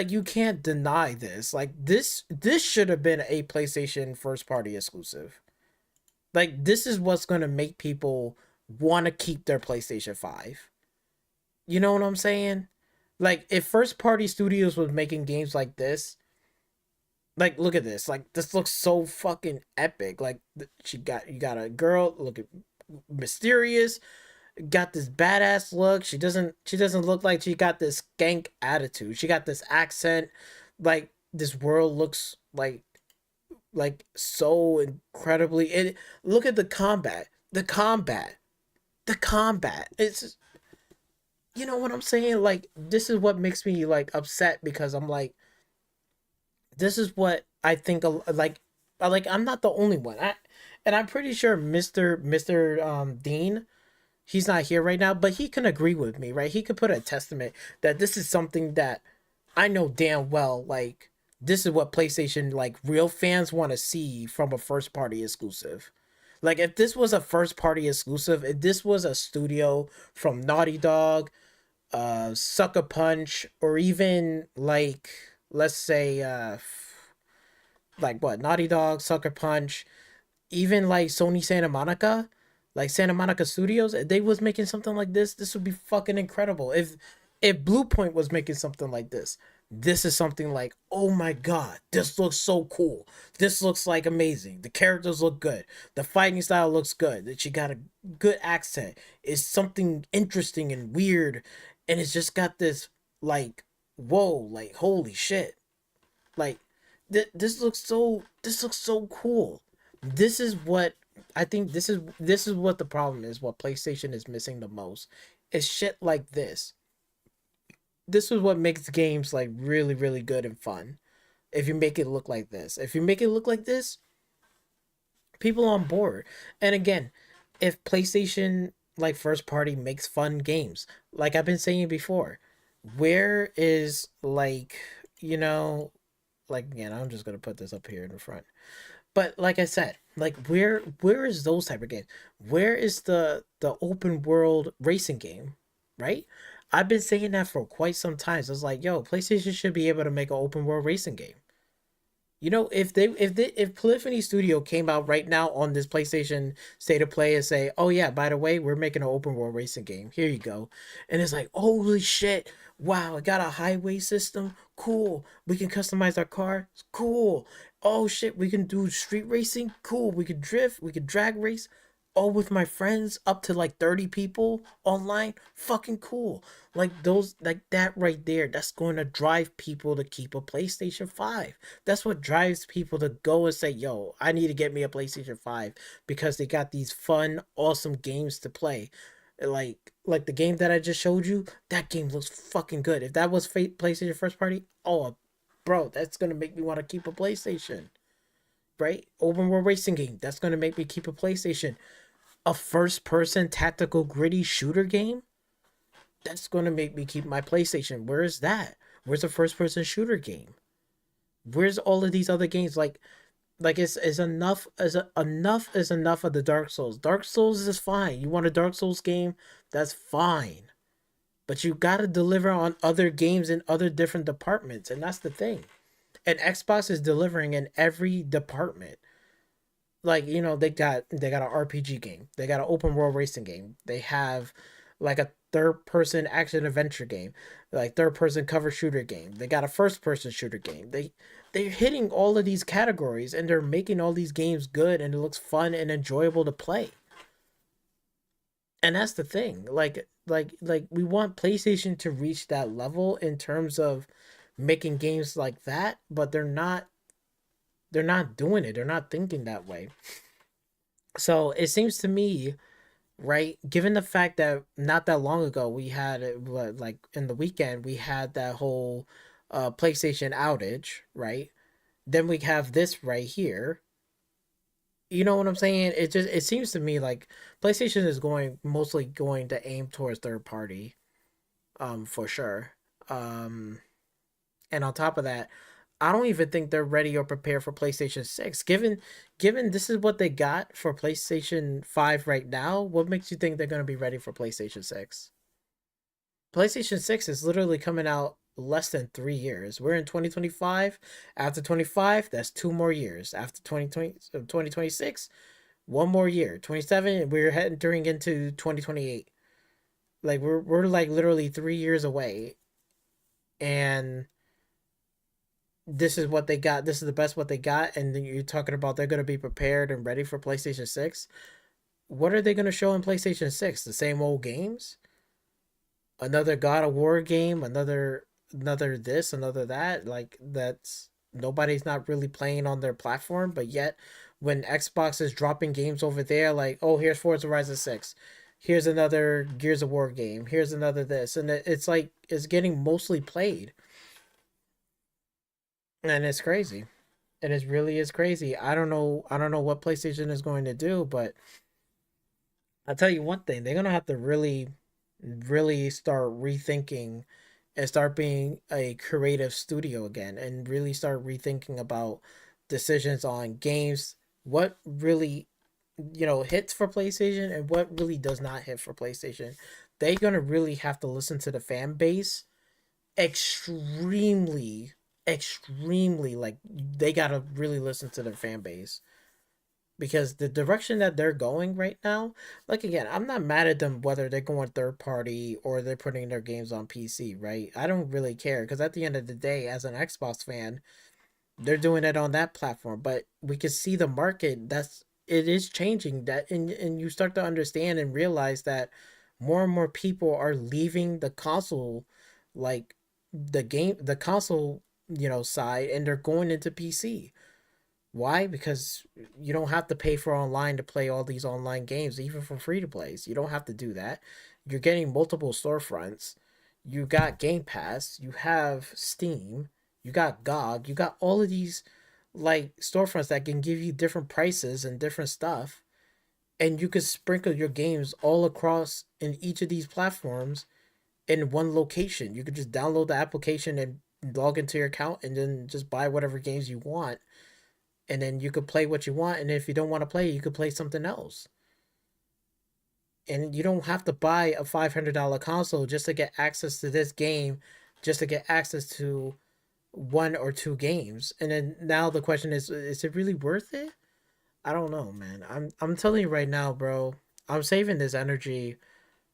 you can't deny this. Like this should have been a PlayStation first party exclusive. Like this is what's going to make people want to keep their PlayStation 5. You know what I'm saying? Like if first party studios was making games like this, like look at this, like this looks so fucking epic. Like you got a girl, look at mysterious, got this badass look. She doesn't look like she got this skank attitude. She got this accent. Like this world looks like so incredibly. Look at the combat. It's, you know what I'm saying? Like this is what makes me like upset, because I'm like, this is what I think. Like I'm not the only one. I'm pretty sure Mr. Dean, he's not here right now, but he can agree with me, right? He could put a testament that this is something that I know damn well. Like this is what PlayStation, like real fans, want to see from a first party exclusive. Like if this was a first party exclusive, if this was a studio from Naughty Dog, Sucker Punch, or even like, let's say like what, Naughty Dog, Sucker Punch, even like Sony Santa Monica, like Santa Monica Studios, if they was making something like this would be fucking incredible. If Blue Point was making something like this is something like, oh my god, this looks so cool. This looks like amazing. The characters look good. The fighting style looks good. That she got a good accent. It's something interesting and weird, and it's just got this like, whoa, like holy shit. Like this looks so cool. This is what I think. This is what the problem is. What PlayStation is missing the most is shit like this. This is what makes games like really, really good and fun. If you make it look like this, people on board. And again, if PlayStation like first party makes fun games. Like I've been saying before, where is like, you know, like again, I'm just gonna put this up here in the front. But like I said, like where is those type of games? Where is the open world racing game, right? I've been saying that for quite some time. So it's like, yo, PlayStation should be able to make an open world racing game. You know, if Polyphony Studio came out right now on this PlayStation State of Play and say, "Oh yeah, by the way, we're making an open world racing game. Here you go," and it's like, "Holy shit! Wow, it got a highway system. Cool. We can customize our car. Cool. Oh shit, we can do street racing. Cool. We can drift. We can drag race. All with my friends, up to like 30 people online. Fucking cool. Like those, like that right there. That's going to drive people to keep a PlayStation 5. That's what drives people to go and say, yo, I need to get me a PlayStation 5 because they got these fun, awesome games to play. Like the game that I just showed you, that game looks fucking good. If that was PlayStation first party, oh, bro, that's gonna make me want to keep a PlayStation. Right? Open world racing game, that's gonna make me keep a PlayStation. A first person tactical gritty shooter game, that's gonna make me keep my PlayStation. Where is that? Where's a first person shooter game? Where's all of these other games? Like it's enough enough is enough of the Dark Souls. Dark Souls is fine. You want a Dark Souls game? That's fine. But you gotta deliver on other games in other different departments, and that's the thing. And Xbox is delivering in every department. Like, you know, they got an RPG game. They got an open world racing game. They have like a third person action adventure game, like third person cover shooter game. They got a first person shooter game. They're hitting all of these categories and they're making all these games good and it looks fun and enjoyable to play. And that's the thing. Like we want PlayStation to reach that level in terms of making games like that, but they're not doing it. They're not thinking that way. So it seems to me, right, given the fact that not that long ago we had like in the weekend we had that whole PlayStation outage, right? Then we have this right here. You know what I'm saying? It seems to me like PlayStation is mostly going to aim towards third party, for sure. And on top of that, I don't even think they're ready or prepared for PlayStation 6. Given this is what they got for PlayStation 5 right now, what makes you think they're going to be ready for PlayStation 6? PlayStation 6 is literally coming out less than 3 years. We're in 2025. After 25, that's 2 more years. After 2026, 1 more year. 27, we're entering into 2028. Like we're like literally 3 years away. And this is what they got. This is the best what they got. And then you're talking about they're going to be prepared and ready for PlayStation 6. What are they going to show in PlayStation 6? The same old games? Another God of War game? Another this, another that? Like, that's... Nobody's not really playing on their platform, but yet when Xbox is dropping games over there, like, oh, here's Forza Horizon 6. Here's another Gears of War game. Here's another this. And it's like, it's getting mostly played. And it's crazy. And it really is crazy. I don't know what PlayStation is going to do, but I'll tell you one thing, they're gonna have to really, really start rethinking and start being a creative studio again and really start rethinking about decisions on games, what really, hits for PlayStation and what really does not hit for PlayStation. They're gonna really have to listen to the fan base extremely, like they gotta really listen to their fan base, because the direction that they're going right now, like again, I'm not mad at them whether they're going third party or they're putting their games on PC, right? I don't really care, because at the end of the day, as an Xbox fan, they're doing it on that platform. But we can see the market, it is changing, that and you start to understand and realize that more and more people are leaving the console, like the console, side, and they're going into PC. Why? Because you don't have to pay for online to play all these online games, even for free to plays. You don't have to do that. You're getting multiple storefronts. You got Game Pass. You have Steam. You got GOG. You got all of these like storefronts that can give you different prices and different stuff. and you could sprinkle your games all across in each of these platforms in one location. You could just download the application and log into your account and then just buy whatever games you want. And then you could play what you want. And if you don't want to play, you could play something else. And you don't have to buy a $500 console just to get access to this game, just to get access to one or two games. And then now the question is it really worth it? I don't know, man. I'm telling you right now, bro. I'm saving this energy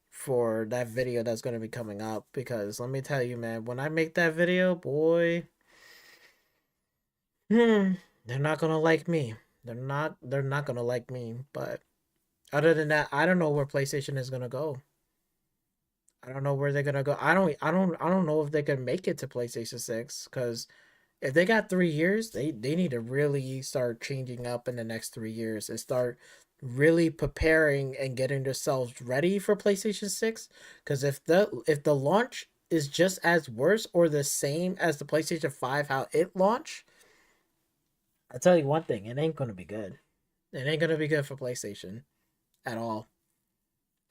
for that video that's going to be coming up, because let me tell you, man, when I make that video, boy, they're not going to like me. They're not going to like me, but other than that, I don't know where PlayStation is going to go. I don't know where they're going to go. I don't know if they can make it to PlayStation 6, cuz if they got 3 years, they need to really start changing up in the next 3 years and start really preparing and getting themselves ready for PlayStation 6. Because if the launch is just as worse or the same as the PlayStation 5 how it launched, I tell you one thing, it ain't gonna be good. It ain't gonna be good for PlayStation at all.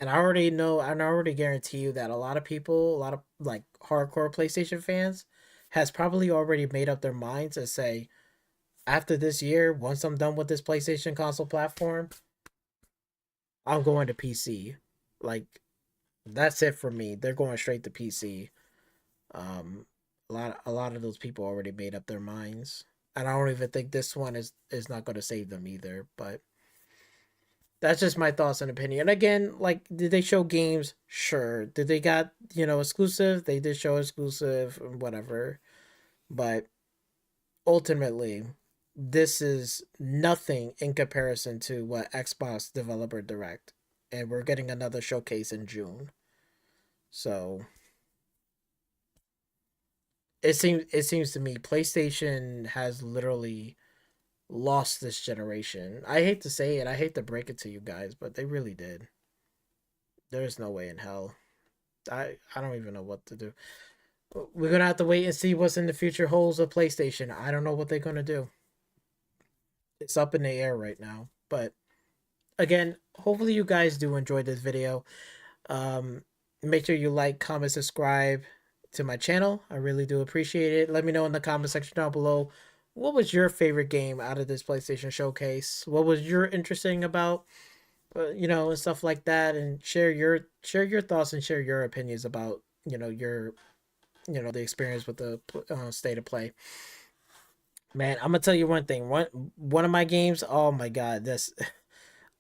And I already know, and I already guarantee you that a lot of people, a lot of like hardcore PlayStation fans, has probably already made up their minds and say, after this year, once I'm done with this PlayStation console platform, I'm going to PC. Like, that's it for me. They're going straight to PC. A lot of those people already made up their minds, and I don't even think this one is not going to save them either. But that's just my thoughts and opinion. Again, like, did they show games? Sure. Did they got, exclusive? They did show exclusive, whatever. But ultimately, this is nothing in comparison to what Xbox Developer Direct. And we're getting another showcase in June. So it seems to me PlayStation has literally lost this generation. I hate to say it, I hate to break it to you guys, but they really did. There's no way in hell. I don't even know what to do. We're gonna have to wait and see what's in the future holds of PlayStation. I don't know what they're gonna do. It's up in the air right now. But again, hopefully you guys do enjoy this video. Make sure you like, comment, subscribe to my channel. I really do appreciate it. Let me know in the comment section down below, what was your favorite game out of this PlayStation showcase? What was your interesting about, and stuff like that, and share your thoughts and share your opinions about, your, the experience with the state of play. Man, I'm gonna tell you one thing. One of my games, oh my god, this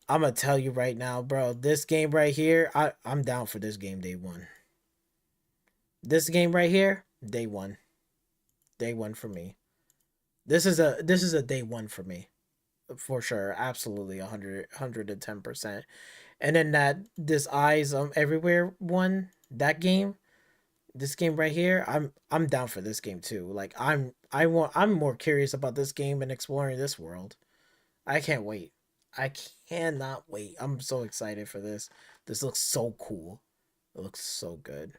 I'm gonna tell you right now, bro. This game right here, I'm down for this game day one. This game right here, day one. Day one for me. This is a day one for me. For sure. Absolutely 110%. And then this Eyes Everywhere one, that game, this game right here, I'm down for this game too. Like I'm more curious about this game and exploring this world. I can't wait. I cannot wait. I'm so excited for this. This looks so cool. It looks so good.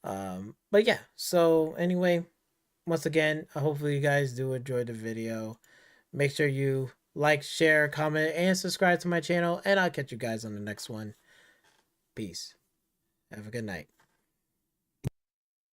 But yeah, so anyway, once again, hopefully you guys do enjoy the video. Make sure you like, share, comment, and subscribe to my channel, and I'll catch you guys on the next one. Peace. Have a good night.